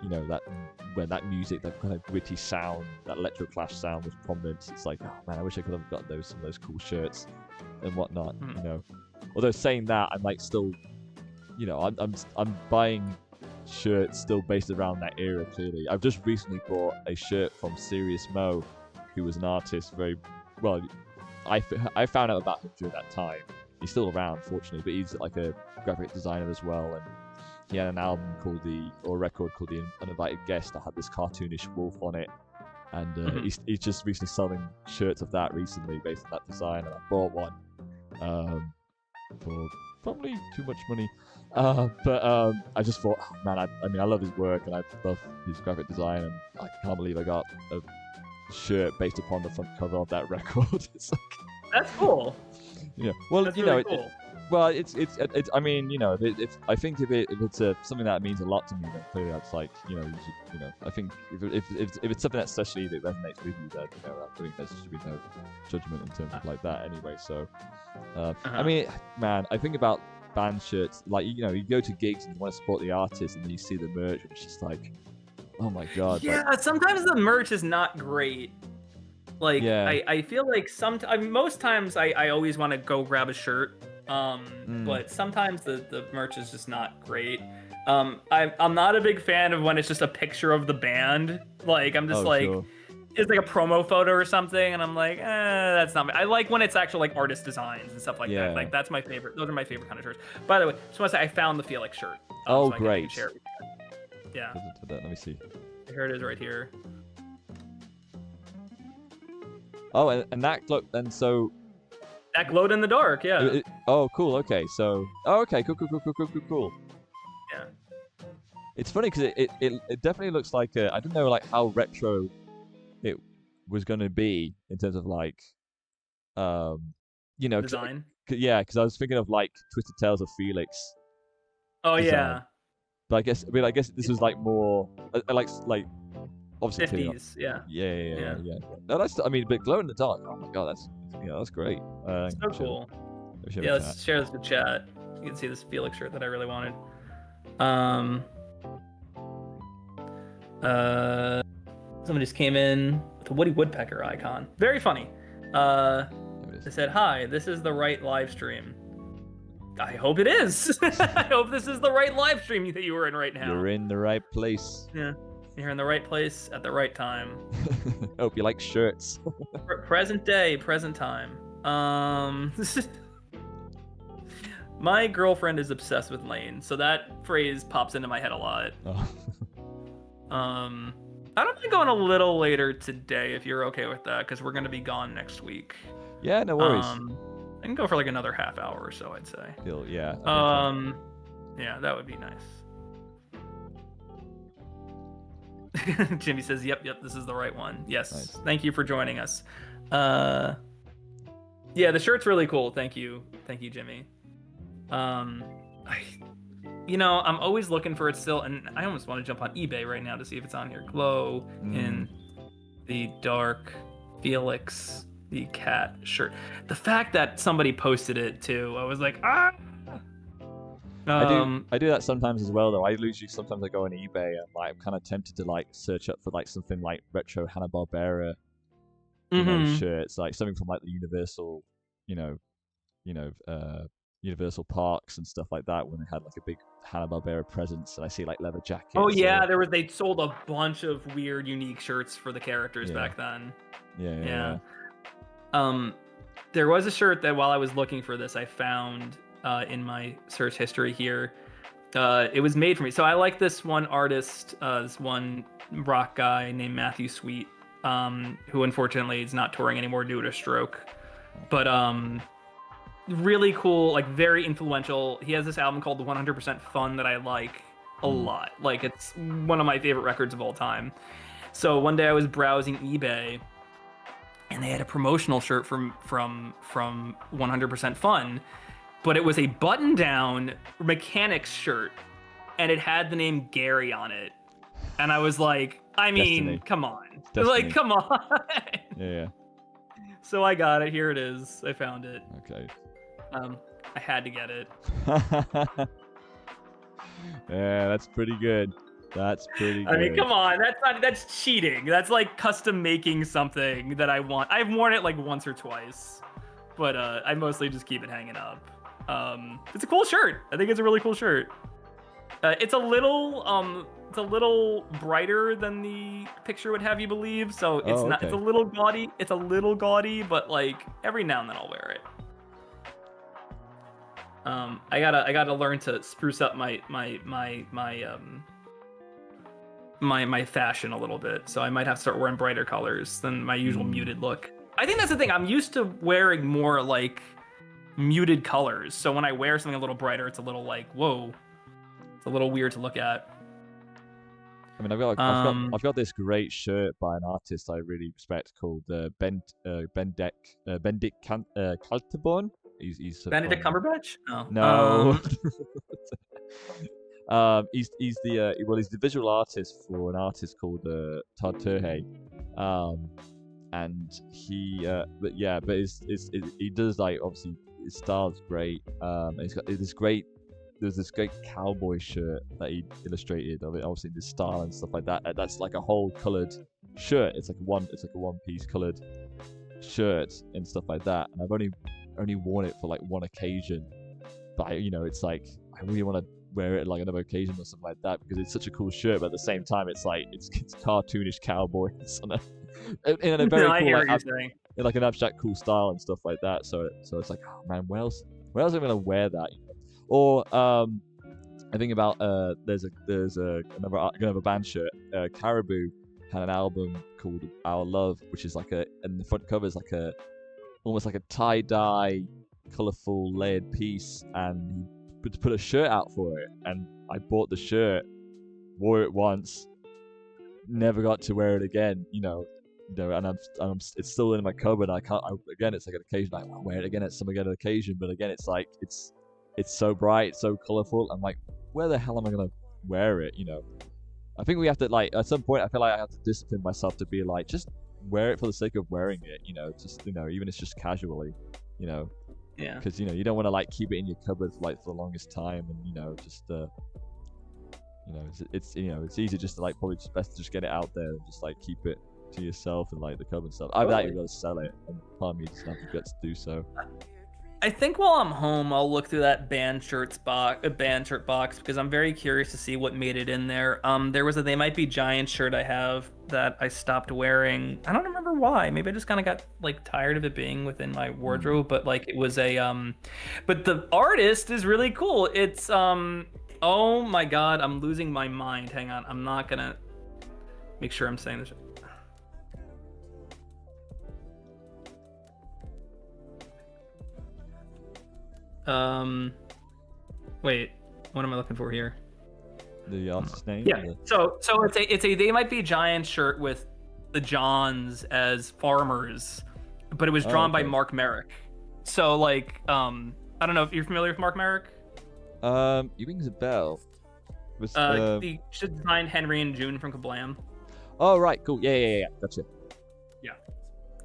you know, that when that music, that kind of gritty sound, that electroclash sound was prominent. It's like, oh man, I wish I could have got some of those cool shirts and whatnot. You know, although saying that, I'm like still, you know, I'm buying shirts still based around that era. Clearly, I've just recently bought a shirt from Serious Mo, who was an artist. Very well, I found out about him during that time. He's still around, fortunately, but he's like a graphic designer as well, and he had an album called or a record called The Uninvited Guest that had this cartoonish wolf on it, and he's just recently selling shirts of that recently based on that design, and I bought one for probably too much money, but I just thought, oh, man, I mean I love his work and I love his graphic design, and I can't believe I got a shirt based upon the front cover of that record. It's like, That's cool. yeah, well, That's you really know, cool. well, it's. I mean, you know, if I think if it's something that means a lot to me, then clearly that's like, you know, I think if it's something that especially that resonates with you, then you know, I think there should be no judgment in terms of like that anyway. So, I mean, man, I think about band shirts, like, you know, you go to gigs and you want to support the artist, and then you see the merch, and it's just like, oh my god. Yeah, like, sometimes the merch is not great. Like, Yeah. I feel like most times I always want to go grab a shirt. But sometimes the merch is just not great. I'm not a big fan of when it's just a picture of the band. Like, I'm just sure. it's like a promo photo or something, and I'm like, that's not me. I like when it's actual like artist designs and stuff like Yeah. that. Like, that's my favorite. Those are my favorite kind of shirts. By the way, just want to say I found the Felix shirt. Oh, so I can great. share it with you. Yeah, Let me see. here it is right here. Oh, and that look, and so. That glowed in the dark. Yeah. Oh, cool. Okay, so. Oh, okay. Cool. Yeah. It's funny because it definitely looks like I don't know like how retro it was gonna be in terms of like, you know, Design. yeah, because I was thinking of like Twisted Tales of Felix. Oh design. yeah. But I guess this was like more like obviously clearly not- 50s. Yeah. Yeah. No, that's I mean, but glow in the dark. Oh my god, that's great. So cool. Share Yeah, with let's share this with chat. You can see this Felix shirt that I really wanted. Somebody just came in with a Woody Woodpecker icon. Very funny. They said, "Hi, this is the right live stream." I hope it is. I hope this is the right live stream that you were in right now. You're in the right place. Yeah, you're in the right place at the right time. Hope you like shirts. Present day, present time. My girlfriend is obsessed with Lane, so that phrase pops into my head a lot. Oh. I don't mind going a little later today if you're okay with that, because we're gonna be gone next week. Yeah, no worries. I can go for like another half hour or so, I'd say. Yeah. Yeah, that would be nice. Jimmy says, "Yep, this is the right one." Yes, Nice. Thank you for joining us. Yeah, the shirt's really cool. Thank you, Jimmy. I'm always looking for it still, and I almost want to jump on eBay right now to see if it's on here. Glow in the dark, Felix the cat shirt. The fact that somebody posted it too, I was like, ah. I do that sometimes as well, though. Sometimes I go on eBay and like I'm kind of tempted to like search up for like something like retro Hanna-Barbera shirts, like something from like the Universal, Universal Parks and stuff like that, when they had like a big Hanna-Barbera presence, and I see like leather jackets. Oh yeah, they sold a bunch of weird, unique shirts for the characters back then. Yeah. There was a shirt that while I was looking for this, I found in my search history here. It was made for me. So I like this one artist, this one rock guy named Matthew Sweet, who unfortunately is not touring anymore due to a stroke. But really cool, like very influential. He has this album called 100% Fun that I like a lot. Like, it's one of my favorite records of all time. So one day I was browsing eBay, and they had a promotional shirt from 100% Fun, but it was a button-down mechanics shirt, and it had the name Gary on it. And I was like, I mean, Destiny. come on. Destiny. Like, come on. Yeah. So I got it. Here it is. I found it. Okay. I had to get it. Yeah, that's pretty good. That's pretty good. I mean, come on. That's cheating. That's like custom making something that I want. I've worn it like once or twice, but I mostly just keep it hanging up. It's a cool shirt. I think it's a really cool shirt. It's a little brighter than the picture would have you believe. So it's Oh, not. okay. It's a little gaudy. It's a little gaudy, but like every now and then I'll wear it. I gotta learn to spruce up my fashion a little bit. So I might have to start wearing brighter colors than my usual muted look. I think that's the thing. I'm used to wearing more like muted colors. So when I wear something a little brighter, it's a little like, whoa. It's a little weird to look at. I mean, I've got this great shirt by an artist I really respect called Benedict Kaltenborn. He's Benedict Cumberbatch? Oh. No. He's the visual artist for an artist called Todd Terhey. And he he does like, obviously his style's great. And he's got there's this great cowboy shirt that he illustrated of it, obviously the style and stuff like that. That's like a whole colored shirt. It's like a one piece colored shirt and stuff like that. And I've only worn it for like one occasion, but it's like I really want to wear it at like another occasion or something like that because it's such a cool shirt. But at the same time, it's like it's cartoonish cowboys in a very cool, in like an abstract cool style and stuff like that. So it's like, oh man, where else am I gonna wear that? Or I think about there's another band shirt. Caribou had an album called Our Love, which is like and the front cover is like almost like a tie-dye, colorful layered piece, and he put a shirt out for it. And I bought the shirt, wore it once, never got to wear it again. And it's still in my cupboard. Again, it's like an occasion. I'll wear it again at some other occasion, but again, it's like it's so bright, so colorful. I'm like, where the hell am I gonna wear it? I think we have to, like, at some point, I feel like I have to discipline myself to be like, just wear it for the sake of wearing it. Just even if it's just casually. Yeah. Because you don't want to like keep it in your cupboard for the longest time, and it's easy just to like probably just best to just get it out there and just like keep it to yourself and like the cupboard stuff. Either that, you've got to sell it, and part of me doesn't have the guts to do so. I think while I'm home, I'll look through that band shirt box because I'm very curious to see what made it in there. There was a They Might Be Giants shirt I have that I stopped wearing. I don't remember why. Maybe I just kind of got like tired of it being within my wardrobe. But like it was but the artist is really cool. It's oh my god, I'm losing my mind. Hang on, I'm not gonna make sure I'm saying this. Wait, what am I looking for here? The artist's name? Yeah. So it's a They Might Be Giants shirt with the Johns as farmers, but it was drawn by Mark Merrick. So like, I don't know if you're familiar with Mark Merrick. He rings a bell. He should design Henry and June from Kablam. Oh right, cool. Yeah. Gotcha. Yeah.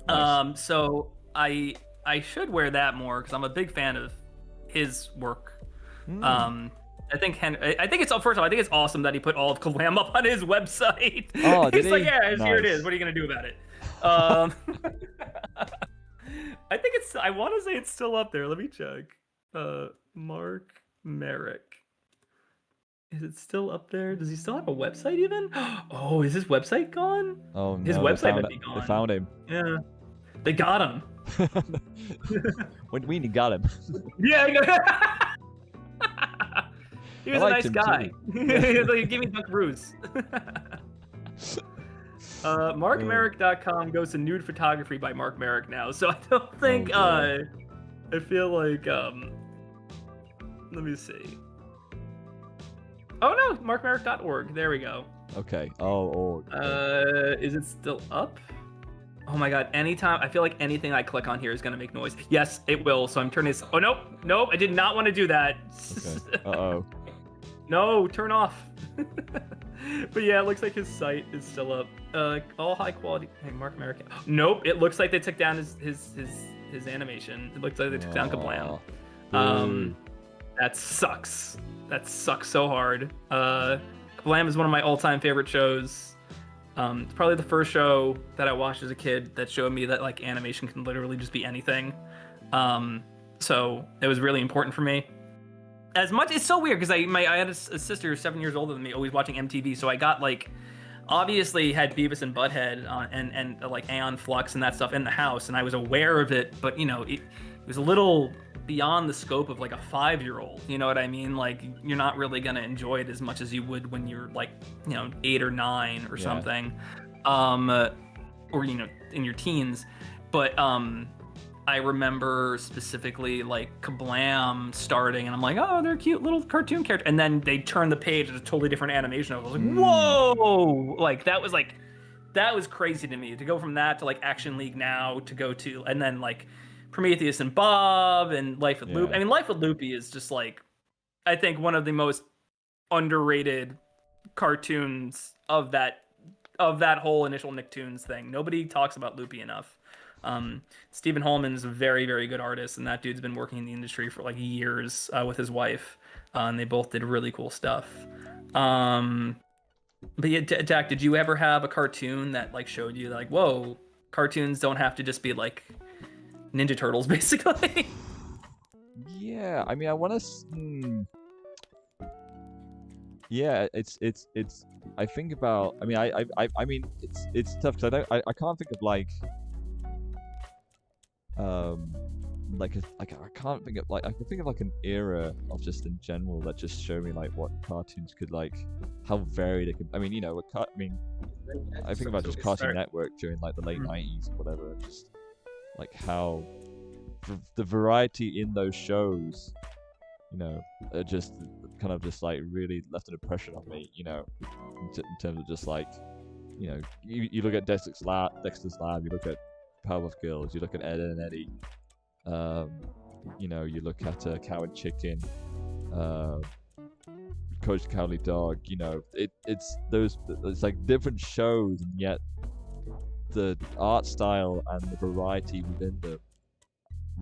Nice. So I should wear that more because I'm a big fan of his work. I think it's first of all, I think it's awesome that he put all of Kablam up on his website. Oh, did he? Like, yeah, nice. Here it is. What are you gonna do about it? I think I want to say it's still up there. Let me check. Mark Merrick. Is it still up there? Does he still have a website even? Oh, is his website gone? Oh no. His website might be gone. They found him. Yeah. They got him. What do you mean you got him? Yeah. He was a nice guy. He was like, give me Duck Bruce. MarkMerrick.com goes to nude photography by Mark Merrick now, so I don't think I feel like let me see. Oh no, markmerrick.org. There we go. Okay. Oh. Is it still up? Oh my god, I feel like anything I click on here is gonna make noise. Yes, it will, so I'm turning this. Oh nope, I did not want to do that. Okay. Uh-oh. No, turn off. But yeah, it looks like his site is still up. All high quality. Hey, Mark Merrick. Nope, it looks like they took down his animation. It looks like they took down Kablam. That sucks. That sucks so hard. Kablam is one of my all-time favorite shows. It's probably the first show that I watched as a kid that showed me that like animation can literally just be anything. So it was really important for me. as much it's so weird because I had a sister 7 years older than me, always watching MTV, so I got like obviously had Beavis and Butthead and like Aeon Flux and that stuff in the house, and I was aware of it, but it was a little beyond the scope of like a 5-year-old. You know what I mean? Like you're not really gonna enjoy it as much as you would when you're like 8 or 9 or something, or in your teens. But I remember specifically like Kablam starting, and I'm like, oh, they're cute little cartoon characters, and then they turn the page and it's a totally different animation. I was like, whoa! Like that was crazy to me to go from that to like Action League Now to go to, and then like Prometheus and Bob and Life with Loopy. I mean, Life with Loopy is just like, I think one of the most underrated cartoons of that whole initial Nicktoons thing. Nobody talks about Loopy enough. Stephen Holman is a very, very good artist, and that dude's been working in the industry for like years with his wife, and they both did really cool stuff. But yeah, Jack, did you ever have a cartoon that like showed you like, whoa, cartoons don't have to just be like Ninja Turtles, basically? Yeah, I mean, I want to. Yeah, it's. I think about. I mean, I mean, it's tough because I can't think of like. I can't think of like I can think of like an era of just in general that just show me like what cartoons could like how varied it could. I mean, I think about just Cartoon Network during like the late '90s or whatever, and just like how the variety in those shows, just kind of just like really left an impression on me. In terms of just like, you look at Dexter's Lab, you look at Powerpuff Girls, you look at Ed, and Eddie, you look at Cow and Chicken, Coach Cowardly Dog. It's like different shows, and yet the art style and the variety within them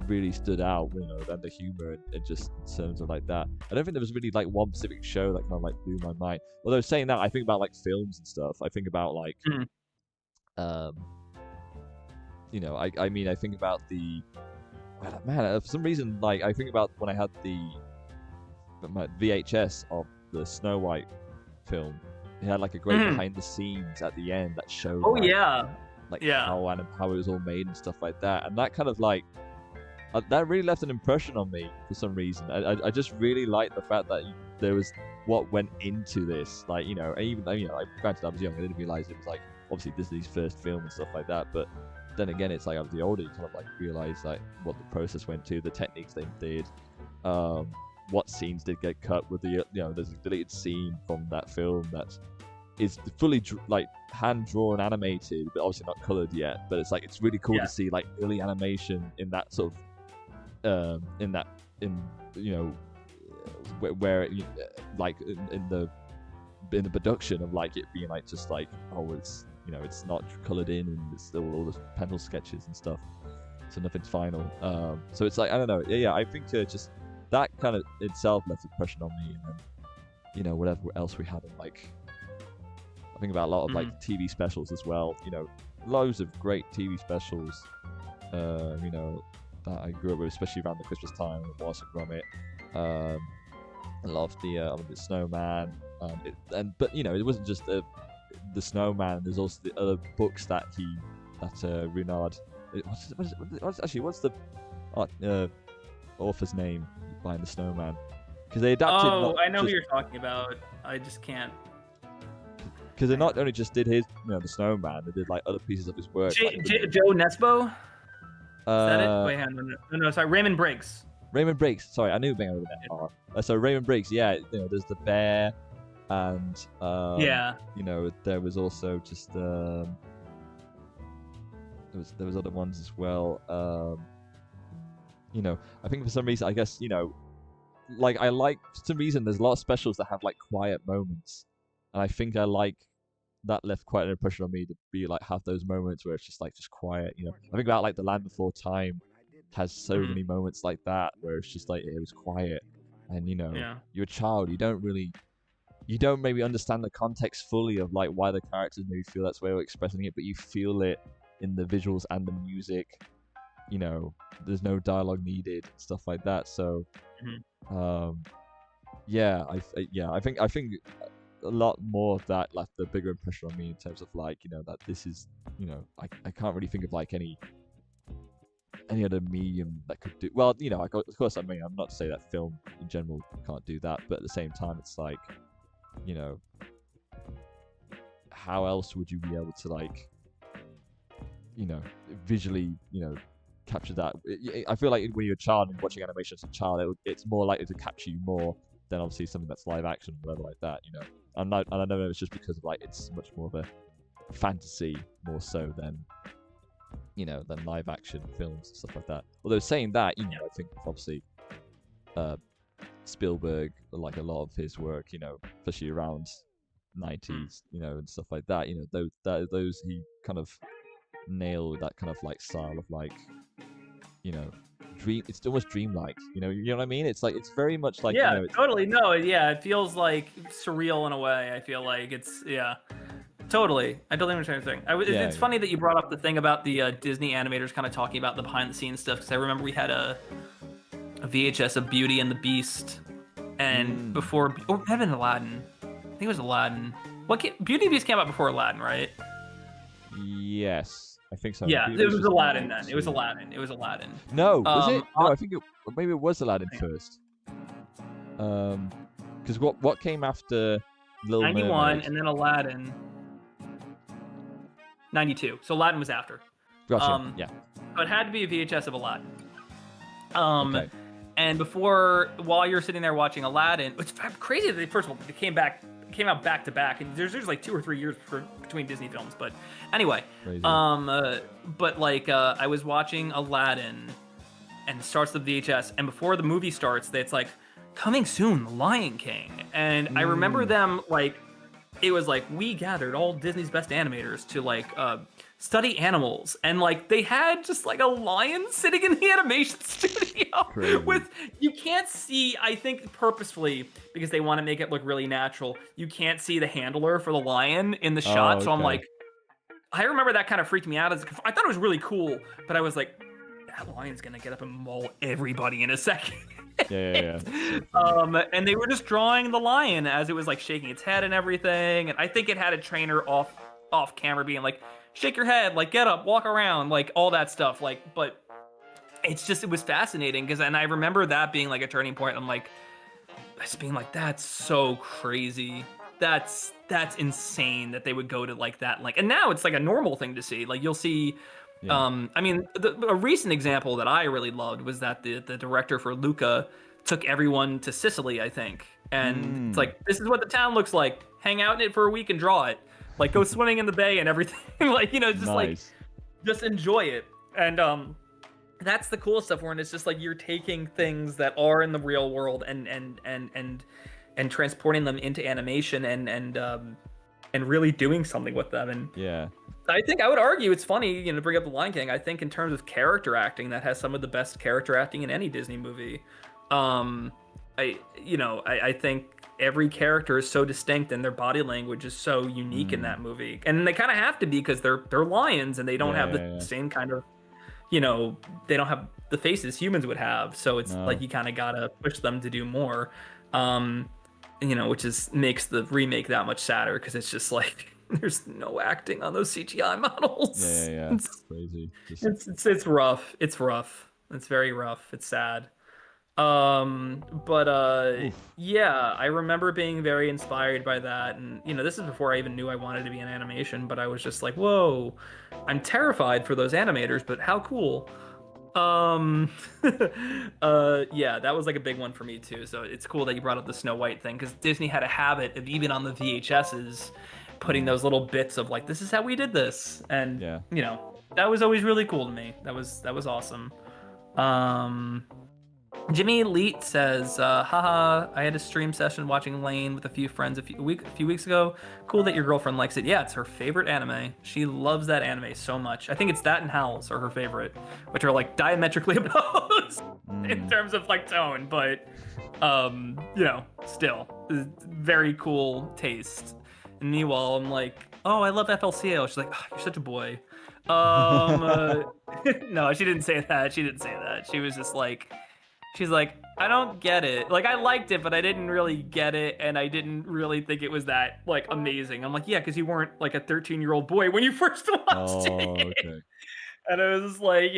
really stood out, and the humor and just in terms of like that. I don't think there was really like one specific show that kind of like blew my mind. Although saying that, I think about like films and stuff. I think about like I mean, I think about the for some reason, like I think about when I had my VHS of the Snow White film. It had like a great behind the scenes at the end that showed how it was all made and stuff like that, and that kind of like that really left an impression on me for some reason. I just really liked the fact that there was what went into this, like even granted I was young, I didn't realize it was like obviously Disney's first film and stuff like that, but then again, it's like as the older you kind of like realize like what the process went to, the techniques they did, what scenes did get cut with the there's a deleted scene from that film that is fully like hand drawn animated, but obviously not colored yet. But it's really cool to see like early animation in that sort of where it, like in the production of like it being like just like it's not colored in and it's still all the pencil sketches and stuff, so nothing's final. So it's like I don't know. Yeah, I think just that kind of itself left an impression on me, and then whatever else we had in like I think about a lot of like TV specials as well. Loads of great TV specials. That I grew up with, especially around the Christmas time, Wallace and Gromit. A lot of the Snowman. But it wasn't just the Snowman. There's also the other books that Renard. What's the author's name behind the Snowman? Because they adapted. Oh, I know who you're talking about. I just can't. Because they not only just did his, the Snowman, they did like other pieces of his work. Joe Nesbo. Is that it? Wait, hang on. No, sorry, Raymond Briggs. Raymond Briggs. Sorry, I knew being over that. So Raymond Briggs, yeah. There's the bear, and there was also just there was other ones as well. I think for some reason, I guess like I like for some reason there's a lot of specials that have like quiet moments, and I think I like that left quite an impression on me to be like have those moments where it's just quiet. I think about like The Land Before Time has so many moments like that where it's just like it was quiet, and you're a child, you don't maybe understand the context fully of like why the characters maybe feel that's way of expressing it, but you feel it in the visuals and the music. There's no dialogue needed, stuff like that. So yeah, I think a lot more of that left the bigger impression on me in terms of like, you know, that this is, you know, I can't really think of like any other medium that could do well. You know, of course, I mean, I'm not to say that film in general can't do that, but at the same time, it's like, you know, how else would you be able to like, you know, visually, you know, capture that? I feel like when you're a child and watching animation as a child, it's more likely to capture you more than obviously something that's live action or whatever like that. You know, and I know it's just because of like it's much more of a fantasy more so than, you know, than live action films and stuff like that. Although saying that, you know, I think obviously Spielberg, like a lot of his work, you know, especially around 90s, you know, and stuff like that, you know, those he kind of nailed that kind of like style of like, you know, it's almost dreamlike, you know what I mean? It's like, it's very much like, Yeah, you know, totally. No, yeah, it feels like surreal in a way. I feel like it's, yeah, totally. I totally understand what you're saying. It's funny that you brought up the thing about the Disney animators kind of talking about the behind the scenes stuff, because I remember we had a VHS of Beauty and the Beast, and before, or Heaven Aladdin. I think it was Aladdin. Beauty and the Beast came out before Aladdin, right? Yes, I think so. Yeah, it was Aladdin then. It was Aladdin. No, was it? No, I think maybe it was Aladdin first. Because what came after Little 91 Mermaid? and then Aladdin. 92. So Aladdin was after. Gotcha. Yeah. So it had to be a VHS of Aladdin. Okay. And while you're sitting there watching Aladdin, it's crazy that they came out back to back, and there's like 2 or 3 years between Disney films. But anyway, Crazy. but like I was watching Aladdin, and it starts the VHS, and before the movie starts, it's like coming soon, The Lion King, and I remember them like. It was like, we gathered all Disney's best animators to like study animals, and like they had just like a lion sitting in the animation studio. Crazy. With, you can't see, I think purposefully because they want to make it look really natural, you can't see the handler for the lion in the shot. So I'm like, I remember that kind of freaked me out. I thought it was really cool, but I was like, that lion's gonna get up and maul everybody in a second. Yeah. And they were just drawing the lion as it was like shaking its head and everything. And I think it had a trainer off camera being like, shake your head, like get up, walk around, like all that stuff. Like, but it was fascinating and I remember that being like a turning point. I'm like, just being like, that's so crazy. That's insane that they would go to like that. Like, and now it's like a normal thing to see. Like you'll see. Yeah. I mean, a recent example that I really loved was that the director for Luca took everyone to Sicily, I think. And it's like, this is what the town looks like. Hang out in it for a week and draw it. Like, go swimming in the bay and everything. Like, you know, just like, just enjoy it. And that's the cool stuff when it's just like you're taking things that are in the real world and transporting them into animation and really doing something with them. And yeah. I think I would argue it's funny, you know, to bring up The Lion King. I think in terms of character acting, that has some of the best character acting in any Disney movie. I think every character is so distinct and their body language is so unique in that movie. And they kind of have to be because they're lions and they don't have the same kind of, you know, they don't have the faces humans would have. So it's like you kind of gotta push them to do more. You know, which makes the remake that much sadder because it's just like there's no acting on those CGI models. Yeah. It's crazy. It's rough. It's rough. It's very rough. It's sad. Yeah, I remember being very inspired by that, and you know, this is before I even knew I wanted to be in animation, but I was just like, whoa, I'm terrified for those animators, but how cool. Yeah, that was like a big one for me too. So it's cool that you brought up the Snow White thing because Disney had a habit of even on the VHSs putting those little bits of like, this is how we did this, and you know, that was always really cool to me. That was awesome. Jimmy Leet says, haha, I had a stream session watching Lane with a few friends a few weeks ago. Cool that your girlfriend likes it. Yeah, it's her favorite anime. She loves that anime so much. I think it's that and Howls are her favorite, which are like diametrically opposed in terms of like tone, but you know, still very cool taste. And meanwhile, I'm like, oh, I love FLCL. She's like, oh, you're such a boy. No, she didn't say that. She was just like, She's like, I don't get it. Like, I liked it, but I didn't really get it, and I didn't really think it was that like amazing. I'm like, yeah, because you weren't like a 13-year-old boy when you first watched Oh, it. okay. And it was just like,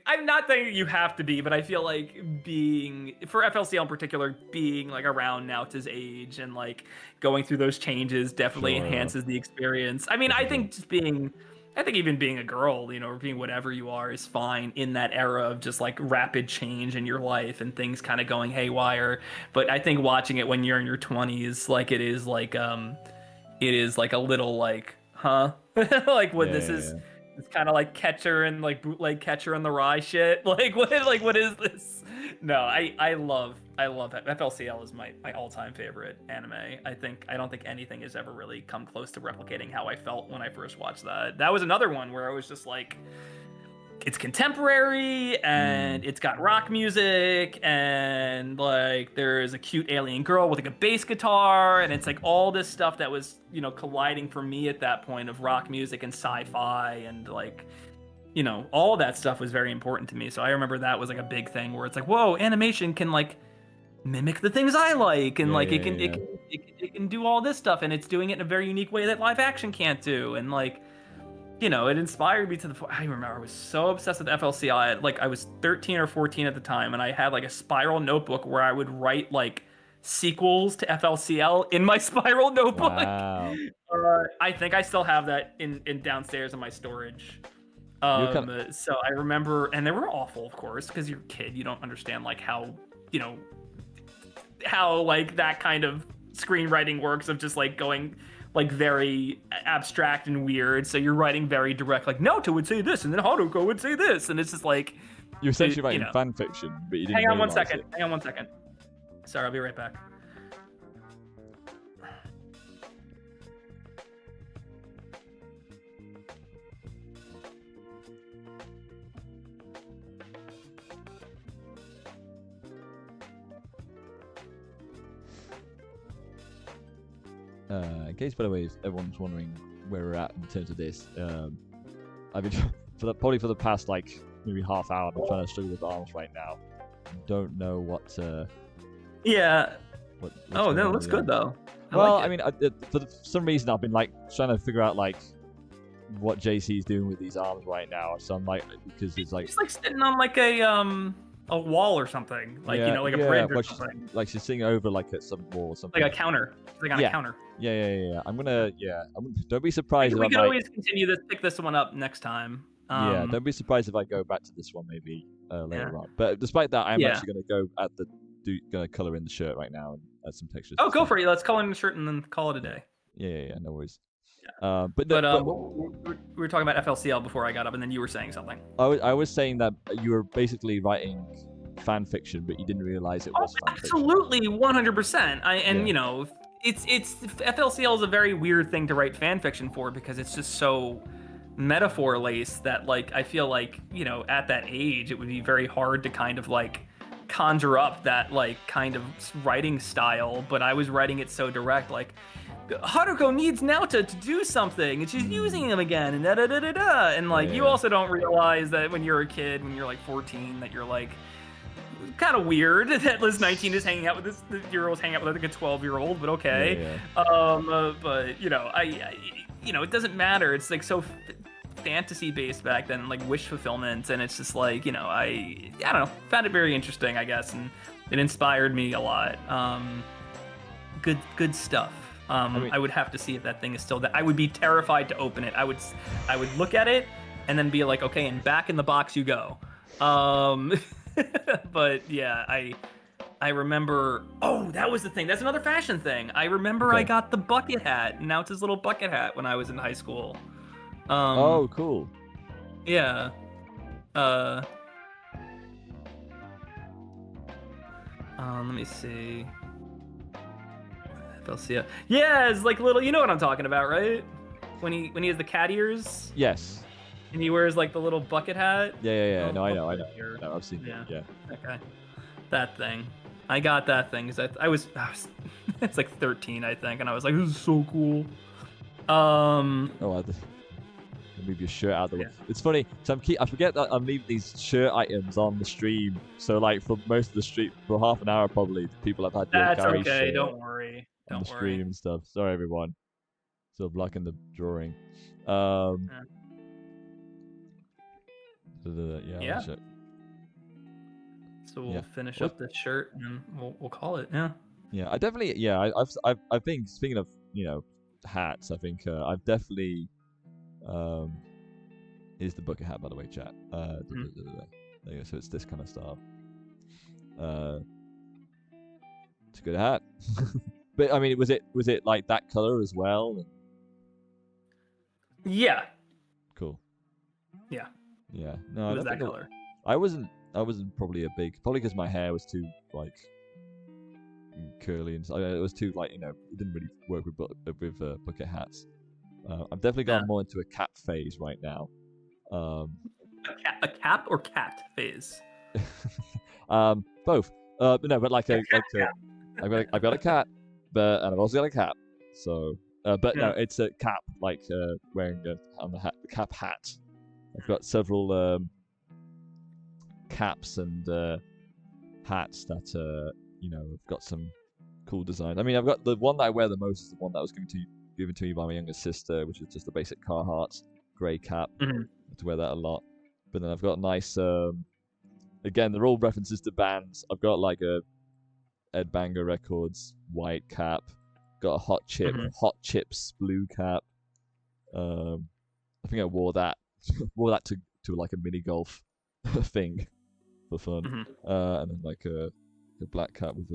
I'm not saying you have to be, but I feel like being, for FLCL in particular, being like around Nauta's age and like going through those changes definitely Sure. enhances the experience. I mean, I Definitely. think I think even being a girl, or being whatever you are is fine in that era of just like rapid change in your life and things kind of going haywire. But I think watching it when you're in your 20s, like it is like a little like, huh? Like what Yeah, this yeah, is yeah. it's kind of like Catcher and like bootleg Catcher in the Rye shit. Like what is this? No, I love it. FLCL is my all-time favorite anime. I don't think anything has ever really come close to replicating how I felt when I first watched that. That was another one where I was just like, it's contemporary and it's got rock music and like there's a cute alien girl with like a bass guitar and it's like all this stuff that was colliding for me at that point of rock music and sci-fi and like all that stuff was very important to me. So I remember that was like a big thing where it's like, whoa, animation can like mimic the things I like and Yeah, like yeah, it can do all this stuff and it's doing it in a very unique way that live action can't do. And like it inspired me to the. I remember I was so obsessed with FLCI. Like I was 13 or 14 at the time, and I had like a spiral notebook where I would write like sequels to FLCL in my spiral notebook. Wow. I think I still have that in downstairs in my storage. You're kind of, So I remember, and they were awful, of course, because you're a kid. You don't understand like how how like that kind of screenwriting works of just like going like very abstract and weird. So you're writing very direct, like Naoto would say this, and then Haruko would say this, and it's just like you're essentially writing fan fiction, but you didn't Hang on one realize second. it. Hang on one second. Sorry, I'll be right back. In case, by the way, if everyone's wondering where we're at in terms of this, I've been probably for the past like maybe half hour. I've been trying to struggle with arms right now. Don't know what. Yeah. What's Oh, going no, on it looks with good the though. Well, like I mean, for some reason, I've been like trying to figure out like what JC's doing with these arms right now. So I'm like, because it's like She's like sitting on like a wall or something, like like a bridge or something, like she's sitting over like at some wall or something. like a counter, like on a counter. Yeah. Don't be surprised. We if could I'm always continue this, pick this one up next time. don't be surprised if I go back to this one maybe later on. But despite that, I'm actually going to go going to color in the shirt right now and add some textures. Oh, go for it. Let's color in the shirt and then call it a day. Yeah. No worries. Yeah. But we were talking about FLCL before I got up, and then you were saying something. I was saying that you were basically writing fan fiction, but you didn't realize it was fan fiction. Absolutely, 100%. It's FLCL is a very weird thing to write fan fiction for because it's just so metaphor laced that like I feel like at that age it would be very hard to kind of like conjure up that like kind of writing style. But I was writing it so direct, like Haruko needs Naota to do something and she's using him again and da-da-da-da-da. And like you also don't realize that when you're a kid, when you're like 14, that you're like kind of weird that Liz 19 is hanging out with this girl's hanging out with like a 12-year-old, but okay. But it doesn't matter. It's like so fantasy based back then, like wish fulfillment, and it's just like I don't know, found it very interesting, I guess, and it inspired me a lot. Good stuff. I would have to see if that thing is still that. I would be terrified to open it. I would look at it and then be like, okay, and back in the box you go. But yeah, I remember. Oh, that was the thing. That's another fashion thing. I remember I got the bucket hat. Now it's his little bucket hat when I was in high school. Oh, cool. Yeah. Let me see. FLCL. Yeah, it's like little. You know what I'm talking about, right? When he has the cat ears. Yes. And he wears like the little bucket hat. Yeah. No, I know. No, I've seen it. Yeah. Okay. That thing. I got that thing because I was it's like 13, I think, and I was like, this is so cool. Oh, move your shirt out of the way. Yeah. It's funny. So I forget that I'm leaving these shirt items on the stream. So like for most of the stream, for half an hour probably, people have had your That's Gary okay. shirt Don't worry. on the Don't stream worry. and stuff. Sorry everyone. Still blocking the drawing. Yeah. Sure. So we'll Yeah. finish up this shirt and we'll call it. Yeah. Yeah, I definitely. Yeah, I think speaking of hats, I think I've definitely. Here's the bucket hat, by the way, chat. There you go. So it's this kind of style. It's a good hat. But I mean, was it like that color as well? Yeah. Cool. Yeah. Yeah. No, It was that color. I wasn't probably probably because my hair was too like curly and it was too like it didn't really work with bucket hats. I've definitely gone more into a cap phase right now. A cap or cat phase? Both. But no, but I've got a cat, and I've also got a cap. So, but no, it's a cap, like wearing the cap hat. I've got several caps and hats that have got some cool design. I mean, I've got the one that I wear the most is the one that was given to me by my younger sister, which is just a basic Carhartt grey cap. Mm-hmm. I have to wear that a lot. But then I've got nice. Again, they're all references to bands. I've got like a Ed Banger Records white cap. Got a Hot Chips blue cap. I think I wore that to like a mini golf thing for fun. And then like a black cap with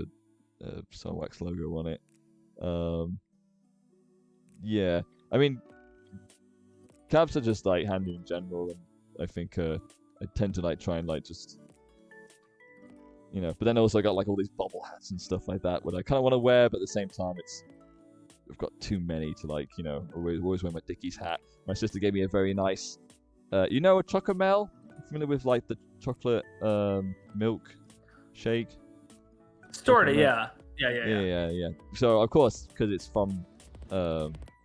a Sunwax logo on it. Yeah, I mean, caps are just like handy in general, and I think I tend to like try and like just but then also I got like all these bobble hats and stuff like that, what I kind of want to wear, but at the same time I've got too many to like always wear my Dickies hat. My sister gave me a very nice a Chocomel. Familiar with like the chocolate milk shake? Sorta, yeah. So of course, because it's from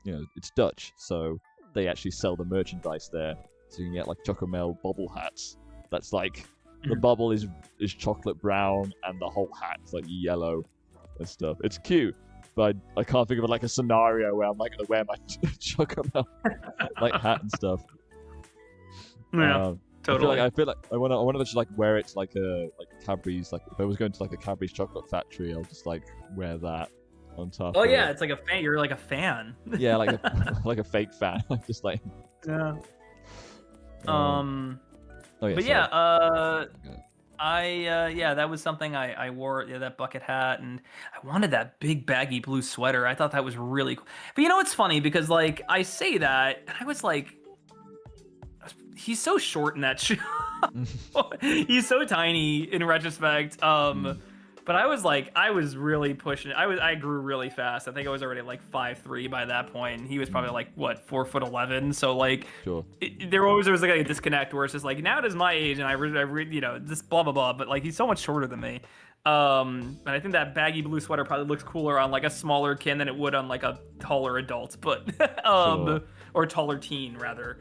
it's Dutch, so they actually sell the merchandise there, so you can get like Chocomel bobble hats. That's like the bubble is chocolate brown and the whole hat's like yellow and stuff. It's cute, but I can't think of like a scenario where I'm like gonna wear my Chocomel like hat and stuff. Yeah, totally. I feel like I want to just like wear it to like a Cadbury's. Like if I was going to like a Cadbury's chocolate factory, I'll just like wear that on top. Oh yeah, it's like a fan. You're like a fan. Yeah, like a fake fan. Just like. Yeah. Oh, yeah, but sorry. that was something I wore, that bucket hat, and I wanted that big baggy blue sweater. I thought that was really cool. But it's funny because like I say that, and I was like, he's so short in that shoe. He's so tiny in retrospect. But I was really pushing it. I grew really fast. I think I was already like 5'3" by that point. And he was probably like, what, 4'11". So like, sure. There was like a disconnect where it's just like, now it is my age and I this blah, blah, blah. But like, he's so much shorter than me. And I think that baggy blue sweater probably looks cooler on like a smaller kid than it would on like a taller adult, but, sure. Or taller teen rather.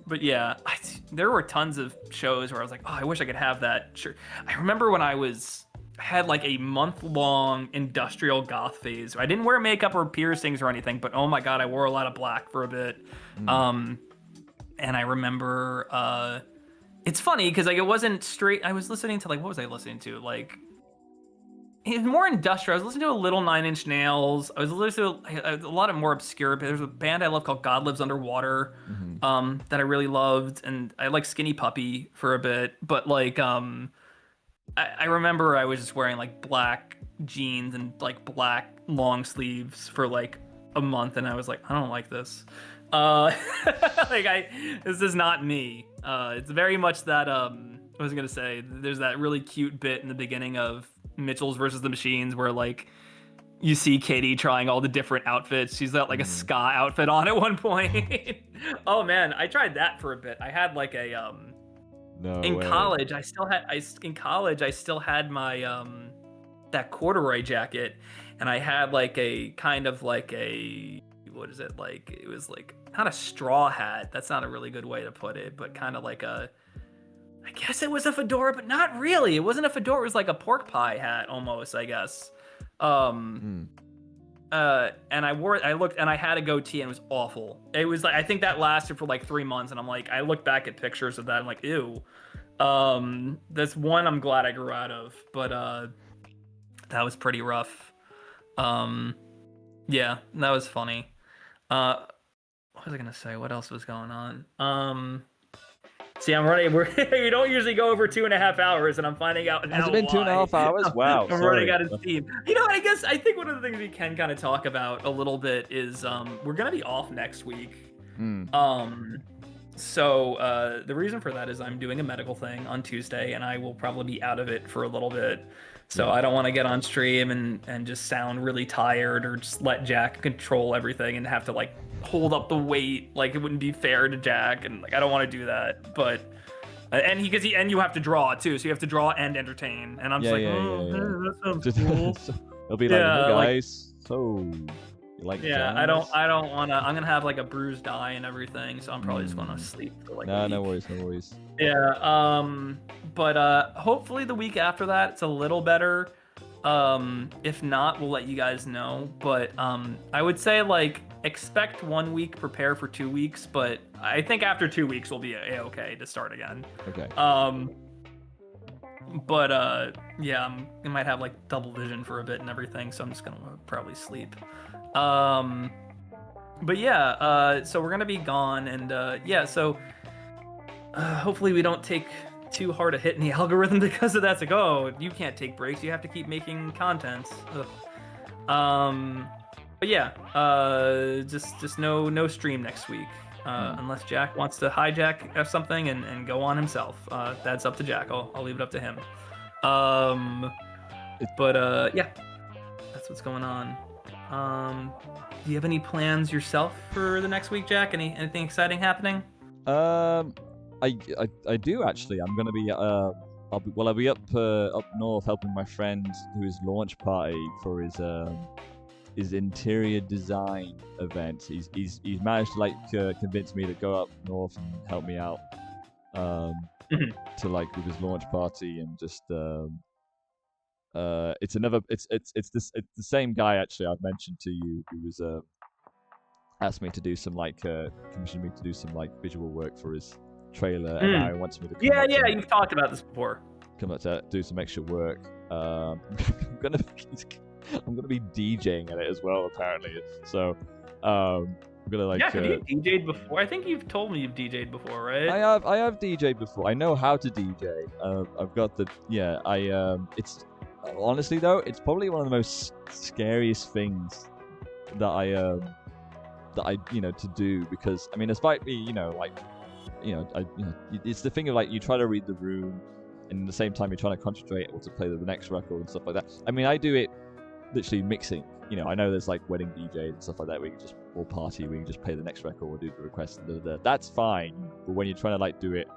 But yeah, there were tons of shows where I was like, oh, I wish I could have that shirt. I remember when I had like a month-long industrial goth phase. I didn't wear makeup or piercings or anything, but oh my god, I wore a lot of black for a bit. And I remember it's funny because like it wasn't straight. I was listening to like, what was I listening to? Like, it was more industrial. I was listening to a little Nine Inch Nails. I was listening to a lot of more obscure. There's a band I love called God Lives Underwater, that I really loved, and I like Skinny Puppy for a bit. But like, I remember I was just wearing like black jeans and like black long sleeves for like a month, and I was like, I don't like this. This is not me. It's very much that I was gonna say, there's that really cute bit in the beginning of Mitchell's versus the Machines where like you see Katie trying all the different outfits. She's got like a ska outfit on at one point. Oh man, I tried that for a bit. I had like a in college I still had my that corduroy jacket, and I had like a kind of like a what is it like? It was like not a straw hat. That's not a really good way to put it, but kind of like a. I guess it was a fedora, but not really. It wasn't a fedora. It was like a pork pie hat almost, I guess. And I wore it. I looked, and I had a goatee, and it was awful. It was like I think that lasted for like 3 months, and I'm like, I look back at pictures of that, I'm like, ew. That's one I'm glad I grew out of, but that was pretty rough. Yeah, that was funny. What was I gonna say? What else was going on? See, I'm running. We don't usually go over 2.5 hours, and I'm finding out now. Has it been 2.5 hours? Wow. I'm running out of steam. You know, I guess I think one of the things we can kind of talk about a little bit is we're gonna be off next week. So the reason for that is I'm doing a medical thing on Tuesday, and I will probably be out of it for a little bit. So I don't want to get on stream and just sound really tired, or just let Jack control everything and have to like hold up the weight. Like it wouldn't be fair to Jack, and like I don't want to do that. But and you have to draw too, so you have to draw and entertain. And I'm just that sounds cool. It'll be like, hey guys, so. Like I don't want to. I'm gonna have like a bruised eye and everything, so I'm probably just gonna sleep for like a week. No worries. Yeah. But hopefully the week after that it's a little better. If not, we'll let you guys know. But I would say like expect 1 week, prepare for 2 weeks. But I think after 2 weeks we'll be okay to start again. Okay. But yeah, I might have like double vision for a bit and everything, so I'm just gonna probably sleep. But yeah, so we're gonna be gone, and yeah, so hopefully we don't take too hard a hit in the algorithm because of that. It's like, oh, you can't take breaks, you have to keep making content. But yeah, just no stream next week, unless Jack wants to hijack something and go on himself. That's up to Jack. I'll leave it up to him. But yeah, that's what's going on. Do you have any plans yourself for the next week, Jack? Anything exciting happening? I do actually. I'm gonna be I'll be up north helping my friend do his launch party for his interior design event. He's managed to like convince me to go up north and help me out to like with his launch party, and just it's the same guy actually I've mentioned to you, who was asked me to do some like commissioned me to do some like visual work for his trailer, and now he wants me to come you've talked about this before. Come up to do some extra work. I'm gonna be DJing at it as well, apparently. So I'm gonna like. Yeah, have you DJ'd before? I think you've told me you've DJ'd before, right? I have DJ'd before. I know how to DJ. I've got the it's honestly though, it's probably one of the most scariest things that I to do, because I mean, despite me it's the thing of like you try to read the room, and at the same time you're trying to concentrate or to play the next record and stuff like that. I mean, I do it literally mixing. I know there's like wedding DJs and stuff like that where you can just, or party where you can just play the next record or do the request and that's fine. But when you're trying to like do it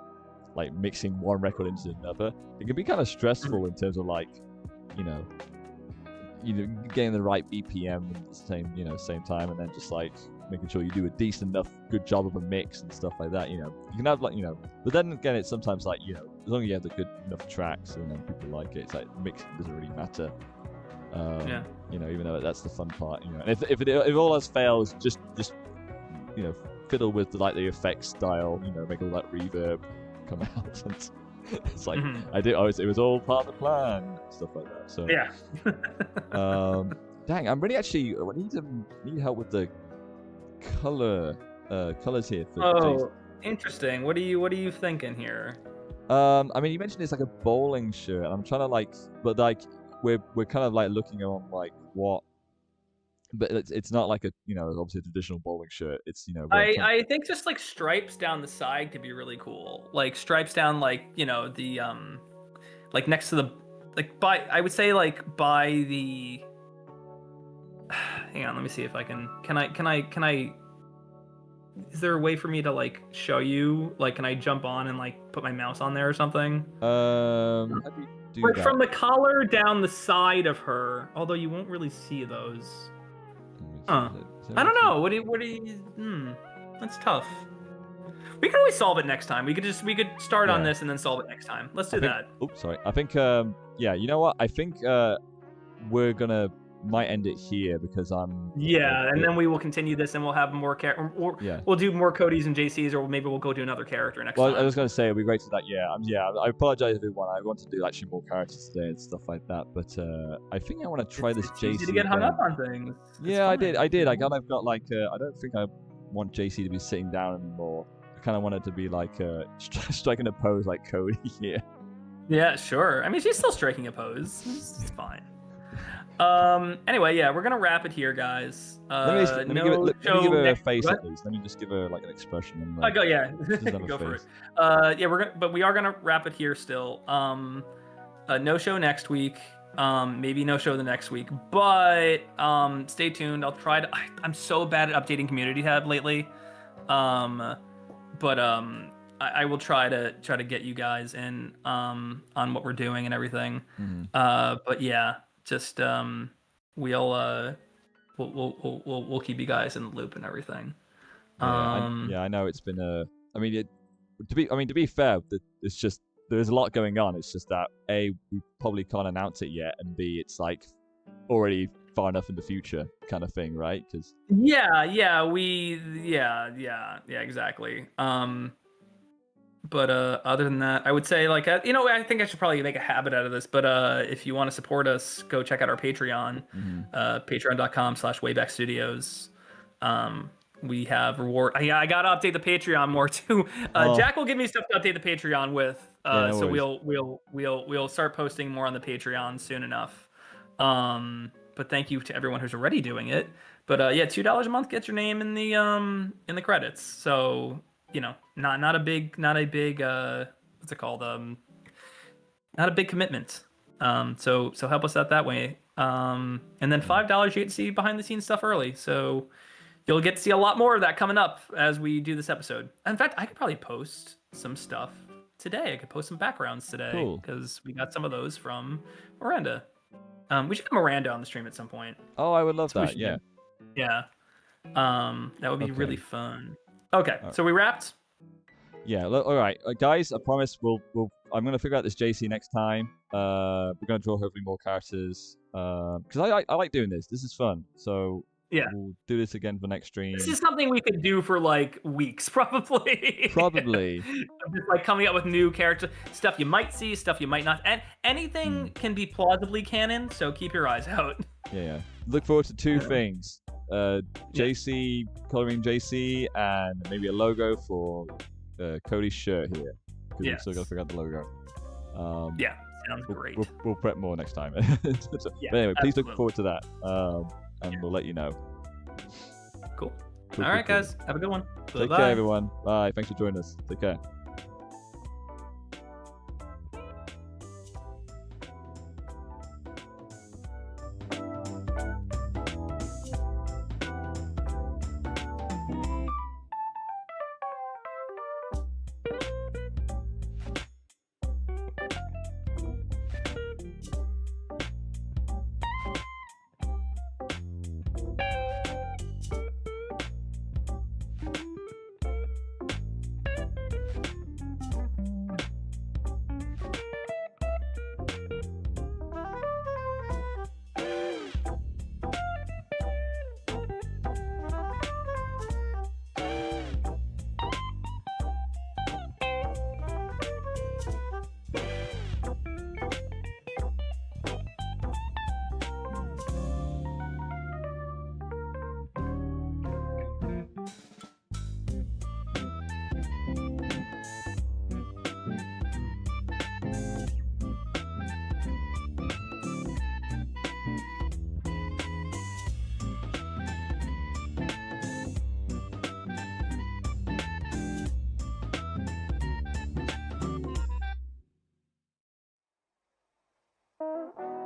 like mixing one record into another, it can be kind of stressful in terms of like getting the right BPM at the same time, and then just like making sure you do a decent enough good job of a mix and stuff like that. You can have like but then again, it's sometimes like as long as you have the good enough tracks and then people like it, it's like mixing doesn't really matter. Even though that's the fun part. And if all else fails, just fiddle with the effects style. Make all that reverb come out. And it's like it was all part of the plan, stuff like that. So yeah. Dang, I'm really actually. I need help with the colors here. Interesting. What are you thinking here? I mean, you mentioned it's like a bowling shirt, and I'm trying to but we're kind of like looking on like what, but it's not like a obviously a traditional bowling shirt. It's I think just like stripes down the side could be really cool. Like stripes down the like next to the I would say like by the. Hang on, let me see if I can I. Is there a way for me to like show you? Like, can I jump on and like put my mouse on there or something? How do you do like that? From the collar down the side of her, although you won't really see those. I don't know. What do you? That's tough. We could always solve it next time. We could start on Yeah. this and then solve it next time. Let's do that. Oops, sorry. I think yeah. You know what? I think we're gonna might end it here because I'm. Yeah, and then we will continue this, and we'll have more Yeah. We'll do more Cody's and JC's, or maybe we'll go to another character next Well, time. I was gonna say it'd be great to that. Yeah, I apologize everyone. I want to do actually more characters today and stuff like that, but I think I want to try this it's JC. easy to get hung again. up on things. Yeah, I did. I kind of got like I don't think I want JC to be sitting down anymore. I kind of want it to be like striking a pose like Cody here. Yeah, sure. I mean, she's still striking a pose. It's fine. Anyway, yeah, we're gonna wrap it here, guys. Let me give her a face at least. Let me just give her like an expression. And, like, go, yeah. have a Go for it. face. Yeah, but we are gonna wrap it here still. No show next week. Maybe no show the next week. But stay tuned. I'll try to. I'm so bad at updating community tab lately. But I will try to get you guys in on what we're doing and everything. But yeah, just we'll keep you guys in the loop and everything. Yeah, I know it's been I mean, to be fair, it's just there's a lot going on. It's just that A, we probably can't announce it yet, and B, it's like already far enough in the future kind of thing, right? Because yeah, exactly. But other than that, I would say like I think I should probably make a habit out of this. But if you want to support us, go check out our Patreon, patreon.com/waybackstudios. We have reward. I gotta update the Patreon more too. Jack will give me stuff to update the Patreon with. So we'll start posting more on the Patreon soon enough. But thank you to everyone who's already doing it. But yeah, $2 a month gets your name in the credits. So not a big what's it called? Not a big commitment. So help us out that way. And then $5 you get to see behind the scenes stuff early. So you'll get to see a lot more of that coming up as we do this episode. In fact, I could probably post some stuff today. I could post some backgrounds today because we got some of those from Miranda. We should have Miranda on the stream at some point. Oh, I would love that. Yeah. Yeah. That would be really fun. Okay, so we wrapped. Yeah. All right, guys. I promise I'm gonna figure out this JC next time. We're gonna draw hopefully more characters. Because I like doing this. This is fun. So yeah, we'll do this again for next stream. This is something we could do for like weeks, probably. Probably. Just like coming up with new character stuff you might see, stuff you might not, and anything can be plausibly canon. So keep your eyes out. Yeah. Look forward to two things. JC coloring JC and maybe a logo for Cody's shirt here. Because we've still got to figure out the logo. Yeah, sounds great. We'll prep more next time. But anyway, please look forward to that. And we'll let you know. Cool. All right, guys. Have a good one. Take care, everyone. Bye. Thanks for joining us. Take care. Thank you.